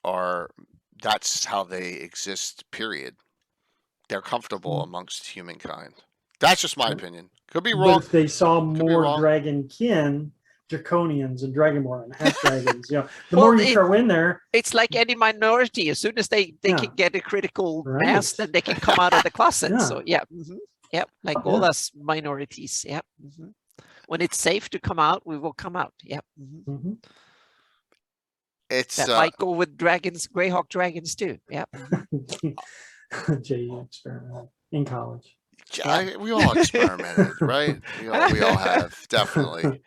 that's how they exist, period. They're comfortable amongst humankind. That's just my opinion. Could be But wrong. if they saw be more wrong. dragon kin, Draconians and Dragonborn and half dragons, the Well, more you throw in there, It's like any minority. As soon as they Yeah. can get a critical Right. mass, then they can come out of the closet. Yeah. So like all Yeah. us minorities. When it's safe to come out, we will come out. Mhm. It's That might go with dragons, Greyhawk Dragons too. JE experiment in college. we all experimented, right? We all have, definitely.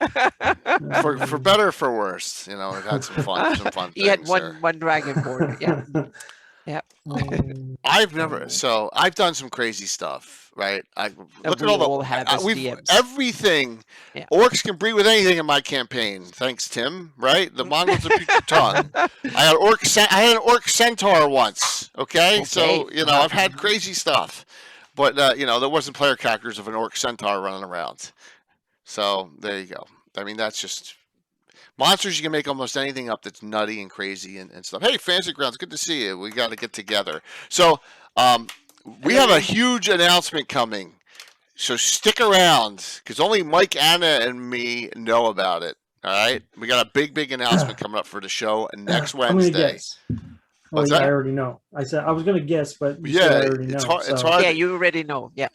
For better or for worse, we've had some fun He had things there. one dragon board. Yeah. I've done some crazy stuff, right? Look at we all all have as DMs. everything. Yeah. Orcs can breed with anything in my campaign, thanks Tim. Right? The Mongols are your tongue. I had an orc centaur once. Okay, so I've had crazy stuff, but there wasn't player characters of an orc centaur running around. So there you go. I mean, that's just monsters. You can make almost anything up that's nutty and crazy and stuff. Hey, Fantasy Grounds, good to see you. We got to get together. So we have a huge announcement coming. So stick around, because only Mike, Anna, and me know about it. All right? We got a big announcement coming up for the show next I'm gonna Wednesday. guess. What's I that? already know. I said I was going to guess, but you Yeah, said I already know. it's hard. It's so- hard. Yeah, you already know. Yeah.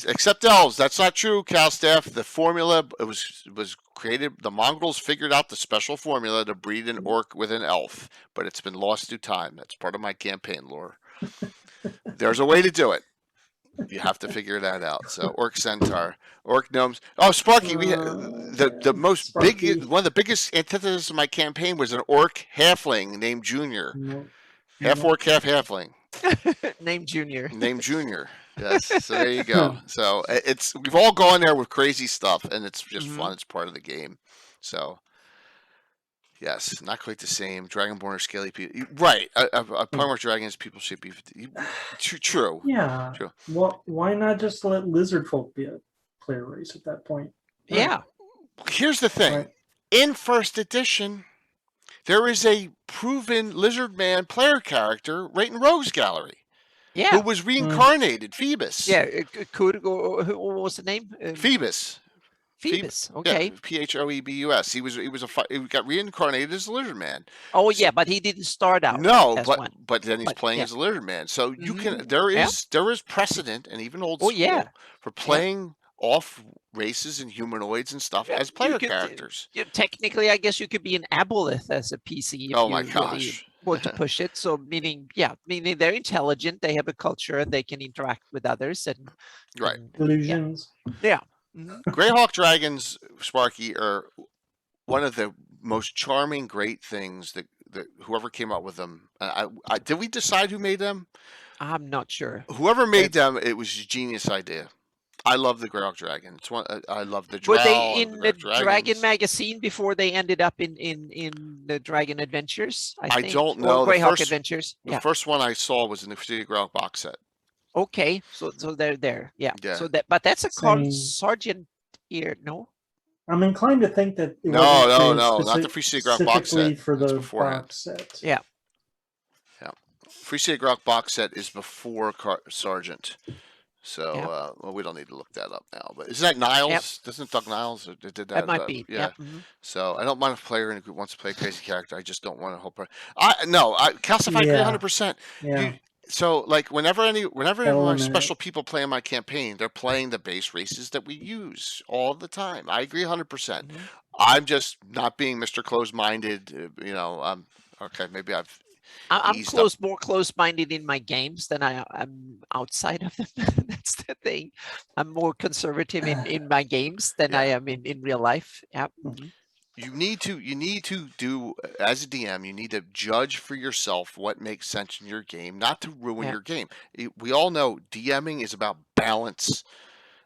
Except elves. That's not true, Calstaff. The formula was created. The Mongols figured out the special formula to breed an orc with an elf, but it's been lost through time. That's part of my campaign lore. There's a way to do it. You have to figure that out. So orc centaur, orc gnomes. Oh, Sparky, the most Sparky. one of the biggest antithesis of my campaign was an orc halfling named Junior. No. Half orc, half halfling. Name Junior. Name Junior. Yes. So there you go. So we've all gone there with crazy stuff, and it's just fun. It's part of the game. So yes, not quite the same. Dragonborn or scaly people. Right. Primarch dragons, people should be. True. Yeah. True. Well, why not just let lizard folk be a player race at that point? Yeah. Here's the thing. Right. In first edition, there is a proven lizard man player character right in Rogue's Gallery. Yeah. Who was reincarnated, Phoebus. Yeah, what was the name? Phoebus. Phoebus. Okay. Yeah, Phoebus. He got reincarnated as a lizard man. Oh yeah, but he didn't start out. No, as but one. but then he's playing as a lizard man. So you can there is precedent and even old school for playing off races and humanoids and stuff as player characters. Technically, I guess you could be an aboleth as a PC. If my gosh. Want to push it. So meaning they're intelligent, they have a culture, and they can interact with others. And right. Illusions. Yeah. Greyhawk Dragons, Sparky, are one of the most charming, great things that whoever came up with them. Did we decide who made them? I'm not sure. Whoever made them, it was a genius idea. I love the Greyhawk Dragon. It's one. I love the Drow. Were they in the Dragons. Dragon magazine before they ended up in the Dragon Adventures? I think? Don't know. Or Greyhawk Adventures. The first one I saw was in the City Greyhawk box set. Okay, so they're there. Yeah. Yeah. So but that's a called Sergeant ear. No. I'm inclined to think that it no, not the Free City Greyhawk box set. For the box set. Yeah. Yeah. Free City Greyhawk box set is before Sergeant. So, we don't need to look that up now. But isn't that Niles? Yep. Doesn't Doug Niles did that? That might be. Yeah. Mm-hmm. So I don't mind if a player in a group wants to play a crazy character. I just don't want to hope. Calcify 100%. Yeah. So like whenever special people play in my campaign, they're playing the base races that we use all the time. I agree 100%. Mm-hmm. I'm just not being Mr. Closed-minded. Okay. Maybe I'm more close-minded in my games than I'm outside of them. That's the thing. I'm more conservative in my games than I am in real life. Yeah. Mm-hmm. You need to do, as a DM, you need to judge for yourself what makes sense in your game, not to ruin your game. We all know DMing is about balance,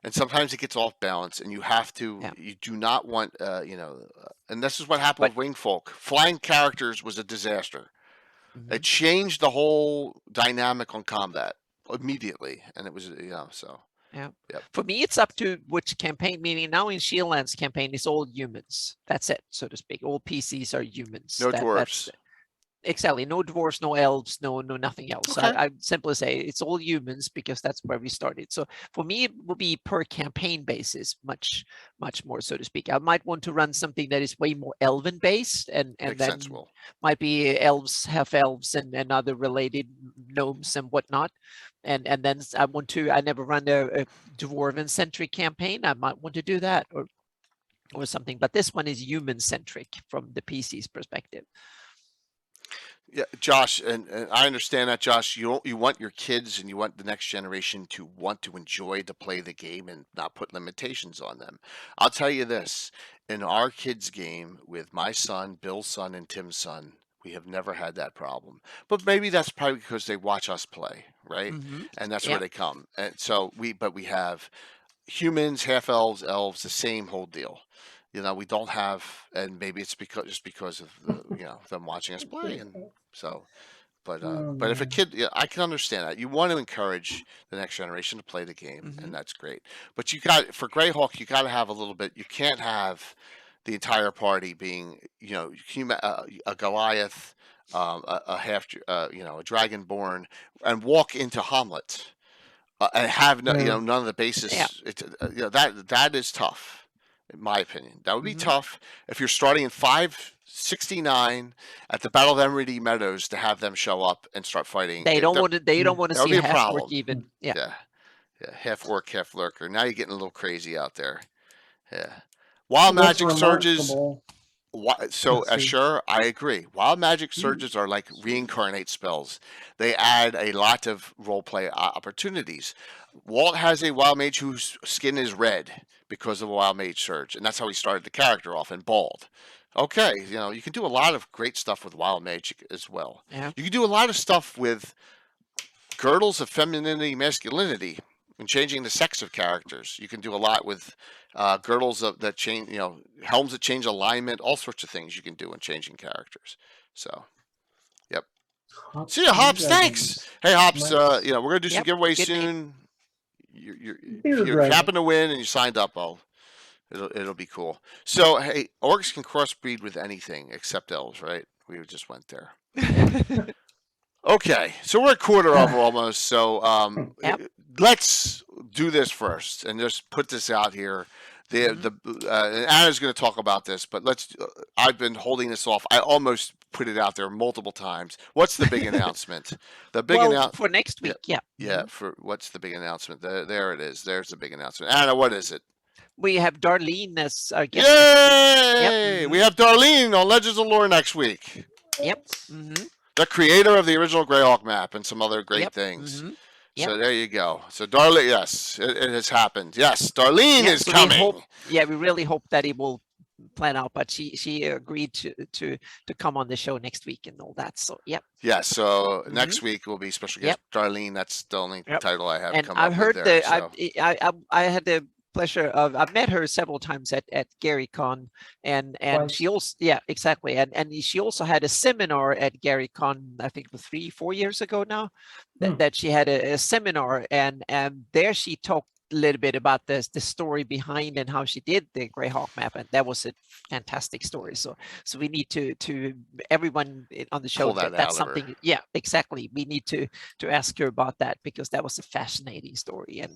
and sometimes it gets off balance, and you have to. You do not want, and this is what happened with Wingfolk. Flying characters was a disaster. Mm-hmm. It changed the whole dynamic on combat immediately, and it was so. Yeah. Yep. For me, it's up to which campaign. Meaning now in Shieldland's campaign, it's all humans. That's it, so to speak. All PCs are humans. No dwarves. Exactly. No dwarves, no elves, no nothing else. Okay. I simply say it's all humans because that's where we started. So for me, it will be per campaign basis, much more, so to speak. I might want to run something that is way more elven based, and then might be elves, half elves, and other related gnomes and whatnot. And then I never run a dwarven centric campaign. I might want to do that or something. But this one is human centric from the PC's perspective. Yeah, Josh, and I understand that, Josh. You want your kids and you want the next generation to want to enjoy to play the game and not put limitations on them. I'll tell you this: in our kids' game with my son, Bill's son, and Tim's son, we have never had that problem. But maybe that's probably because they watch us play, right? Mm-hmm. And that's where they come. And so we have humans, half elves, the same whole deal. We don't have, and maybe it's because of them watching us play, and so, but if a kid, I can understand that. You want to encourage the next generation to play the game, and that's great. But for Greyhawk, you got to have a little bit. You can't have the entire party being, a Goliath, a half, a Dragonborn, and walk into Hamlet and have none of the bases. Yeah. That is tough. In my opinion, that would be tough if you're starting in 569 at the Battle of Emerald Meadows to have them show up and start fighting. They don't want to see a half orc even. Yeah, half orc, half lurker. Now you're getting a little crazy out there. Yeah, wild magic surges. So sure, I agree. Wild magic surges are like reincarnate spells. They add a lot of roleplay opportunities. Walt has a wild mage whose skin is red because of a wild mage surge, and that's how he started the character off, and bald. Okay, you can do a lot of great stuff with wild magic as well. Yeah. You can do a lot of stuff with girdles of femininity, masculinity, and changing the sex of characters. You can do a lot with girdles that change, helms that change alignment, all sorts of things you can do in changing characters. So, yep. Hops See ya, and Hops. dragons. Thanks. Hey, Hops. Nice. We're gonna do some Yep, giveaways good name. soon. If Beer you dragon. happen to win and you signed up, it'll be cool. So, hey, orcs can crossbreed with anything except elves, right? We just went there. Okay, so we're a quarter over almost. So Yep. let's do this first and just put this out here. And Anna's going to talk about this, but I've been holding this off. I almost put it out there multiple times. What's the big announcement? The big announcement for next week. Yeah. Yeah, for what's the big announcement? There it is. There's the big announcement. Anna, what is it? We have Darlene as our guest. Yay! Yep. We have Darlene on Legends of Lore next week. Yep. Mm-hmm. The creator of the original Greyhawk map and some other great Yep. things. Mm-hmm. So Yep. there you go. So Darlene, yes, it has happened. Yes, Darlene is so coming. we really hope that he will plan out, but she agreed to come on the show next week and all that. So yep. Yes, so next week will be special guest Darlene. That's the only title I have And come I've up heard with there. So. I had the pleasure of I've met her several times at GaryCon and Twice. she also exactly and she also had a seminar at GaryCon I think 3-4 years ago now that she had a seminar and there she talked a little bit about the story behind and how she did the Greyhawk map, and that was a fantastic story. So we need to everyone on the show that's something. Yeah, exactly. We need to ask her about that because that was a fascinating story and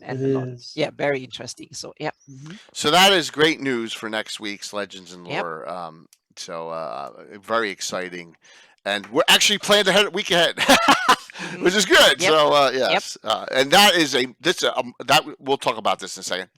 very interesting. So yeah. Mm-hmm. So that is great news for next week's Legends and Lore. So very exciting, and we're actually planned a week ahead. Which is good. Yep. So yes, and that is that we'll talk about this in a second.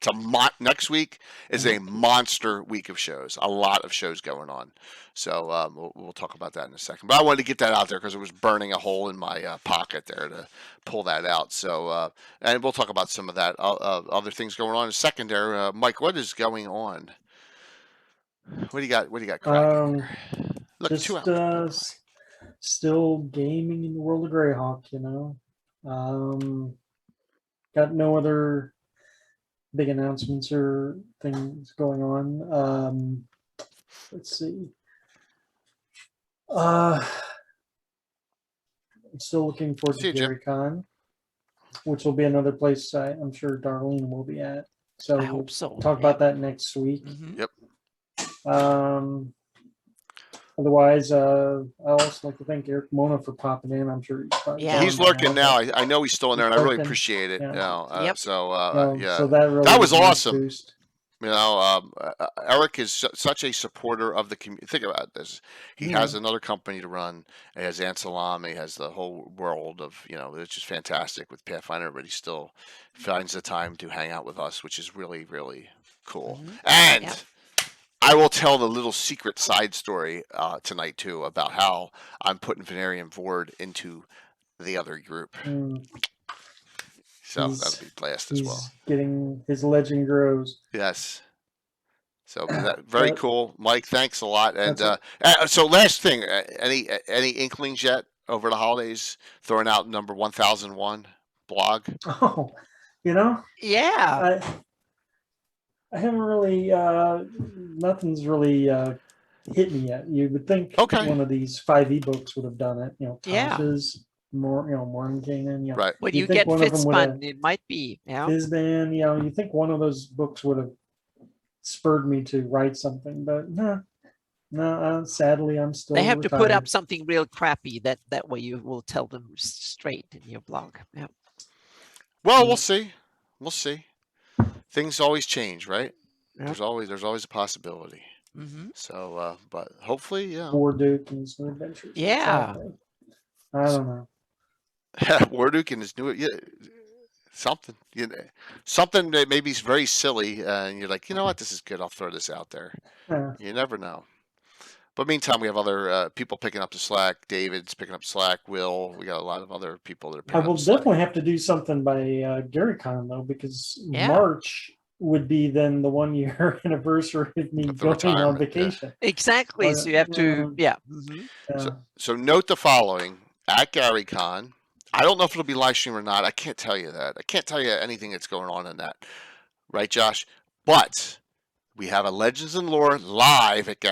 Next week is a monster week of shows. A lot of shows going on. So we'll talk about that in a second. But I wanted to get that out there because it was burning a hole in my pocket there to pull that out. So and we'll talk about some of that other things going on in a second there. Mike, what is going on? What do you got? What do you got cracking? Look, just 2 hours. Still gaming in the world of Greyhawk, got no other big announcements or things going on. Let's see. I'm still looking forward to GaryCon, which will be another place I'm sure Darlene will be at. So I hope so. We'll talk about that next week. Mm-hmm. Yep. Otherwise, I also like to thank Eric Mona for popping in. I'm sure he's lurking now. I know he's still in there, and I really appreciate it. Yeah. So so that was awesome. Boost. Eric is such a supporter of the community. Think about this. He has another company to run. He has Ansalam. He has the whole world of, it's just fantastic with Pathfinder, but he still finds the time to hang out with us, which is really, really cool. Mm-hmm. And I will tell the little secret side story tonight, too, about how I'm putting Venerian Vord into the other group. So that'll be blast as well. Getting his legend grows. Yes. So very cool, Mike. Thanks a lot. And so last thing, any inklings yet over the holidays? Throwing out number 1001 blog. Oh, Yeah. I haven't really. Nothing's really hit me yet. You would think one of these 5 ebooks would have done it. Tasha's, Mordenkainen. Right. When you get Fitzbun, it might be. Fitzbun, you think one of those books would have spurred me to write something, but no. Sadly, I'm still. They have retired. to put up something real crappy. That way you will tell them straight in your blog. Yeah. Well, we'll see. We'll see. Things always change, right? Yep. There's always a possibility. Mm-hmm. So, but hopefully, Warduke and his new adventures. Yeah. I don't know. Warduke and his new something something that maybe is very silly, and you're like, you know what, this is good. I'll throw this out there. You never know. But meantime, we have other people picking up the slack. David's picking up slack. Will, we got a lot of other people that are picking up slack. I will definitely have to do something by GaryCon, though, because March would be then the 1 year anniversary of me Of the going on retirement, yeah. vacation. Exactly. Well, So you have to, yeah. Yeah. So note the following at GaryCon. I don't know if it'll be live stream or not. I can't tell you that. I can't tell you anything that's going on in that. Right, Josh? But we have a Legends and Lore live at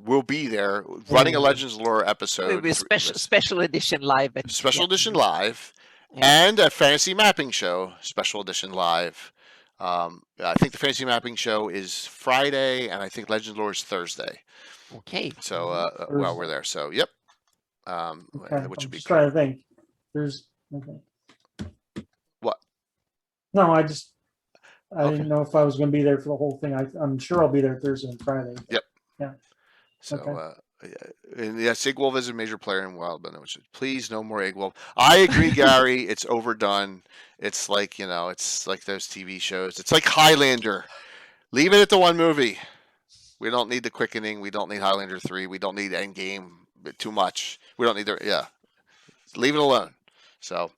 we'll be there running a Legends and Lore It'll episode. be a special edition live. Special yeah. edition live. Yeah. And a fantasy mapping show, special edition live. I think the fantasy mapping show is Friday, and I think Legends Lore is Thursday. Okay. So, well, we're there. So, yep. Okay. Which I'm would be just trying to think. There's okay. What? No, I Okay. didn't know if I was going to be there for the whole thing. I'm sure I'll be there Thursday and Friday. Yep. Yeah. So, Okay. and yes, Egg Wolf is a major player in Wild, but please no more Egg Wolf. I agree, Gary. It's overdone. It's like it's like those TV shows. It's like Highlander. Leave it at the one movie. We don't need the quickening. We don't need Highlander 3. We don't need Endgame too much. We don't need leave it alone. So,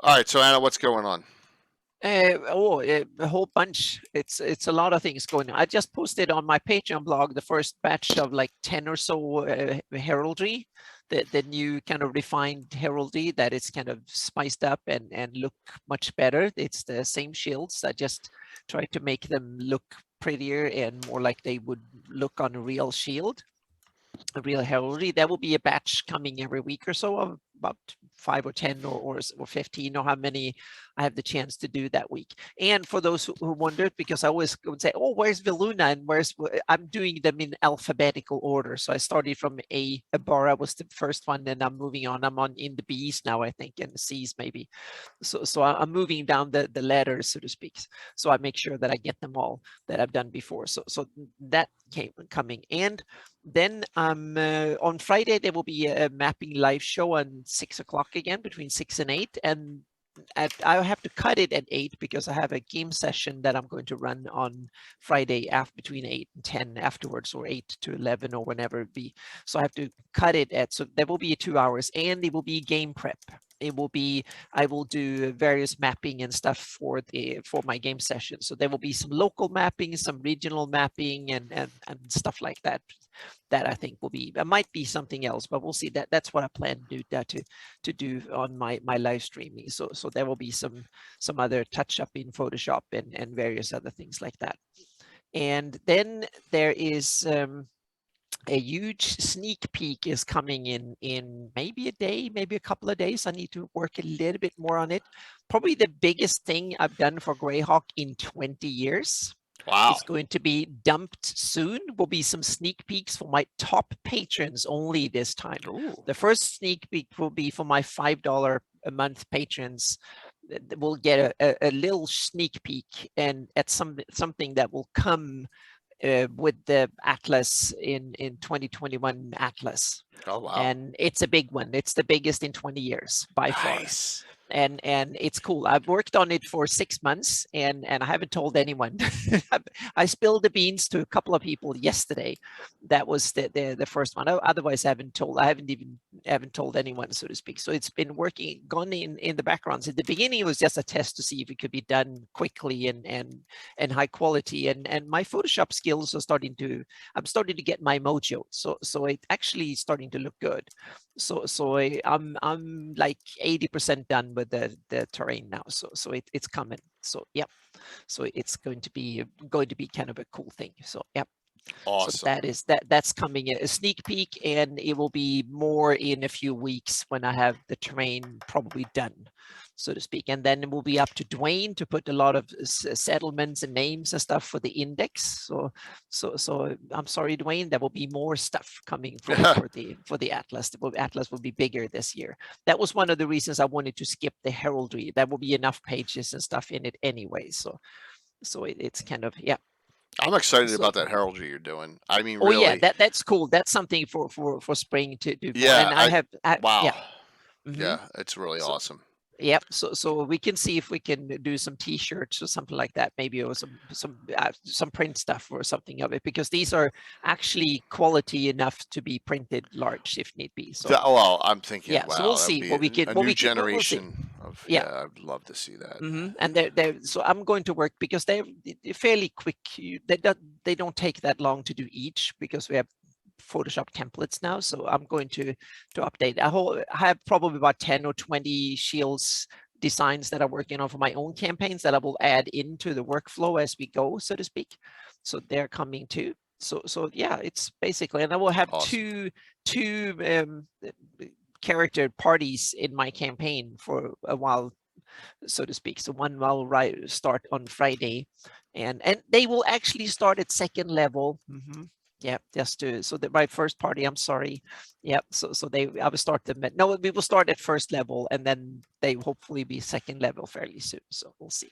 all right. So Anna, what's going on? A whole bunch. It's a lot of things going on. I just posted on my Patreon blog the first batch of like 10 or so heraldry, the new kind of refined heraldry that is kind of spiced up and look much better. It's the same shields. I just tried to make them look prettier and more like they would look on a real shield, a real heraldry. There will be a batch coming every week or so of about 5 or 10 or 15 or how many I have the chance to do that week. And for those who wondered, because I always would say, oh, where's Viluna and I'm doing them in alphabetical order. So I started from A. Abara was the first one, and I'm moving on. I'm in the B's now, I think, and the C's maybe. So I'm moving down the letters, so to speak. So I make sure that I get them all that I've done before. So that coming. And then on Friday, there will be a mapping live show on 6 o'clock again, between 6 and 8. And I have to cut it at 8 because I have a game session that I'm going to run on Friday between 8 and 10 afterwards, or 8 to 11 or whenever it be. So I have to cut it so there will be 2 hours, and it will be game prep. I will do various mapping and stuff for my game session. So there will be some local mapping, some regional mapping, and stuff like that. That I think will be. It might be something else, but we'll see. That's what I plan to do on my live streaming. So there will be some other touch up in Photoshop and various other things like that. And then there is a huge sneak peek is coming in maybe a day, maybe a couple of days. I need to work a little bit more on it. Probably the biggest thing I've done for Greyhawk in 20 years. Wow. It's going to be dumped soon. Will be some sneak peeks for my top patrons only this time. Ooh. The first sneak peek will be for my $5 a month patrons. We'll get a little sneak peek and at something that will come with the Atlas in 2021 Atlas. Oh wow! And it's a big one. It's the biggest in 20 years by far. And it's cool. I've worked on it for 6 months and I haven't told anyone. I spilled the beans to a couple of people yesterday. That was the first one. Otherwise, I haven't told anyone, so to speak. So it's been gone in the background. So at the beginning, it was just a test to see if it could be done quickly and high quality. And my Photoshop skills are I'm starting to get my mojo. So it actually is starting to look good. So I'm like 80% done with the terrain now. So it's coming. So yeah. So it's going to be kind of a cool thing. So yeah. Awesome. So that's coming, a sneak peek, and it will be more in a few weeks when I have the terrain probably done, so to speak. And then we'll be up to Dwayne to put a lot of settlements and names and stuff for the index. So I'm sorry, Dwayne, there will be more stuff coming for the Atlas. The Atlas will be bigger this year. That was one of the reasons I wanted to skip the heraldry. There will be enough pages and stuff in it anyway. So it's kind of, yeah. I'm excited about that heraldry you're doing. I mean, oh really. Yeah, that's cool. That's something for spring to do. Yeah, And wow. Yeah. Yeah, it's really awesome. Yep. So we can see if we can do some T-shirts or something like that, maybe, or some print stuff or something of it, because these are actually quality enough to be printed large if need be. So Well, I'm thinking, yeah. So we'll wow, that would see be what we can. a What new we can. We'll see. generation of. Yeah. Yeah, I'd love to see that. And they're so I'm going to work because they're fairly quick. They don't take that long to do each, because we have Photoshop templates now. So I'm going to update. I have probably about 10 or 20 shields designs that I'm working on for my own campaigns that I will add into the workflow as we go, so to speak. So they're coming too. So yeah, it's basically, and I will have Awesome. two character parties in my campaign for a while, so to speak. So one will start on Friday, and they will actually start at second level. Yeah, just to, so that my first party, I'm sorry. Yeah, so I will start them at, no, we will start at first level, and then they hopefully be second level fairly soon. So we'll see.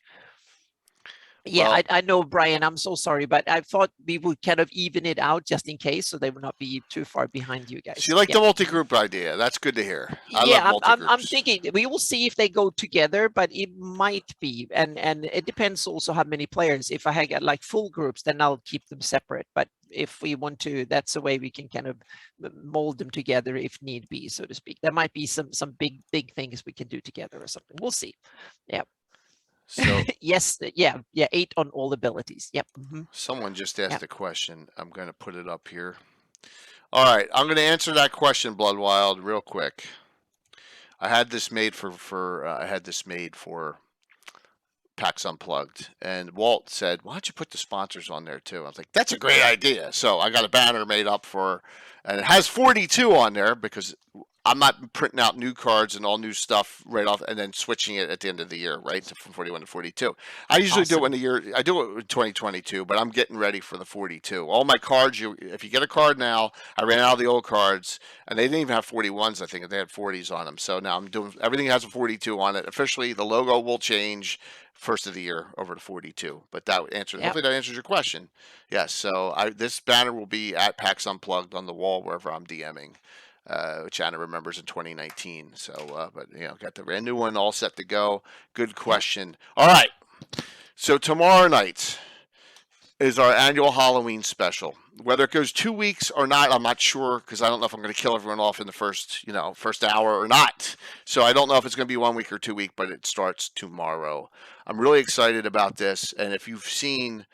Yeah, Well, I know, Brian, I'm so sorry, but I thought we would kind of even it out just in case, so they would not be too far behind you guys. so you like the multi-group idea? That's good to hear. I love Yeah, I'm multi-groups. thinking we will see if they go together, but it might be, and it depends also how many players. If I had got like full groups, then I'll keep them separate. But if we want to, that's a way we can kind of mold them together if need be, so to speak. There might be some big things we can do together or something. We'll see. Yeah. So Yes, yeah, 8 on all abilities. Yep. someone just asked a question. I'm going to put it up here. All right, I'm going to answer that question, Bloodwild, real quick. I had this made for PAX Unplugged, and Walt said, "Why don't you put the sponsors on there too?" I was like, "That's a great idea." So I got a banner made up and it has 42 on there because I'm not printing out new cards and all new stuff right off and then switching it at the end of the year, right, from 41 to 42. I usually do it in the year. I do it in 2022, but I'm getting ready for the 42. All my cards, if you get a card now, I ran out of the old cards, and they didn't even have 41s. I think they had 40s on them. So now I'm doing everything has a 42 on it. Officially, the logo will change first of the year over to 42. But that answers. Yep. Hopefully that answers your question. Yes. So this banner will be at PAX Unplugged on the wall wherever I'm DMing. Which Anna remembers in 2019. So, but got the brand new one all set to go. Good question. All right. So tomorrow night is our annual Halloween special. Whether it goes 2 weeks or not, I'm not sure, because I don't know if I'm going to kill everyone off in the first hour or not. So I don't know if it's going to be 1 week or 2 week, but it starts tomorrow. I'm really excited about this, and if you've seen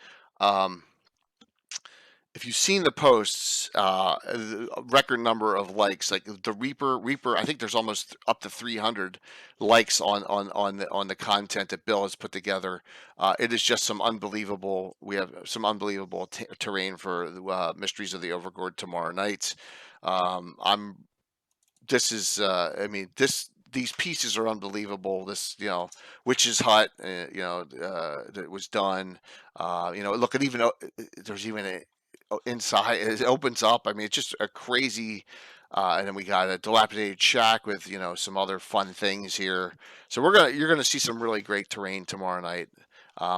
the posts, a record number of likes, like the Reaper, I think there's almost up to 300 likes on the content that Bill has put together. It is just some unbelievable. We have some unbelievable terrain for the Mysteries of the Overgord tomorrow night. These pieces are unbelievable. This, Witch's Hut, that was done. Look at there's even a inside, it opens up. I mean, it's just a crazy. And then we got a dilapidated shack with some other fun things here. So you're gonna see some really great terrain tomorrow night.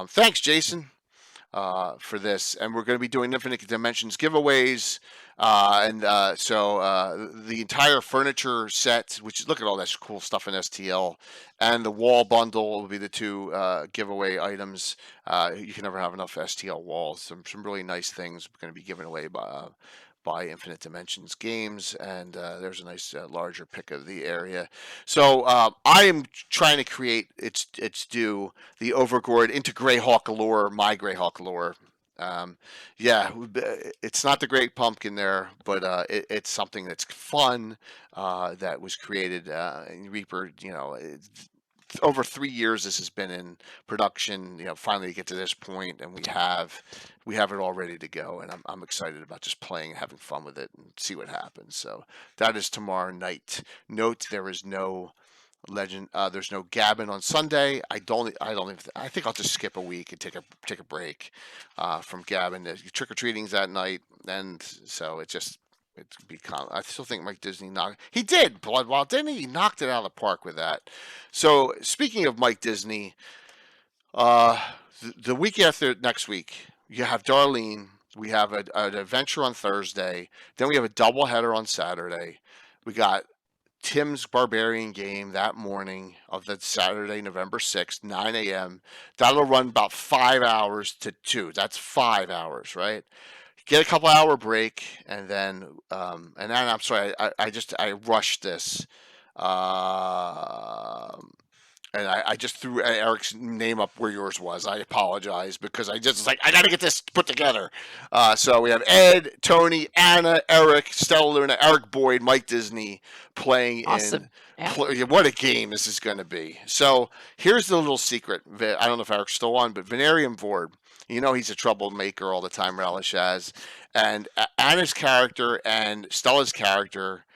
Thanks, Jason, for this, and we're going to be doing Infinite Dimensions giveaways. So the entire furniture set, which look at all that cool stuff in STL, and the wall bundle will be the two giveaway items. You can never have enough STL walls. Some really nice things going to be given away by Infinite Dimensions Games, and there's a nice larger pick of the area. So I am trying to create its due the Overgord into Greyhawk lore, my Greyhawk lore. It's not the Great Pumpkin there, but it's something that's fun that was created in Reaper. Over 3 years this has been in production. Finally to get to this point, and we have it all ready to go, and I'm excited about just playing and having fun with it and see what happens. So that is tomorrow night. Note there is no legend. There's no Gabbin on Sunday. I think I'll just skip a week and take a break from Gabbin. Trick or treating's that night, and so it's become. I still think Mike Disney he did Bloodwild, didn't he? He knocked it out of the park with that. So speaking of Mike Disney, the week after next week, you have Darlene. We have an adventure on Thursday. Then we have a doubleheader on Saturday. We got Tim's Barbarian game that morning of that Saturday, November 6th, 9 a.m. That'll run about 5 hours to 2. That's 5 hours, right? Get a couple hour break, and then I'm sorry, I rushed this. And I just threw Eric's name up where yours was. I apologize because I just was like, I got to get this put together. So we have Ed, Tony, Anna, Eric, Stella Luna, Eric Boyd, Mike Disney playing Awesome. in. What a game this is going to be. So here's the little secret. I don't know if Eric's still on, but Venarium Vord. You know he's a troublemaker all the time, Relish as. And Anna's character and Stella's character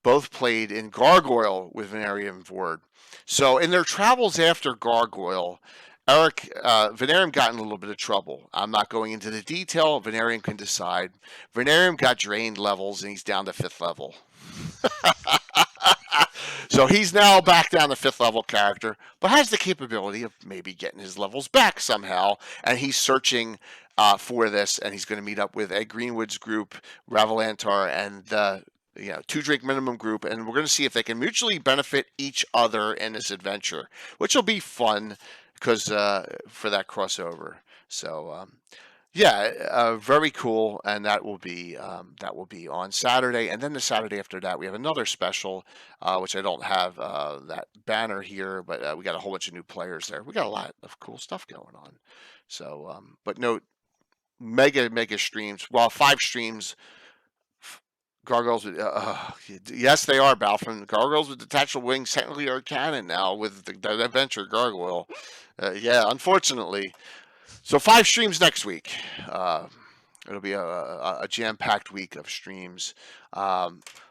both played in Gargoyle with Venarium Vord. So in their travels after Gargoyle, Venarium got in a little bit of trouble. I'm not going into the detail. Venarium can decide. Venarium got drained levels, and he's down to 5th level. So he's now back down to 5th level character, but has the capability of maybe getting his levels back somehow. And he's searching for this, and he's going to meet up with Ed Greenwood's group, Ravalantar, and the 2 drink minimum group, and we're going to see if they can mutually benefit each other in this adventure, which will be fun because for that crossover. So very cool, and that will be on Saturday, and then the Saturday after that we have another special, which I don't have that banner here, but we got a whole bunch of new players there. We got a lot of cool stuff going on. So, but note, mega streams. Well, 5 streams. Gargoyles with, yes, they are, Balfron. Gargoyles with detachable wings technically are canon now with the adventure Gargoyle. Unfortunately. So 5 streams next week. It'll be a jam-packed week of streams.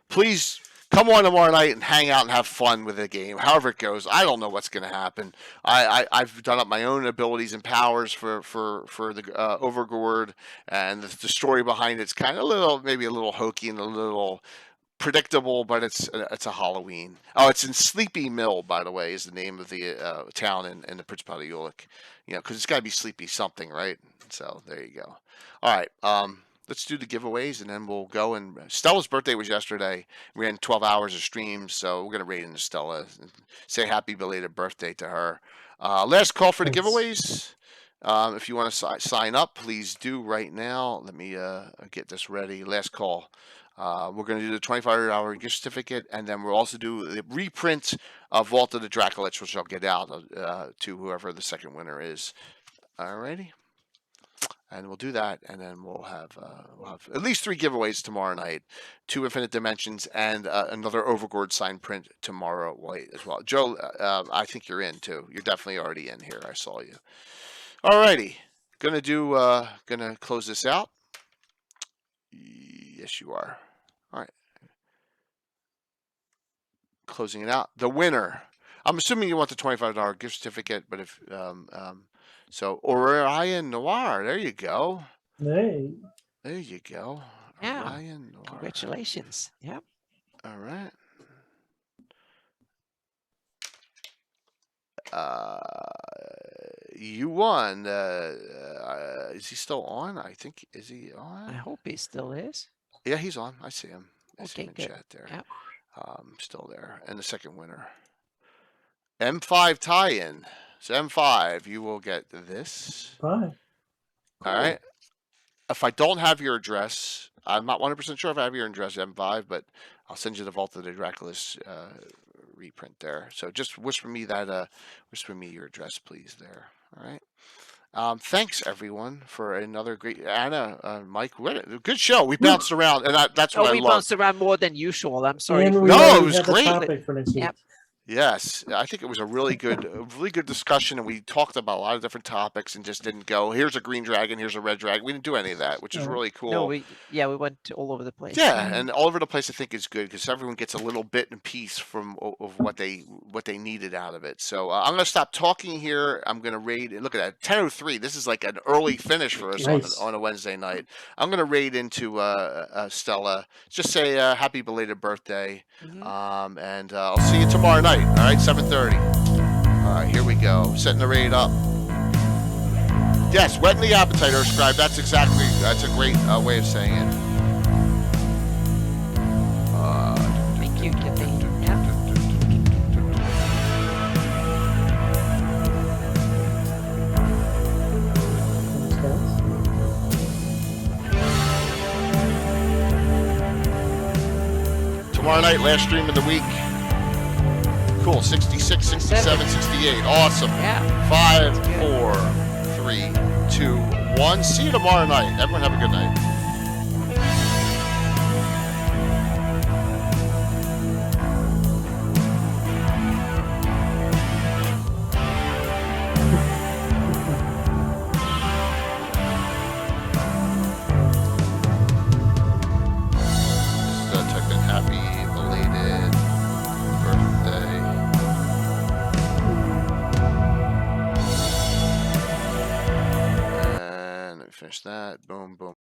Please come on tomorrow night and hang out and have fun with the game. However it goes, I don't know what's going to happen. I've done up my own abilities and powers for the Overgord, and the story behind it's kind of maybe a little hokey and a little predictable, but it's a Halloween. Oh, it's in Sleepy Mill, by the way, is the name of the town in the Principality of Ulick. Because it's got to be Sleepy something, right? So there you go. All right. Let's do the giveaways, and then we'll go. And Stella's birthday was yesterday. We ran 12 hours of streams, so we're going to raid into Stella and say happy belated birthday to her. Last call for the giveaways. If you want to sign up, please do right now. Let me get this ready. Last call. We're going to do the $25 gift certificate, and then we'll also do the reprint of Vault of the Dracolich, which I'll get out to whoever the second winner is. Alrighty. And we'll do that, and then we'll have at least 3 giveaways tomorrow night, 2 Infinite Dimensions, and another Overgord sign print tomorrow night as well. Joe, I think you're in too. You're definitely already in here. I saw you. Alrighty, gonna close this out. Yes, you are. All right, closing it out. The winner. I'm assuming you want the $25 gift certificate, but if so Orion Noir, there you go. Hey. There you go. Yeah. Orion Noir. Congratulations. Yep. All right. You won. Is he still on? I think, is he on? I hope he still is. Yeah, he's on. I see him. I see Okay, him in good. chat there. Yep. Still there. And the second winner. M5 tie-in. So M5, you will get this. Bye. All right. If I don't have your address, I'm not 100% sure if I have your address, M5, but I'll send you the Vault of the Dracolich reprint there. So just whisper me your address, please. There. All right. Thanks everyone for another great Anna, Mike. What a good show. We bounced around, and that's what I love. We bounced around more than usual. I'm sorry. And we No, already it was have a great. topic for next week. Yep. Yes, I think it was a really good discussion, and we talked about a lot of different topics and just didn't go, here's a green dragon, here's a red dragon. We didn't do any of that, which is really cool. No, we went all over the place. Yeah, and all over the place I think is good because everyone gets a little bit and piece of what they needed out of it. So I'm going to stop talking here. I'm going to raid, and look at that, 10:03. This is like an early finish for us Nice. on a Wednesday night. I'm going to raid into Stella. Just say happy belated birthday. Mhm. And I'll see you tomorrow night. All right, 7:30. All right, here we go. Setting the raid up. Yes, whetting the appetite, or scribe. That's a great way of saying it. Thank you, Kitty. Yeah. night, last stream of the week. Cool. 66, 67, 68. Awesome. Yeah. 5, 4, 3, 2, 1. See you tomorrow night. Everyone have a good night. Finish that. Boom, boom.